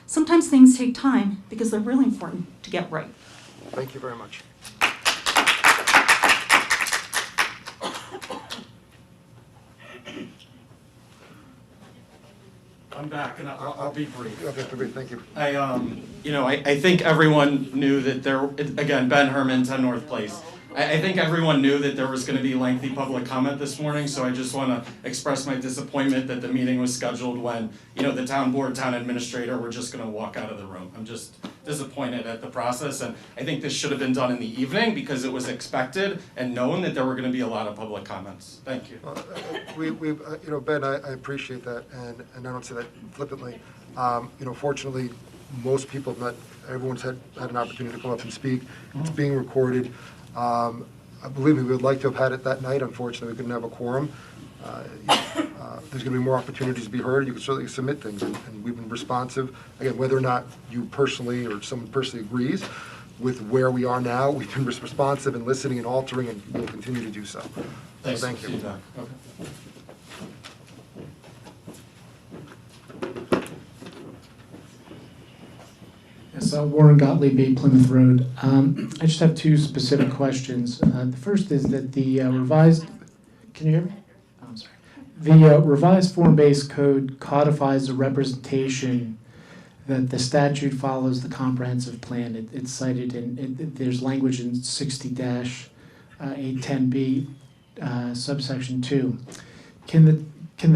Sometimes things take time because they're really important to get right. Thank you very much. I'm back, and I'll be brief. Okay, thank you. I think everyone knew that again, Ben Herman, 10 North Place. I think everyone knew that there was going to be lengthy public comment this morning, so I just want to express my disappointment that the meeting was scheduled when, the town board, town administrator were just going to walk out of the room. I'm just disappointed at the process, and I think this should have been done in the evening because it was expected and known that there were going to be a lot of public comments. Thank you. Ben, I appreciate that, and I don't say that flippantly. Fortunately, most people have not, everyone's had an opportunity to come up and speak. It's being recorded. I believe we would like to have had it that night. Unfortunately, we couldn't have a quorum. There's going to be more opportunities to be heard. You can certainly submit things, and we've been responsive. Again, whether or not you personally or someone personally agrees with where we are now, we've been responsive and listening and altering, and we'll continue to do so. Thanks. So thank you. Yes, Warren Gottlieb, 8 Plymouth Road. I just have two specific questions. The first is that the revised, can you hear me? Oh, I'm sorry. The revised form-based code codifies a representation that the statute follows the comprehensive plan. It's cited in, there's language in 60-810B, subsection 2. Can the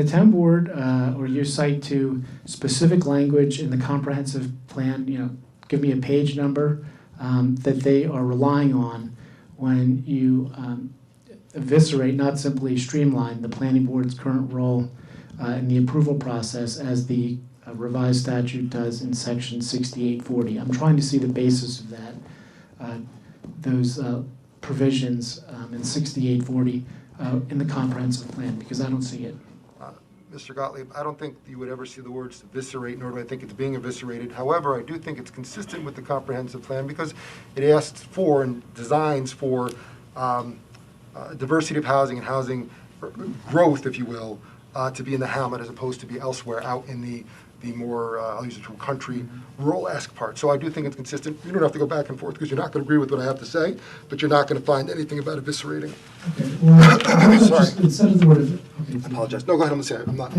town board or you cite to specific language in the comprehensive plan, give me a page number that they are relying on when you eviscerate, not simply streamline, the planning board's current role in the approval process as the revised statute does in section 6840. I'm trying to see the basis of that, those provisions in 6840 in the comprehensive plan, because I don't see it. Mr. Gottlieb, I don't think you would ever see the words eviscerate, nor do I think it's being eviscerated. However, I do think it's consistent with the comprehensive plan because it asks for and designs for diversity of housing and housing growth, if you will, to be in the hamlet as opposed to be elsewhere out in the more, I'll use the term country, rural-esque part. So I do think it's consistent. You don't have to go back and forth because you're not going to agree with what I have to say, but you're not going to find anything about eviscerating. Okay, well, Sorry. just instead of the word of, okay. I apologize. No, go ahead. I'm saying I'm not.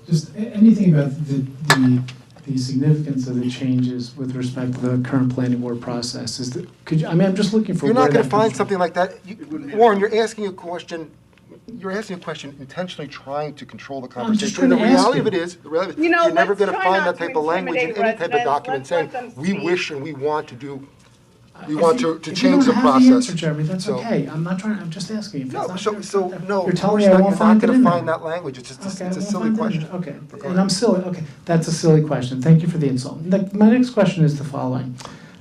Just anything about the significance of the changes with respect to the current planning board process. I'm just looking for. You're not going to find something like that. Warren, you're asking a question. You're asking a question intentionally trying to control the conversation. And the reality of it is, you're never going to find that type of language in any type of document saying, we wish and we want to do, we want to change the process. If you don't have the answer, Jeremy, that's okay. I'm not trying, I'm just asking. If No, it's no, you're telling me I won't find it in there. You're not going to find that language. It's just, it's a silly question. Okay, and I'm silly, okay. That's a silly question. Thank you for the insult. My next question is the following.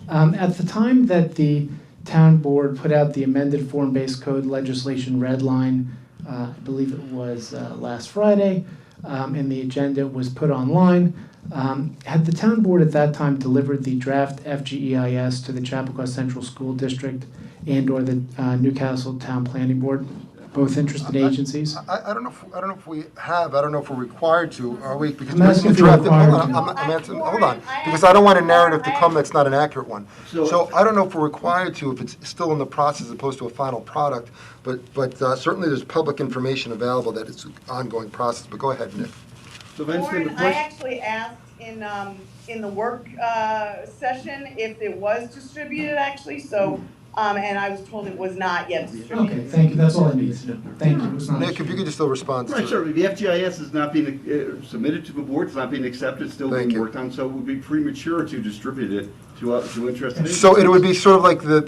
At the time that the town board put out the amended form-based code legislation red line, I believe it was last Friday, and the agenda was put online. Had the town board at that time delivered the draft FGEIS to the Chappaqua Central School District and/or the Newcastle Town Planning Board, both interested agencies? I don't know if we have. I don't know if we're required to. Are we? Because I'm asking if you're required to. Hold on, because I don't want a narrative to come that's not an accurate one. So I don't know if we're required to, if it's still in the process as opposed to a final product. But certainly there's public information available that it's an ongoing process. But go ahead, Nick. So Warren, I actually asked in the work session if it was distributed actually. So. And I was told it was not yet distributed. Okay, thank you. That's all I need to know. Thank you. It was not Nick, if you could just still respond. Right, sure. The FGIS is not being submitted to the board. It's not being accepted. It's still being worked on. So it would be premature to distribute it to interested agencies. So it would be sort of like the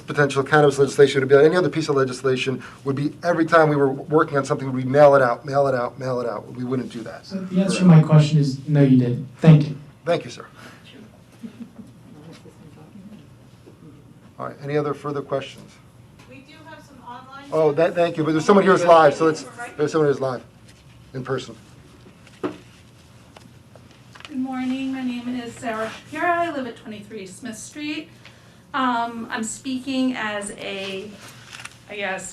potential cannabis legislation would be like any other piece of legislation would be every time we were working on something, we'd mail it out, mail it out, mail it out. We wouldn't do that. So the answer to my question is no, you didn't. Thank you. Thank you, sir. All right, any other further questions? We do have some online. Oh, thank you, but there's someone here who's live, so there's someone who's live, in person. Good morning, my name is Sarah Shapira. I live at 23 Smith Street. I'm speaking as a,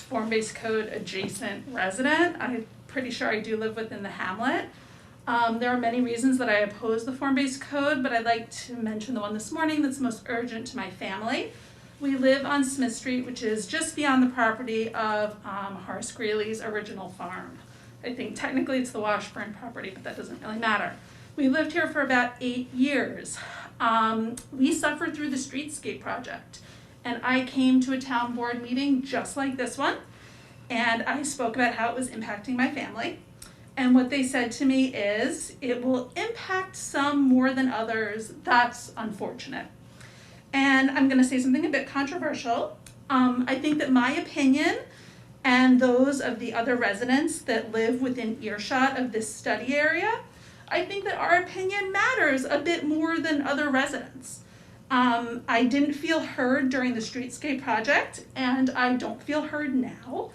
form-based code adjacent resident. I'm pretty sure I do live within the hamlet. There are many reasons that I oppose the form-based code, but I'd like to mention the one this morning that's most urgent to my family. We live on Smith Street, which is just beyond the property of Horace Greeley's original farm. I think technically it's the Washburn property, but that doesn't really matter. We lived here for about 8 years. We suffered through the streetscape project, and I came to a town board meeting just like this one, and I spoke about how it was impacting my family. And what they said to me is, it will impact some more than others. That's unfortunate. And I'm going to say something a bit controversial. I think that my opinion and those of the other residents that live within earshot of this study area, I think that our opinion matters a bit more than other residents. I didn't feel heard during the streetscape project, and I don't feel heard now.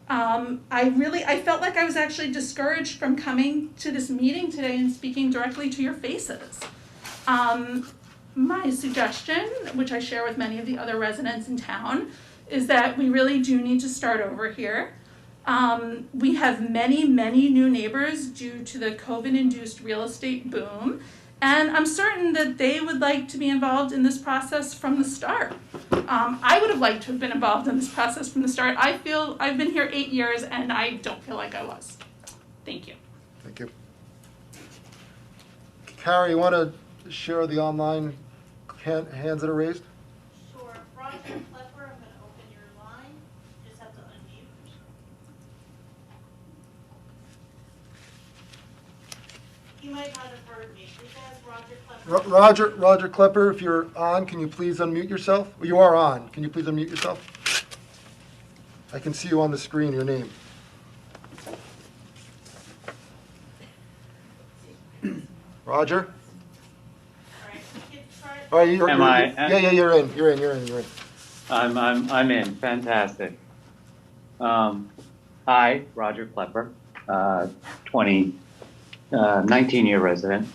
I felt like I was actually discouraged from coming to this meeting today and speaking directly to your faces. My suggestion, which I share with many of the other residents in town, is that we really do need to start over here. We have many, many new neighbors due to the COVID-induced real estate boom, and I'm certain that they would like to be involved in this process from the start. I would have liked to have been involved in this process from the start. I feel I've been here 8 years, and I don't feel like I was. Thank you. Thank you. Carrie, you want to share the online hands that are raised? Sure. Roger Klepper, I'm going to open your line. Just have to unmute. You might not have heard me. Please ask Roger Klepper. Roger Klepper, if you're on, can you please unmute yourself? You are on. Can you please unmute yourself? I can see you on the screen, your name. Roger? All right, you're in. You're in. I'm in. Fantastic. Hi, Roger Klepper, 19-year resident.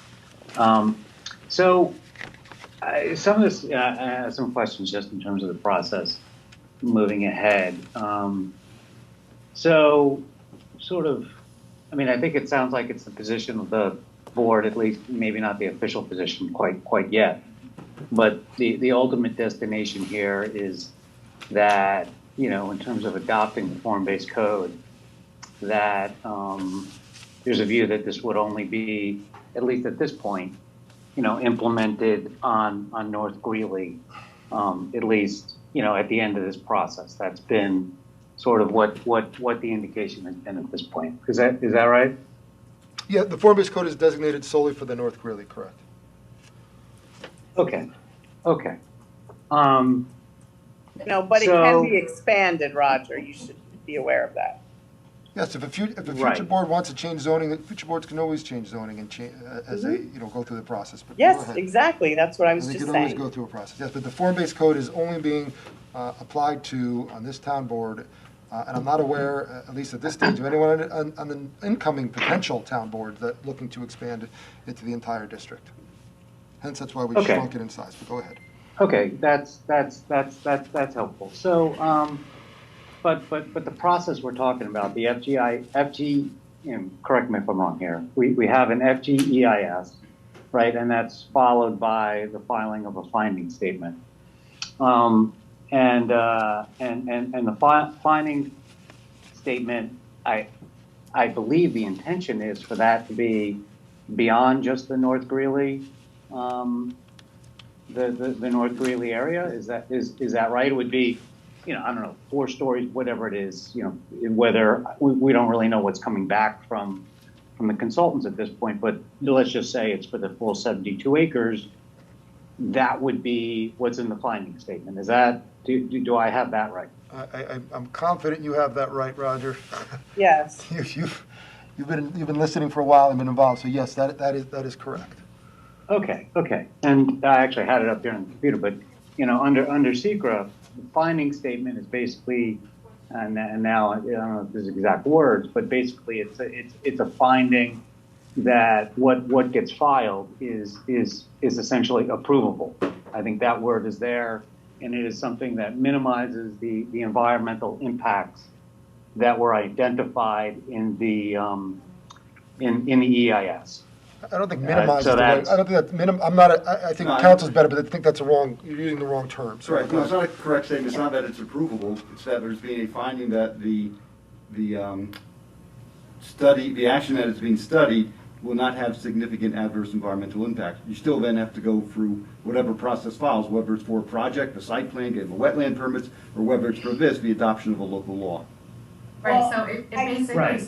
So some of this, I have some questions just in terms of the process moving ahead. So sort of, I mean, I think it sounds like it's the position of the board, at least maybe not the official position quite yet. But the ultimate destination here is that, you know, in terms of adopting the form-based code, that there's a view that this would only be, at least at this point, you know, implemented on North Greeley, at least, you know, at the end of this process. That's been sort of what the indication has been at this point. Is that right? Yeah, the form-based code is designated solely for the North Greeley, correct? Okay. No, but it can be expanded, Roger. You should be aware of that. Yes, if a future board wants to change zoning, future boards can always change zoning and as they, you know, go through the process. But yes, exactly. That's what I was just saying. They can always go through a process. Yes, but the form-based code is only being applied to on this town board, and I'm not aware, at least at this stage, of anyone on the incoming potential town board that looking to expand it into the entire district. Hence, that's why we shrunk it in size. But go ahead. Okay, that's helpful. So, but the process we're talking about, the FG, you know, correct me if I'm wrong here. We have an FGEIS, right, and that's followed by the filing of a finding statement. And the finding statement, I believe the intention is for that to be beyond just the North Greeley, the North Greeley area. Is that right? It would be, you know, I don't know, 4 stories, whatever it is. You know, whether we don't really know what's coming back from the consultants at this point, but let's just say it's for the full 72 acres. That would be what's in the finding statement. Is that, do I have that right? I'm confident you have that right, Roger. Yes. You've been listening for a while and been involved, so yes, that is correct. Okay. And I actually had it up here on the computer, but you know, under SECRA, the finding statement is basically, and now I don't know if this is exact words, but basically it's a finding that what gets filed is essentially approvable. I think that word is there, and it is something that minimizes the environmental impacts that were identified in the EIS. I don't think minimize so is the right. I don't think that's I'm not. I think council's better, but I think that's you're using the wrong term. So right. No, it's not a correct statement. It's not that it's approvable. It's that there's been a finding that the study, the action that is being studied, will not have significant adverse environmental impact. You still then have to go through whatever process follows, whether it's for a project, a site plan, getting the wetland permits, or whether it's for this, the adoption of a local law. Right, so it basically, Right.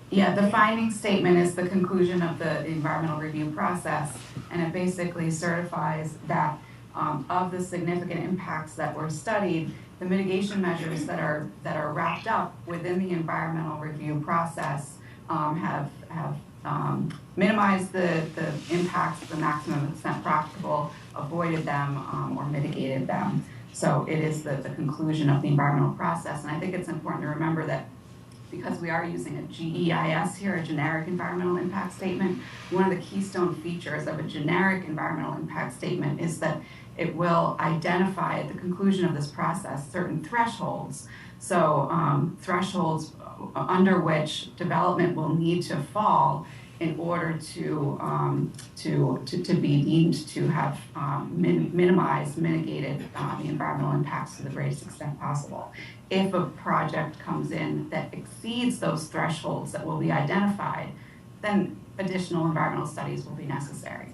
yeah, the finding statement is the conclusion of the environmental review process, and it basically certifies that of the significant impacts that were studied, the mitigation measures that are wrapped up within the environmental review process have minimized the impacts to the maximum extent practicable, avoided them, or mitigated them. So it is the conclusion of the environmental process, and I think it's important to remember that because we are using a GEIS here, a generic environmental impact statement, one of the keystone features of a generic environmental impact statement is that it will identify at the conclusion of this process certain thresholds. So thresholds under which development will need to fall in order to be deemed to have minimized, mitigated the environmental impacts to the greatest extent possible. If a project comes in that exceeds those thresholds that will be identified, then additional environmental studies will be necessary.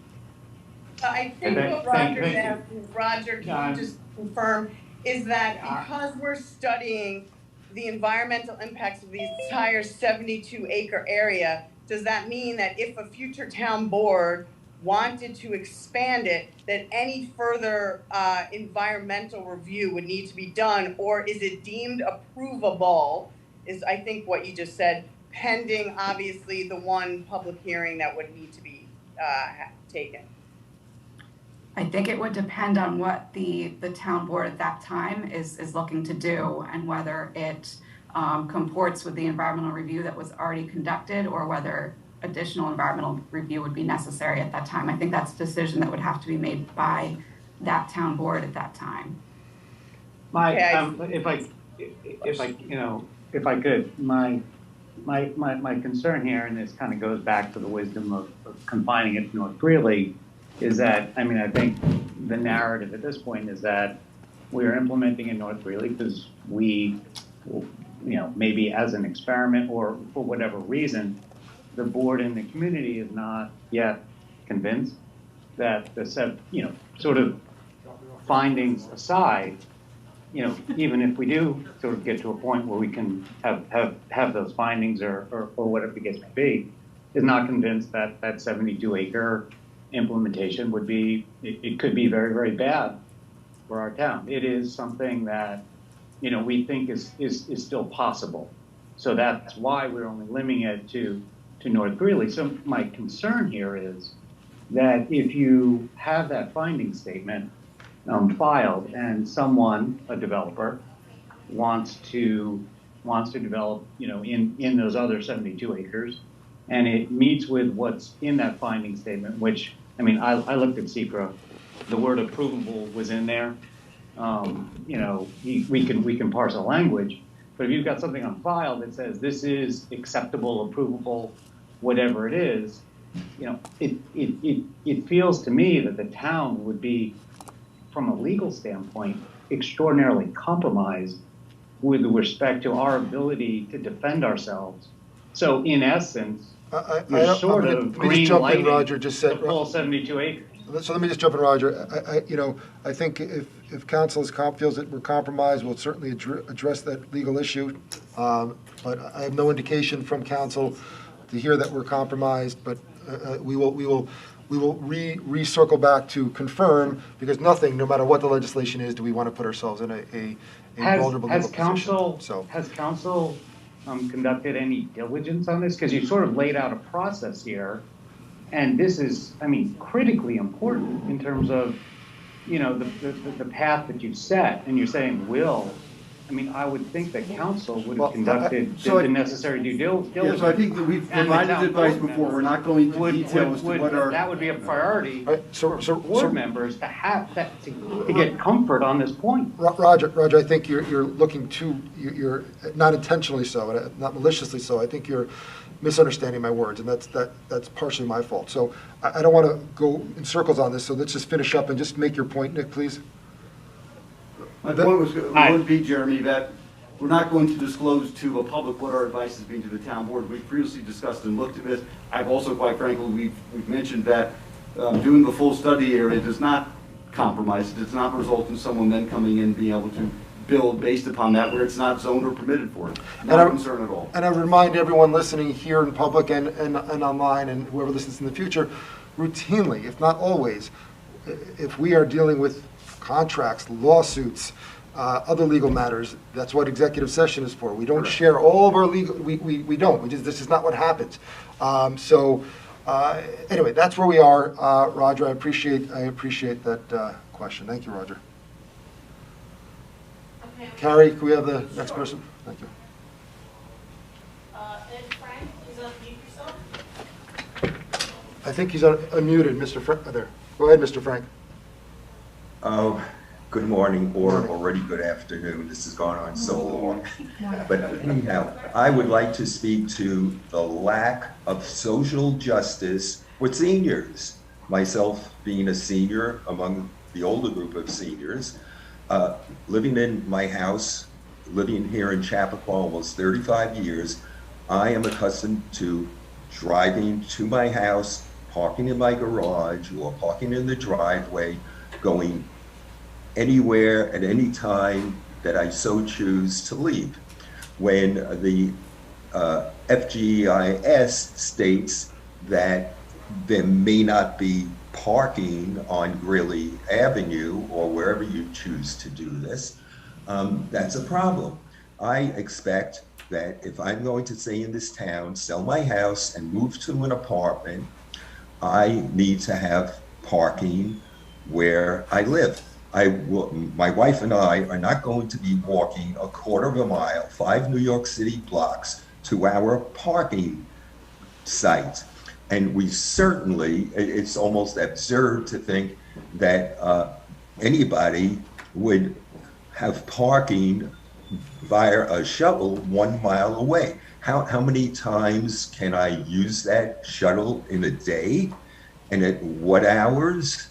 I think what Roger's asking, Roger, can you just confirm, is that because we're studying the environmental impacts of the entire 72-acre area, does that mean that if a future town board wanted to expand it, that any further environmental review would need to be done, or is it deemed approvable, is I think what you just said, pending obviously the one public hearing that would need to be taken? I think it would depend on what the town board at that time is looking to do, and whether it comports with the environmental review that was already conducted, or whether additional environmental review would be necessary at that time. I think that's a decision that would have to be made by that town board at that time. If I could, my concern here, and this kind of goes back to the wisdom of confining it to North Greeley, is that, I mean, I think the narrative at this point is that we are implementing in North Greeley because we, maybe as an experiment or for whatever reason, the board and the community is not yet convinced that the sort of findings aside, even if we do sort of get to a point where we can have those findings or whatever the case may be, is not convinced that that 72-acre implementation would be, it could be very, very bad for our town. It is something that, we think is still possible. So that's why we're only limiting it to North Greeley. So my concern here is that if you have that finding statement filed and someone, a developer, wants to develop, in those other 72 acres, and it meets with what's in that finding statement, which, I mean, I looked at SECRA, the word approvable was in there. We can parse a language, but if you've got something on file that says this is acceptable, approvable, whatever it is, it feels to me that the town would be, from a legal standpoint, extraordinarily compromised with respect to our ability to defend ourselves. So in essence, you're sort of green lighting the full 72 acres. So let me just jump in, Roger. I think if council feels that we're compromised, we'll certainly address that legal issue. But I have no indication from council to hear that we're compromised. But we will recircle back to confirm, because nothing, no matter what the legislation is, do we want to put ourselves in a vulnerable legal position. Has council conducted any diligence on this? Because you sort of laid out a process here. And this is, I mean, critically important in terms of, the path that you've set, and you're saying will. I mean, I would think that council would have conducted the necessary due diligence. Yeah, so I think that we've provided advice before. We're not going into detail as to what our... That would be a priority for board members to have that, to get comfort on this point. Roger, I think you're looking you're not intentionally so, not maliciously so. I think you're misunderstanding my words, and that's partially my fault. So I don't want to go in circles on this, so let's just finish up and just make your point, Nick, please. My point would be, Jeremy, that we're not going to disclose to the public what our advice has been to the town board. We've previously discussed and looked at this. I've also, quite frankly, we've mentioned that doing the full study area does not compromise. It does not result in someone then coming in and being able to build based upon that where it's not zoned or permitted for it. Not a concern at all. And I remind everyone listening here in public and online and whoever listens in the future, routinely, if not always, if we are dealing with contracts, lawsuits, other legal matters, that's what executive session is for. We don't share all of our legal, we don't. This is not what happens. Anyway, that's where we are. Roger, I appreciate that question. Thank you, Roger. Okay. Carrie, can we have the next person? Thank you. Ed Frank, please unmute yourself. I think he's unmuted, Mr. Frank. There. Go ahead, Mr. Frank. Good morning, or already good afternoon. This has gone on so long. But anyhow, I would like to speak to the lack of social justice with seniors. Myself being a senior among the older group of seniors, living in my house, living here in Chappaqua almost 35 years, I am accustomed to driving to my house, parking in my garage or parking in the driveway, going anywhere at any time that I so choose to leave. When the FGIS states that there may not be parking on Greeley Avenue or wherever you choose to do this, that's a problem. I expect that if I'm going to stay in this town, sell my house and move to an apartment, I need to have parking where I live. My wife and I are not going to be walking a quarter of a mile, 5 New York City blocks, to our parking site. And we certainly, it's almost absurd to think that anybody would have parking via a shuttle 1 mile away. How many times can I use that shuttle in a day? And at what hours?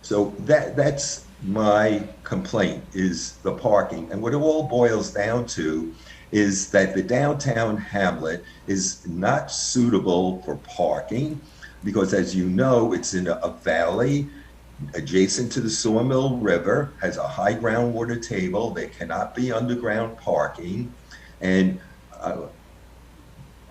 So that's my complaint, is the parking. And what it all boils down to is that the downtown hamlet is not suitable for parking because, as you know, it's in a valley adjacent to the Sawmill River, has a high groundwater table. There cannot be underground parking. And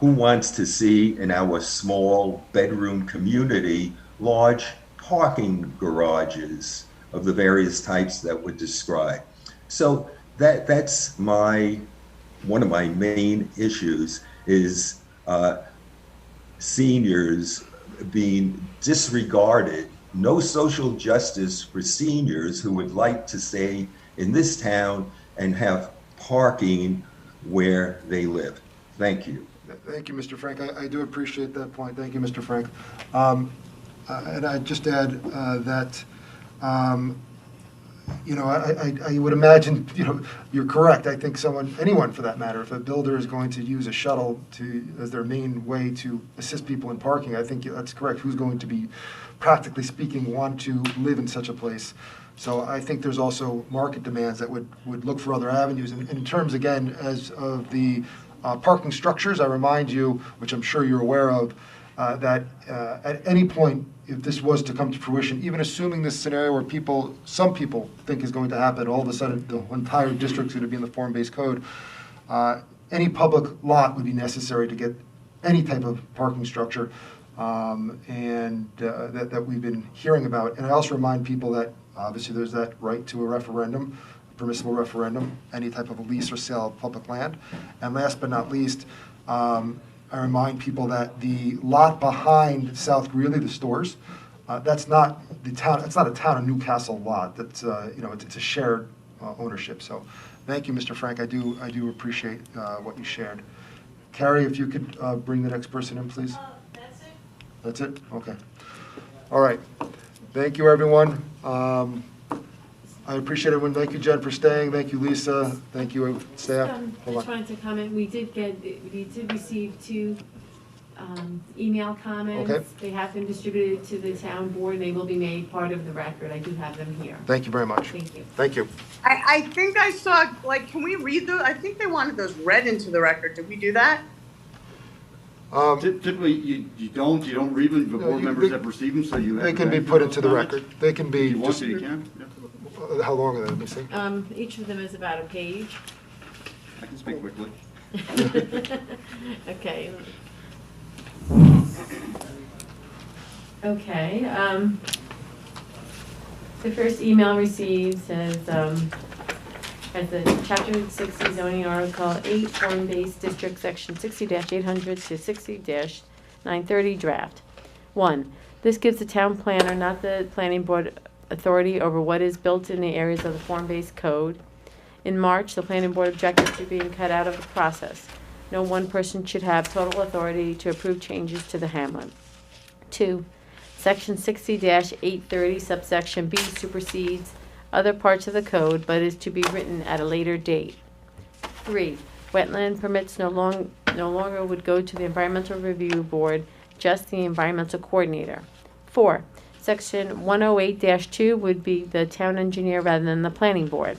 who wants to see in our small bedroom community large parking garages of the various types that were described? So that's one of my main issues is seniors being disregarded. No social justice for seniors who would like to stay in this town and have parking where they live. Thank you. Thank you, Mr. Frank. I do appreciate that point. Thank you, Mr. Frank. And I'd just add that, I would imagine, you're correct. I think anyone for that matter, if a builder is going to use a shuttle as their main way to assist people in parking, I think that's correct. Who's going to be, practically speaking, want to live in such a place? So I think there's also market demands that would look for other avenues. And in terms, again, as of the parking structures, I remind you, which I'm sure you're aware of, that at any point, if this was to come to fruition, even assuming this scenario where some people think is going to happen, all of a sudden the entire district's going to be in the form-based code, any public lot would be necessary to get any type of parking structure that we've been hearing about. And I also remind people that obviously there's that right to a referendum, permissible referendum, any type of lease or sale of public land. And last but not least, I remind people that the lot behind South Greeley, the stores, that's not the town. It's not a town of Newcastle lot. That's it's a shared ownership. So, thank you, Mr. Frank. I do appreciate what you shared. Carrie, if you could bring the next person in, please. That's it. That's it. Okay. All right. Thank you, everyone. I appreciate everyone. Thank you, Jen, for staying. Thank you, Lisa. Thank you, staff. I just wanted to comment. We did receive 2 email comments. Okay. They have been distributed to the town board, and they will be made part of the record. I do have them here. Thank you very much. Thank you. Thank you. I think I saw, like, can we read those? I think they wanted those read into the record. Did we do that? Typically, you don't read them, the board members have received them, so you have. They can be put into the record. They can be If you want just, to, you can. Yeah. how long are they? Let me see. Each of them is about a page. I can speak quickly. Okay. Okay, the first email received says, as the chapter 60 zoning article 8 form-based district section 60-800 to 60-930 draft. 1. This gives the town planner, not the planning board, authority over what is built in the areas of the form-based code. In March, the planning board objected to being cut out of the process. No one person should have total authority to approve changes to the hamlet. 2. Section 60-830 subsection B supersedes other parts of the code, but is to be written at a later date. 3. Wetland permits no longer would go to the Environmental Review Board, just the Environmental Coordinator. 4. Section 108-2 would be the town engineer rather than the planning board.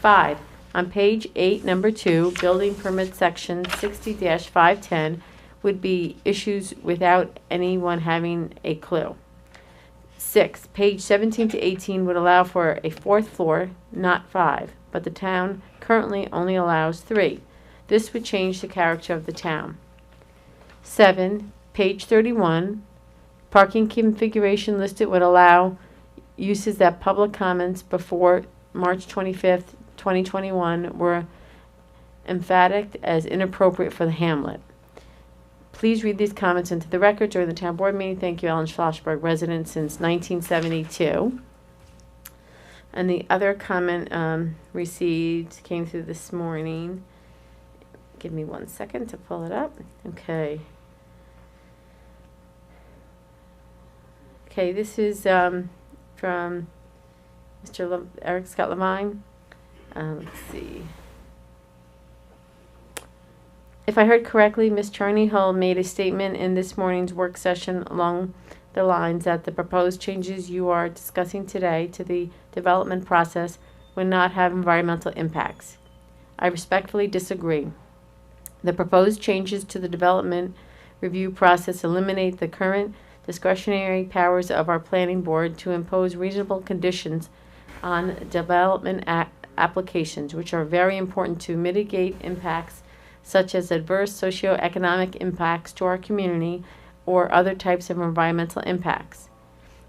5. On page 8, number 2, building permit section 60-510 would be issues without anyone having a clue. 6. Page 17 to 18 would allow for a 4th floor, not 5, but the town currently only allows 3. This would change the character of the town. 7. Page 31, parking configuration listed would allow uses that public comments before March 25th, 2021 were emphatic as inappropriate for the hamlet. Please read these comments into the record during the town board meeting. Thank you, Ellen Schlossberg, resident since 1972. And the other comment received came through this morning. Give me 1 second to pull it up. Okay. Okay, this is from Mr. Eric Scott Levine. Let's see. If I heard correctly, Ms. Charney Hull made a statement in this morning's work session along the lines that the proposed changes you are discussing today to the development process would not have environmental impacts. I respectfully disagree. The proposed changes to the development review process eliminate the current discretionary powers of our planning board to impose reasonable conditions on development applications, which are very important to mitigate impacts such as adverse socioeconomic impacts to our community or other types of environmental impacts.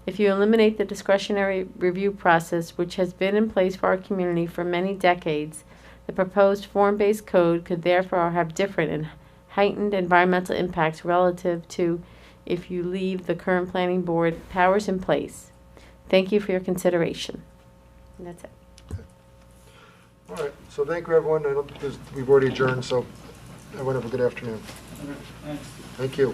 If you eliminate the discretionary review process, which has been in place for our community for many decades, the proposed form-based code could therefore have different and heightened environmental impacts relative to if you leave the current planning board powers in place. Thank you for your consideration. And that's it. All right, so thank you, everyone. I don't think we've already adjourned, so everyone have a good afternoon. Thank you.